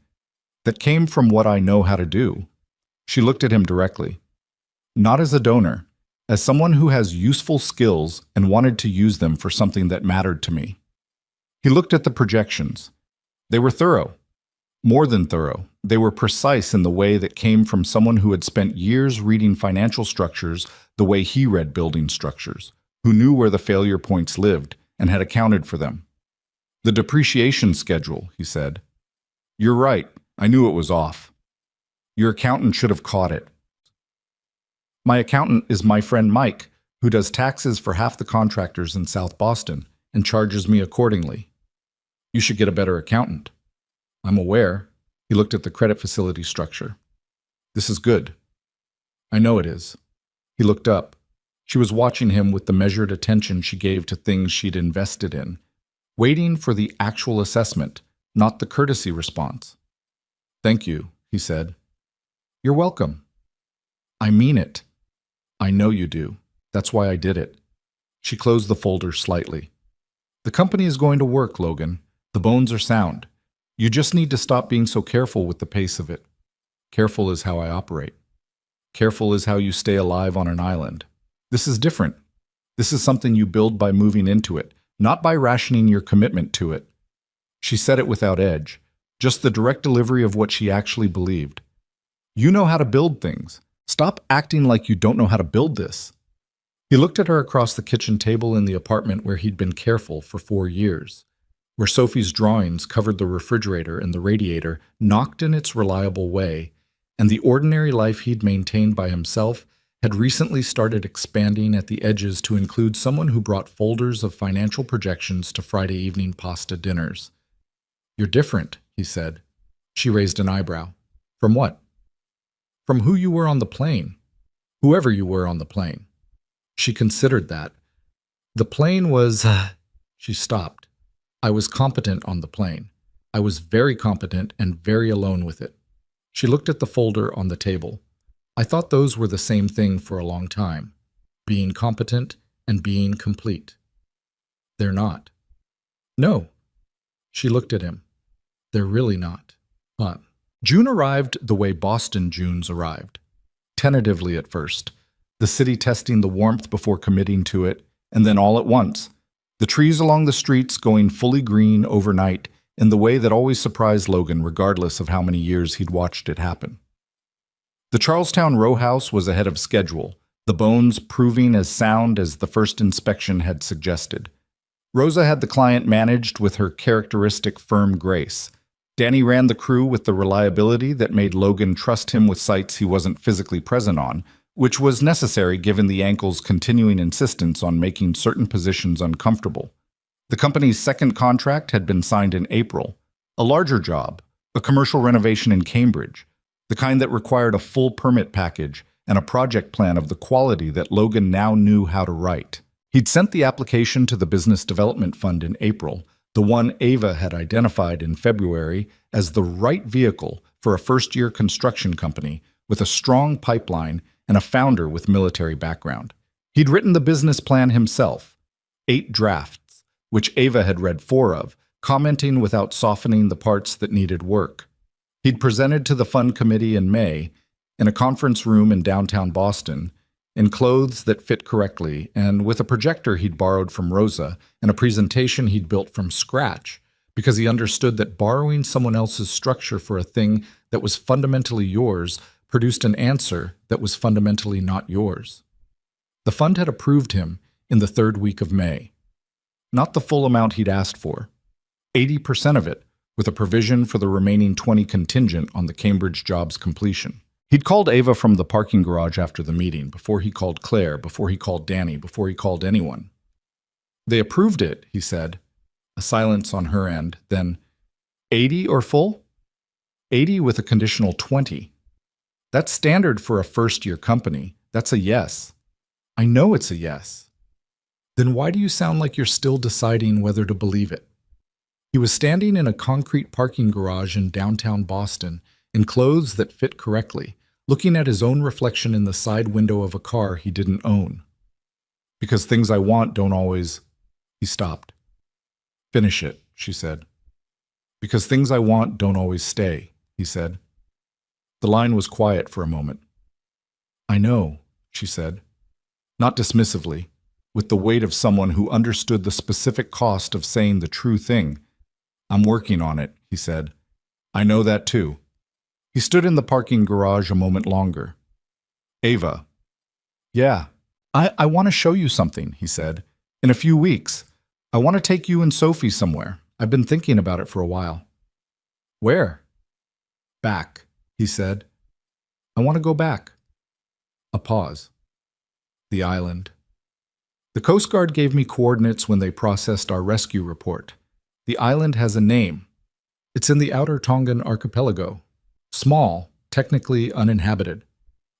that came from what I know how to do. She looked at him directly. Not as a donor, as someone who has useful skills and wanted to use them for something that mattered to me. He looked at the projections. They were thorough. More than thorough. They were precise in the way that came from someone who had spent years reading financial structures the way he read building structures, who knew where the failure points lived and had accounted for them. The depreciation schedule, he said. You're right. I knew it was off. Your accountant should have caught it. My accountant is my friend Mike, who does taxes for half the contractors in South Boston and charges me accordingly. You should get a better accountant. I'm aware. He looked at the credit facility structure. This is good. I know it is. He looked up. She was watching him with the measured attention she gave to things she'd invested in, waiting for the actual assessment, not the courtesy response. Thank you, he said. You're welcome. I mean it. I know you do. That's why I did it. She closed the folder slightly. The company is going to work, Logan. The bones are sound. You just need to stop being so careful with the pace of it. Careful is how I operate. Careful is how you stay alive on an island. This is different. This is something you build by moving into it, not by rationing your commitment to it. She said it without edge, just the direct delivery of what she actually believed. You know how to build things. Stop acting like you don't know how to build this. He looked at her across the kitchen table in the apartment where he'd been careful for 4 years, where Sophie's drawings covered the refrigerator and the radiator knocked in its reliable way, and the ordinary life he'd maintained by himself had recently started expanding at the edges to include someone who brought folders of financial projections to Friday evening pasta dinners. You're different, he said. She raised an eyebrow. From what? From who you were on the plane. Whoever you were on the plane. She considered that. The plane was... She stopped. I was competent on the plane. I was very competent and very alone with it. She looked at the folder on the table. I thought those were the same thing for a long time. Being competent and being complete. They're not. No. She looked at him. They're really not. Huh. June arrived the way Boston Junes arrived. Tentatively at first, the city testing the warmth before committing to it, and then all at once, the trees along the streets going fully green overnight in the way that always surprised Logan regardless of how many years he'd watched it happen. The Charlestown row house was ahead of schedule, the bones proving as sound as the first inspection had suggested. Rosa had the client managed with her characteristic firm grace. Danny ran the crew with the reliability that made Logan trust him with sites he wasn't physically present on, which was necessary given the ankle's continuing insistence on making certain positions uncomfortable. The company's second contract had been signed in April, a larger job, a commercial renovation in Cambridge, the kind that required a full permit package and a project plan of the quality that Logan now knew how to write. He'd sent the application to the Business Development Fund in April, the one Ava had identified in February as the right vehicle for a first-year construction company with a strong pipeline and a founder with military background. He'd written the business plan himself, 8 drafts, which Ava had read 4 of, commenting without softening the parts that needed work. He'd presented to the fund committee in May, in a conference room in downtown Boston, in clothes that fit correctly, and with a projector he'd borrowed from Rosa and a presentation he'd built from scratch, because he understood that borrowing someone else's structure for a thing that was fundamentally yours produced an answer that was fundamentally not yours. The fund had approved him in the 3rd week of May. Not the full amount he'd asked for, 80% of it, with a provision for the remaining 20 contingent on the Cambridge job's completion. He'd called Ava from the parking garage after the meeting, before he called Claire, before he called Danny, before he called anyone. They approved it, he said. A silence on her end, then, 80 or full? 80 with a conditional 20. That's standard for a first-year company. That's a yes. I know it's a yes. Then why do you sound like you're still deciding whether to believe it? He was standing in a concrete parking garage in downtown Boston, in clothes that fit correctly, looking at his own reflection in the side window of a car he didn't own. Because things I want don't always... He stopped. Finish it, she said. Because things I want don't always stay, he said. The line was quiet for a moment. I know, she said, not dismissively, with the weight of someone who understood the specific cost of saying the true thing. I'm working on it, he said. I know that too. He stood in the parking garage a moment longer. Ava. Yeah, I want to show you something, he said. In a few weeks. I want to take you and Sophie somewhere. I've been thinking about it for a while. Where? Back, he said. I want to go back. A pause. The island. The Coast Guard gave me coordinates when they processed our rescue report. The island has a name. It's in the outer Tongan archipelago. Small, technically uninhabited.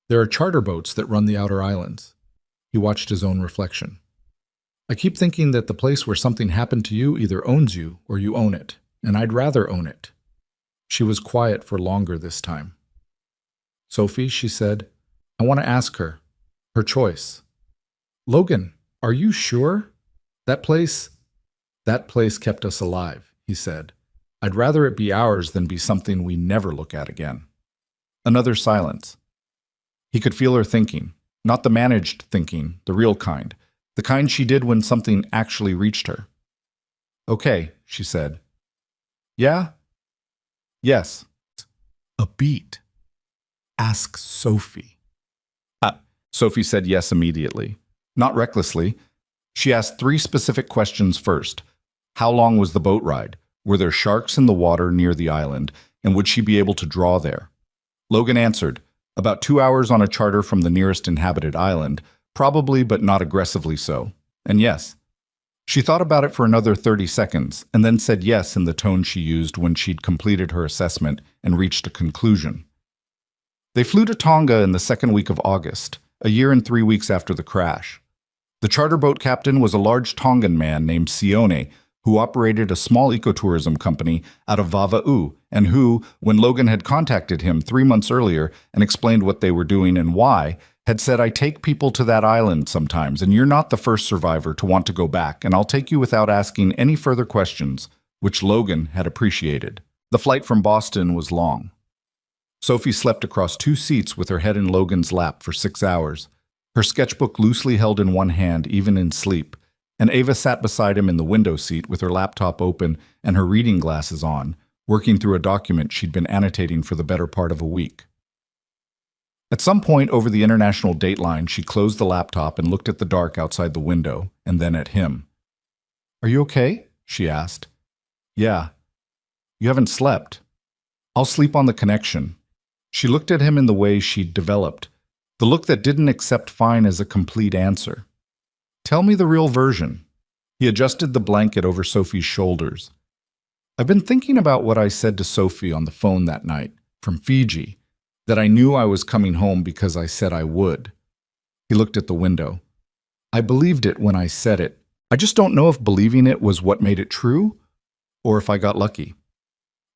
There are charter boats that run the outer islands. He watched his own reflection. I keep thinking that the place where something happened to you either owns you or you own it, and I'd rather own it. She was quiet for longer this time. Sophie, she said, I want to ask her. Her choice. Logan, are you sure? That place kept us alive, he said. I'd rather it be ours than be something we never look at again. Another silence. He could feel her thinking, not the managed thinking, the real kind, the kind she did when something actually reached her. Okay, she said. Yeah? Yes. A beat. Ask Sophie. Sophie said yes immediately. Not recklessly. She asked 3 specific questions first. How long was the boat ride? Were there sharks in the water near the island, and would she be able to draw there? Logan answered, about 2 hours on a charter from the nearest inhabited island, probably but not aggressively so, and yes. She thought about it for another 30 seconds, and then said yes in the tone she used when she'd completed her assessment and reached a conclusion. They flew to Tonga in the 2nd week of August, a year and 3 weeks after the crash. The charter boat captain was a large Tongan man named Sione, who operated a small ecotourism company out of Vava'u, and who, when Logan had contacted him 3 months earlier and explained what they were doing and why, had said, I take people to that island sometimes, and you're not the first survivor to want to go back, and I'll take you without asking any further questions, which Logan had appreciated. The flight from Boston was long. Sophie slept across 2 seats with her head in Logan's lap for 6 hours, her sketchbook loosely held in one hand even in sleep, and Ava sat beside him in the window seat with her laptop open and her reading glasses on, working through a document she'd been annotating for the better part of a week. At some point over the international dateline, she closed the laptop and looked at the dark outside the window, and then at him. "Are you okay?" she asked. "Yeah. You haven't slept." "I'll sleep on the connection." She looked at him in the way she'd developed, the look that didn't accept fine as a complete answer. "Tell me the real version." He adjusted the blanket over Sophie's shoulders. "I've been thinking about what I said to Sophie on the phone that night, from Fiji, that I knew I was coming home because I said I would." He looked at the window. "I believed it when I said it. I just don't know if believing it was what made it true, or if I got lucky."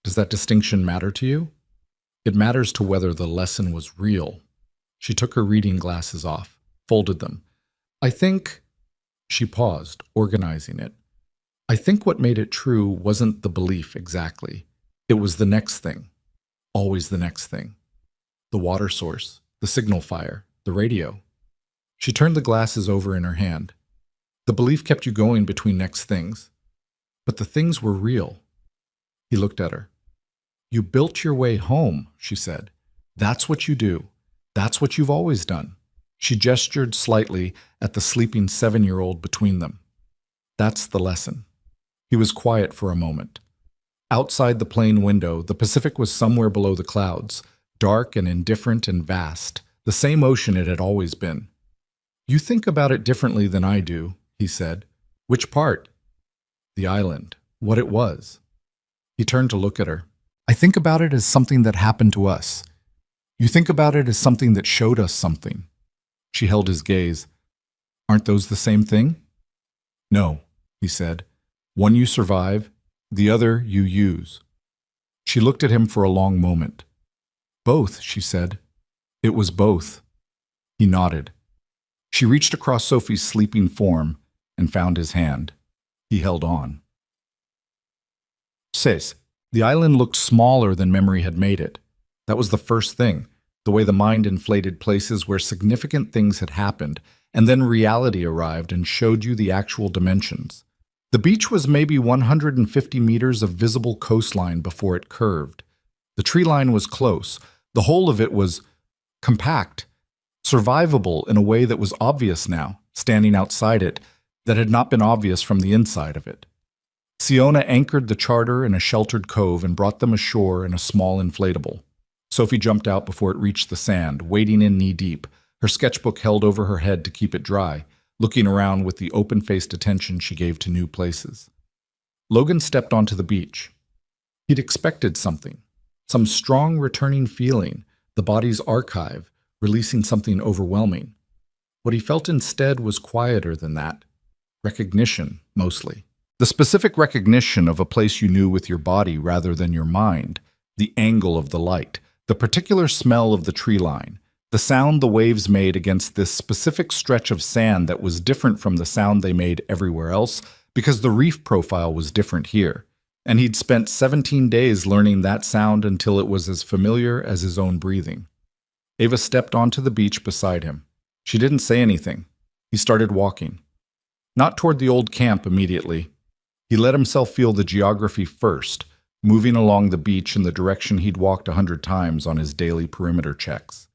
"Does that distinction matter to you?" "It matters to whether the lesson was real." She took her reading glasses off, folded them. "I think—" She paused, organizing it. "I think what made it true wasn't the belief exactly. It was the next thing. Always the next thing. The water source, the signal fire, the radio." She turned the glasses over in her hand. "The belief kept you going between next things. But the things were real." He looked at her. "You built your way home," she said. "That's what you do. That's what you've always done." She gestured slightly at the sleeping 7-year-old between them. "That's the lesson." He was quiet for a moment. Outside the plane window, the Pacific was somewhere below the clouds, dark and indifferent and vast, the same ocean it had always been. "You think about it differently than I do," he said. "Which part?" "The island. What it was." He turned to look at her. "I think about it as something that happened to us. You think about it as something that showed us something." She held his gaze. "Aren't those the same thing?" "No," he said. "One you survive, the other you use." She looked at him for a long moment. "Both," she said. "It was both." He nodded. She reached across Sophie's sleeping form and found his hand. He held on. 6. The island looked smaller than memory had made it. That was the first thing, the way the mind inflated places where significant things had happened, and then reality arrived and showed you the actual dimensions. The beach was maybe 150 meters of visible coastline before it curved. The tree line was close. The whole of it was compact, survivable in a way that was obvious now, standing outside it, that had not been obvious from the inside of it. Siona anchored the charter in a sheltered cove and brought them ashore in a small inflatable. Sophie jumped out before it reached the sand, wading in knee-deep, her sketchbook held over her head to keep it dry, looking around with the open-faced attention she gave to new places. Logan stepped onto the beach. He'd expected something, some strong returning feeling, the body's archive, releasing something overwhelming. What he felt instead was quieter than that. Recognition, mostly. The specific recognition of a place you knew with your body rather than your mind, the angle of the light, the particular smell of the tree line, the sound the waves made against this specific stretch of sand that was different from the sound they made everywhere else because the reef profile was different here. And he'd spent 17 days learning that sound until it was as familiar as his own breathing. Ava stepped onto the beach beside him. She didn't say anything. He started walking. Not toward the old camp immediately. He let himself feel the geography first, moving along the beach in the direction he'd walked 100 times on his daily perimeter checks.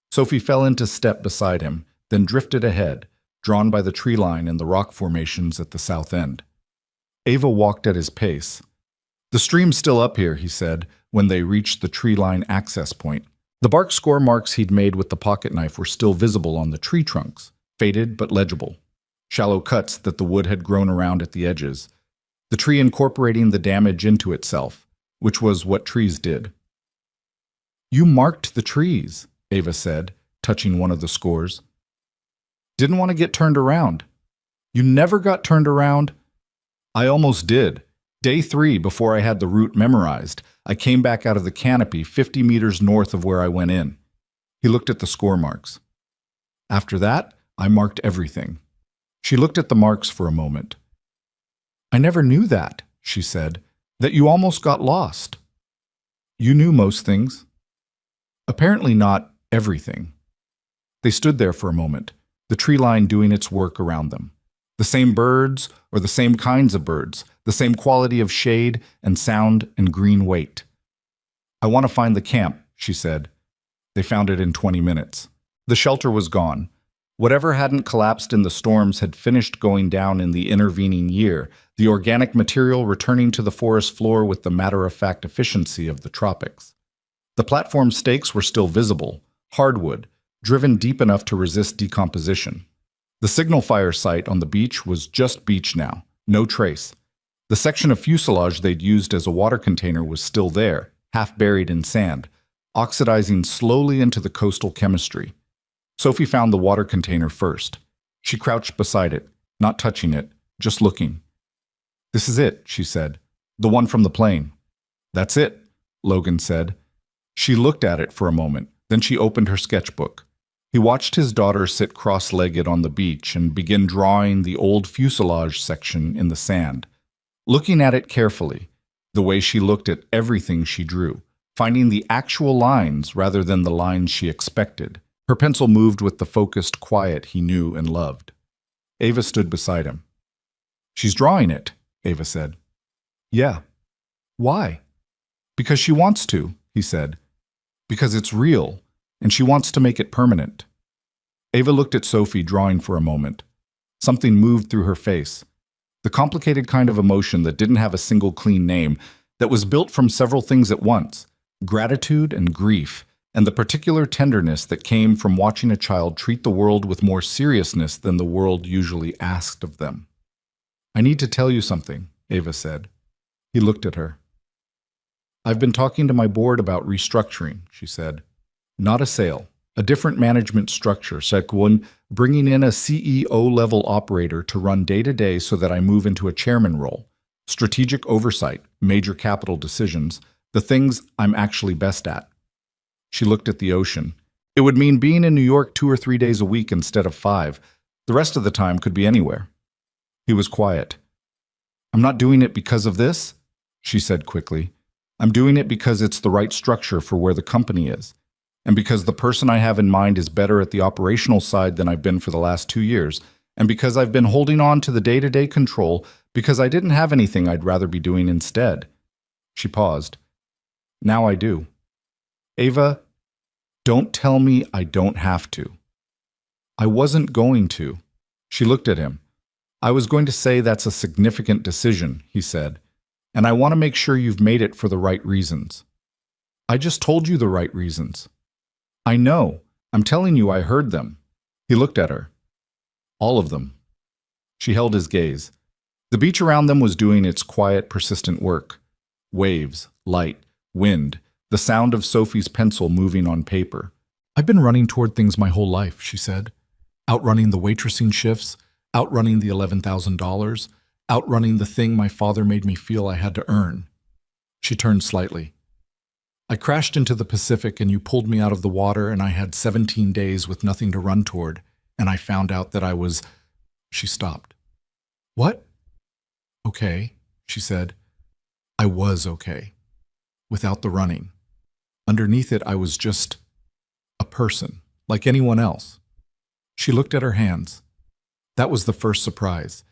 Sophie fell into step beside him, then drifted ahead, drawn by the tree line and the rock formations at the south end. Ava walked at his pace. "The stream's still up here," he said, when they reached the tree line access point. The bark score marks he'd made with the pocket knife were still visible on the tree trunks, faded but legible. Shallow cuts that the wood had grown around at the edges, the tree incorporating the damage into itself, which was what trees did. "You marked the trees," Ava said, touching one of the scores. "Didn't want to get turned around." "You never got turned around?" "I almost did. Day 3, before I had the route memorized, I came back out of the canopy 50 meters north of where I went in." He looked at the score marks. "After that, I marked everything." She looked at the marks for a moment. "I never knew that," she said, "that you almost got lost." "You knew most things." "Apparently not everything." They stood there for a moment, the tree line doing its work around them. The same birds, or the same kinds of birds, the same quality of shade and sound and green weight. "I want to find the camp," she said. They found it in 20 minutes. The shelter was gone. Whatever hadn't collapsed in the storms had finished going down in the intervening year, the organic material returning to the forest floor with the matter-of-fact efficiency of the tropics. The platform stakes were still visible, hardwood, driven deep enough to resist decomposition. The signal fire site on the beach was just beach now, no trace. The section of fuselage they'd used as a water container was still there, half buried in sand, oxidizing slowly into the coastal chemistry. Sophie found the water container first. She crouched beside it, not touching it, just looking. "This is it," she said. "The one from the plane." "That's it," Logan said. She looked at it for a moment, then she opened her sketchbook. He watched his daughter sit cross-legged on the beach and begin drawing the old fuselage section in the sand. Looking at it carefully, the way she looked at everything she drew, finding the actual lines rather than the lines she expected. Her pencil moved with the focused quiet he knew and loved. Ava stood beside him. "She's drawing it," Ava said. "Yeah." "Why?" "Because she wants to," he said. "Because it's real, and she wants to make it permanent." Ava looked at Sophie, drawing for a moment. Something moved through her face. The complicated kind of emotion that didn't have a single clean name, that was built from several things at once, gratitude and grief, and the particular tenderness that came from watching a child treat the world with more seriousness than the world usually asked of them. "I need to tell you something," Ava said. He looked at her. "I've been talking to my board about restructuring," she said. "Not a sale, a different management structure, Sekwun, bringing in a CEO-level operator to run day-to-day so that I move into a chairman role. Strategic oversight, major capital decisions, the things I'm actually best at." She looked at the ocean. "It would mean being in New York 2 or 3 days a week instead of 5. The rest of the time could be anywhere." He was quiet. "I'm not doing it because of this," she said quickly. "I'm doing it because it's the right structure for where the company is, and because the person I have in mind is better at the operational side than I've been for the last 2 years, and because I've been holding on to the day-to-day control because I didn't have anything I'd rather be doing instead." She paused. "Now I do." "Ava, don't tell me I don't have to." "I wasn't going to." She looked at him. "I was going to say that's a significant decision," he said, "and I want to make sure you've made it for the right reasons." "I just told you the right reasons." "I know. I'm telling you I heard them." He looked at her. "All of them." She held his gaze. The beach around them was doing its quiet, persistent work. Waves, light, wind, the sound of Sophie's pencil moving on paper. "I've been running toward things my whole life," she said. "Outrunning the waitressing shifts, outrunning the $11,000, outrunning the thing my father made me feel I had to earn." She turned slightly. "I crashed into the Pacific and you pulled me out of the water and I had 17 days with nothing to run toward, and I found out that I was—" She stopped. "What?" "Okay," she said. "I was okay. Without the running. Underneath it, I was just a person, like anyone else." She looked at her hands. That was the first surprise.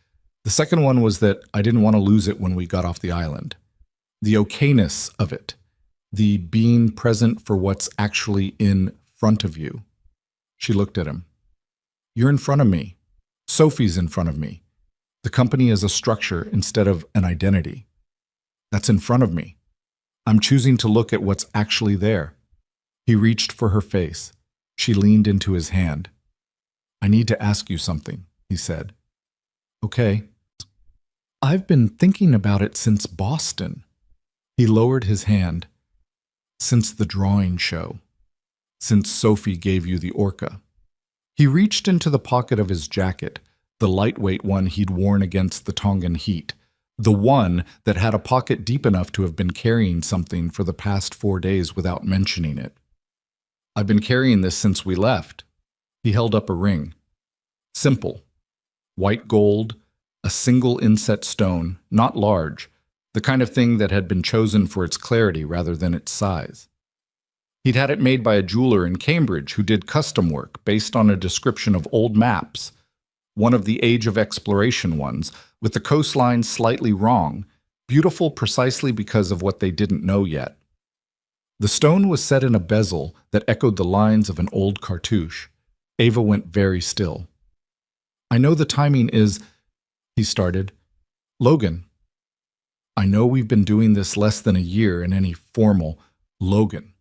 The second one was that I didn't want to lose it when we got off the island. The okayness of it. The being present for what's actually in front of you. She looked at him. "You're in front of me. Sophie's in front of me. The company is a structure instead of an identity. That's in front of me. I'm choosing to look at what's actually there." He reached for her face. She leaned into his hand. "I need to ask you something," he said. "Okay." "I've been thinking about it since Boston." He lowered his hand. "Since the drawing show. Since Sophie gave you the orca." He reached into the pocket of his jacket, the lightweight one he'd worn against the Tongan heat, the one that had a pocket deep enough to have been carrying something for the past 4 days without mentioning it. "I've been carrying this since we left." He held up a ring. Simple. White gold, a single inset stone, not large, the kind of thing that had been chosen for its clarity rather than its size. He'd had it made by a jeweler in Cambridge who did custom work based on a description of old maps, one of the Age of Exploration ones, with the coastline slightly wrong, beautiful precisely because of what they didn't know yet. The stone was set in a bezel that echoed the lines of an old cartouche. Ava went very still. I know the timing is, he started. Logan. I know we've been doing this less than a year in any formal Logan.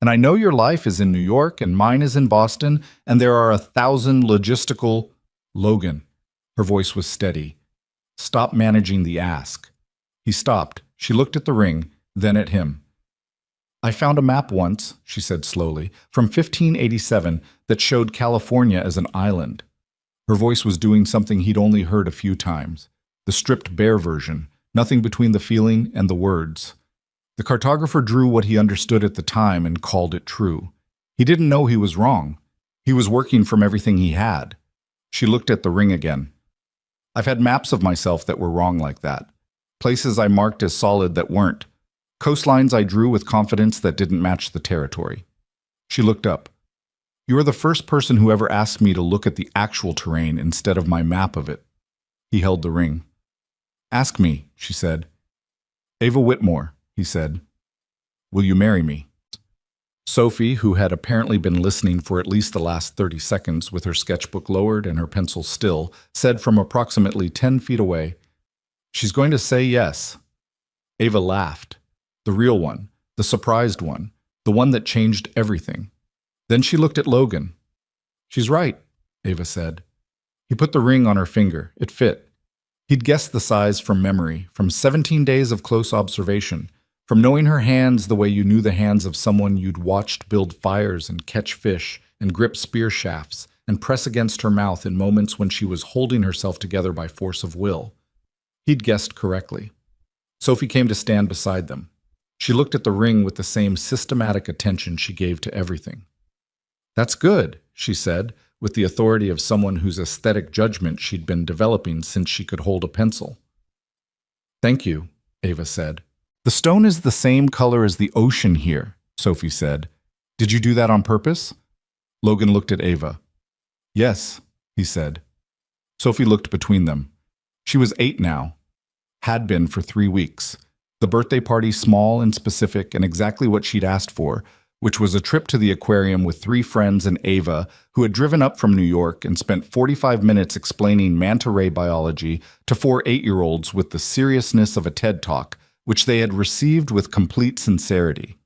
And I know your life is in New York and mine is in Boston, and there are 1,000 logistical Logan. Her voice was steady. Stop managing the ask. He stopped. She looked at the ring, then at him. I found a map once, she said slowly, from 1587 that showed California as an island. Her voice was doing something he'd only heard a few times. The stripped bare version, nothing between the feeling and the words. The cartographer drew what he understood at the time and called it true. He didn't know he was wrong. He was working from everything he had. She looked at the ring again. I've had maps of myself that were wrong like that. Places I marked as solid that weren't. Coastlines I drew with confidence that didn't match the territory. She looked up. You are the first person who ever asked me to look at the actual terrain instead of my map of it. He held the ring. Ask me, she said. Ava Whitmore, he said. Will you marry me? Sophie, who had apparently been listening for at least the last 30 seconds with her sketchbook lowered and her pencil still, said from approximately 10 feet away, She's going to say yes. Ava laughed. The real one, the surprised one, the one that changed everything. Then she looked at Logan. She's right, Ava said. He put the ring on her finger. It fit. He'd guessed the size from memory, from 17 days of close observation, from knowing her hands the way you knew the hands of someone you'd watched build fires and catch fish and grip spear shafts and press against her mouth in moments when she was holding herself together by force of will. He'd guessed correctly. Sophie came to stand beside them. She looked at the ring with the same systematic attention she gave to everything. That's good, she said, with the authority of someone whose aesthetic judgment she'd been developing since she could hold a pencil. Thank you, Ava said. The stone is the same color as the ocean here, Sophie said. Did you do that on purpose? Logan looked at Ava. Yes, he said. Sophie looked between them. She was 8 now. Had been for 3 weeks. The birthday party small and specific and exactly what she'd asked for, which was a trip to the aquarium with 3 friends and Ava, who had driven up from New York and spent 45 minutes explaining manta ray biology to 4 8-year-olds with the seriousness of a TED Talk, which they had received with complete sincerity.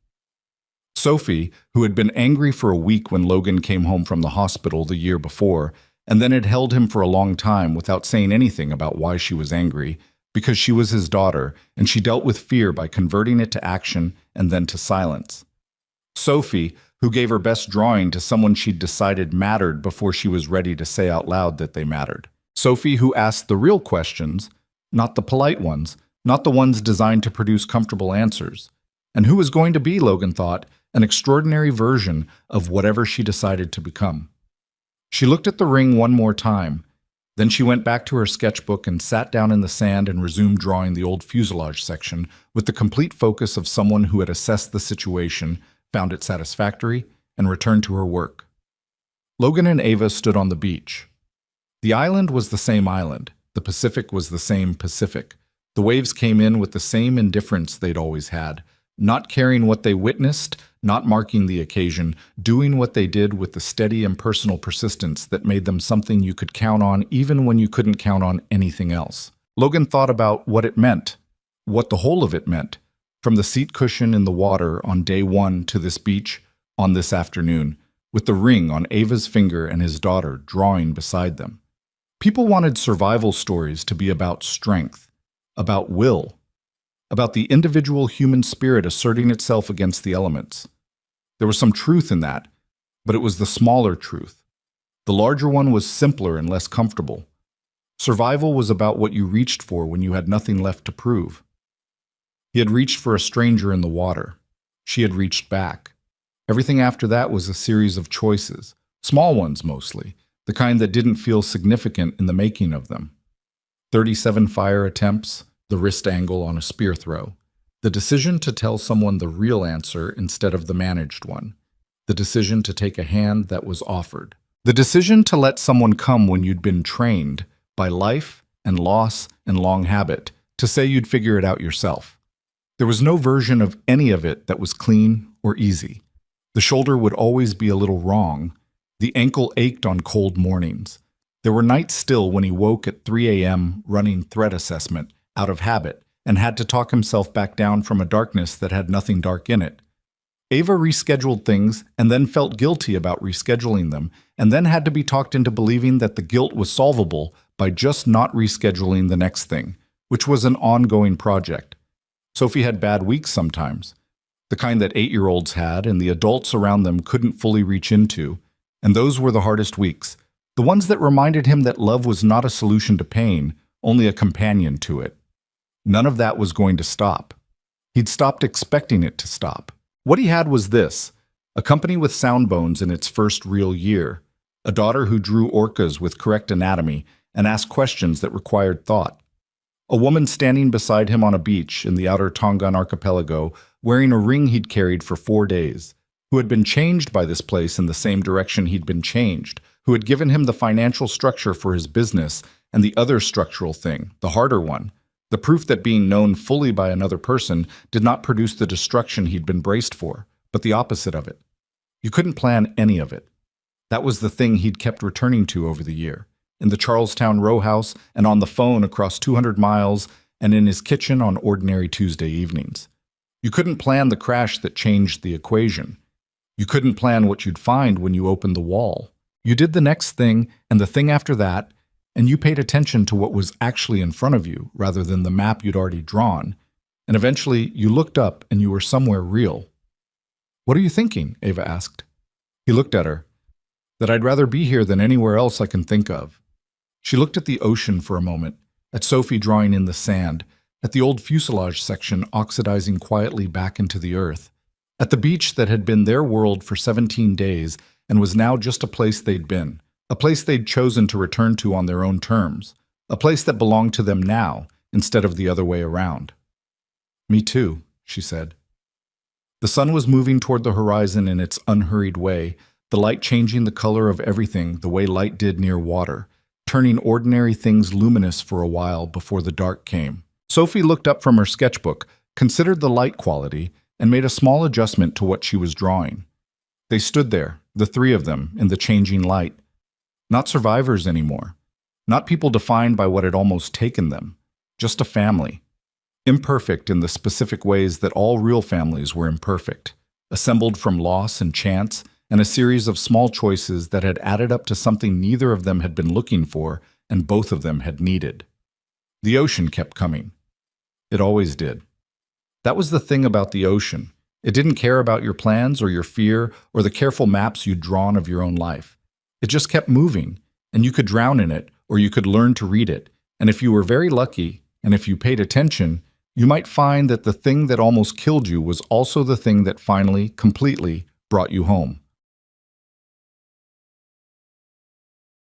Sophie, who had been angry for a week when Logan came home from the hospital the year before, and then had held him for a long time without saying anything about why she was angry, because she was his daughter, and she dealt with fear by converting it to action and then to silence. Sophie, who gave her best drawing to someone she'd decided mattered before she was ready to say out loud that they mattered. Sophie, who asked the real questions, not the polite ones, not the ones designed to produce comfortable answers, and who was going to be, Logan thought, an extraordinary version of whatever she decided to become. She looked at the ring one more time. Then she went back to her sketchbook and sat down in the sand and resumed drawing the old fuselage section with the complete focus of someone who had assessed the situation, found it satisfactory, and returned to her work. Logan and Ava stood on the beach. The island was the same island. The Pacific was the same Pacific. The waves came in with the same indifference they'd always had, not caring what they witnessed, not marking the occasion, doing what they did with the steady impersonal persistence that made them something you could count on even when you couldn't count on anything else. Logan thought about what it meant, what the whole of it meant, from the seat cushion in the water on day 1 to this beach on this afternoon, with the ring on Ava's finger and his daughter drawing beside them. People wanted survival stories to be about strength, about will, about the individual human spirit asserting itself against the elements. There was some truth in that, but it was the smaller truth. The larger one was simpler and less comfortable. Survival was about what you reached for when you had nothing left to prove. He had reached for a stranger in the water. She had reached back. Everything after that was a series of choices, small ones mostly, the kind that didn't feel significant in the making of them. 37 fire attempts, the wrist angle on a spear throw, the decision to tell someone the real answer instead of the managed one, the decision to take a hand that was offered, the decision to let someone come when you'd been trained by life and loss and long habit to say you'd figure it out yourself. There was no version of any of it that was clean or easy. The shoulder would always be a little wrong. The ankle ached on cold mornings. There were nights still when he woke at 3 a.m. running threat assessment out of habit and had to talk himself back down from a darkness that had nothing dark in it. Ava rescheduled things and then felt guilty about rescheduling them, and then had to be talked into believing that the guilt was solvable by just not rescheduling the next thing, which was an ongoing project. Sophie had bad weeks sometimes, the kind that 8-year-olds had and the adults around them couldn't fully reach into, and those were the hardest weeks, the ones that reminded him that love was not a solution to pain, only a companion to it. None of that was going to stop. He'd stopped expecting it to stop. What he had was this: a company with sound bones in its first real year, a daughter who drew orcas with correct anatomy and asked questions that required thought, a woman standing beside him on a beach in the outer Tongan archipelago wearing a ring he'd carried for 4 days, who had been changed by this place in the same direction he'd been changed, who had given him the financial structure for his business and the other structural thing, the harder one, the proof that being known fully by another person did not produce the destruction he'd been braced for, but the opposite of it. You couldn't plan any of it. That was the thing he'd kept returning to over the year, in the Charlestown row house and on the phone across 200 miles and in his kitchen on ordinary Tuesday evenings. You couldn't plan the crash that changed the equation. You couldn't plan what you'd find when you opened the wall. You did the next thing and the thing after that, and you paid attention to what was actually in front of you rather than the map you'd already drawn, and eventually you looked up and you were somewhere real. "What are you thinking?" Ava asked. He looked at her. "That I'd rather be here than anywhere else I can think of." She looked at the ocean for a moment, at Sophie drawing in the sand, at the old fuselage section oxidizing quietly back into the earth, at the beach that had been their world for 17 days and was now just a place they'd been, a place they'd chosen to return to on their own terms, a place that belonged to them now instead of the other way around. "Me too," she said. The sun was moving toward the horizon in its unhurried way, the light changing the color of everything the way light did near water, turning ordinary things luminous for a while before the dark came. Sophie looked up from her sketchbook, considered the light quality, and made a small adjustment to what she was drawing. They stood there, the three of them, in the changing light. Not survivors anymore. Not people defined by what had almost taken them. Just a family. Imperfect in the specific ways that all real families were imperfect. Assembled from loss and chance and a series of small choices that had added up to something neither of them had been looking for and both of them had needed. The ocean kept coming. It always did. That was the thing about the ocean. It didn't care about your plans or your fear or the careful maps you'd drawn of your own life. It just kept moving, and you could drown in it, or you could learn to read it. And if you were very lucky, and if you paid attention, you might find that the thing that almost killed you was also the thing that finally, completely, brought you home.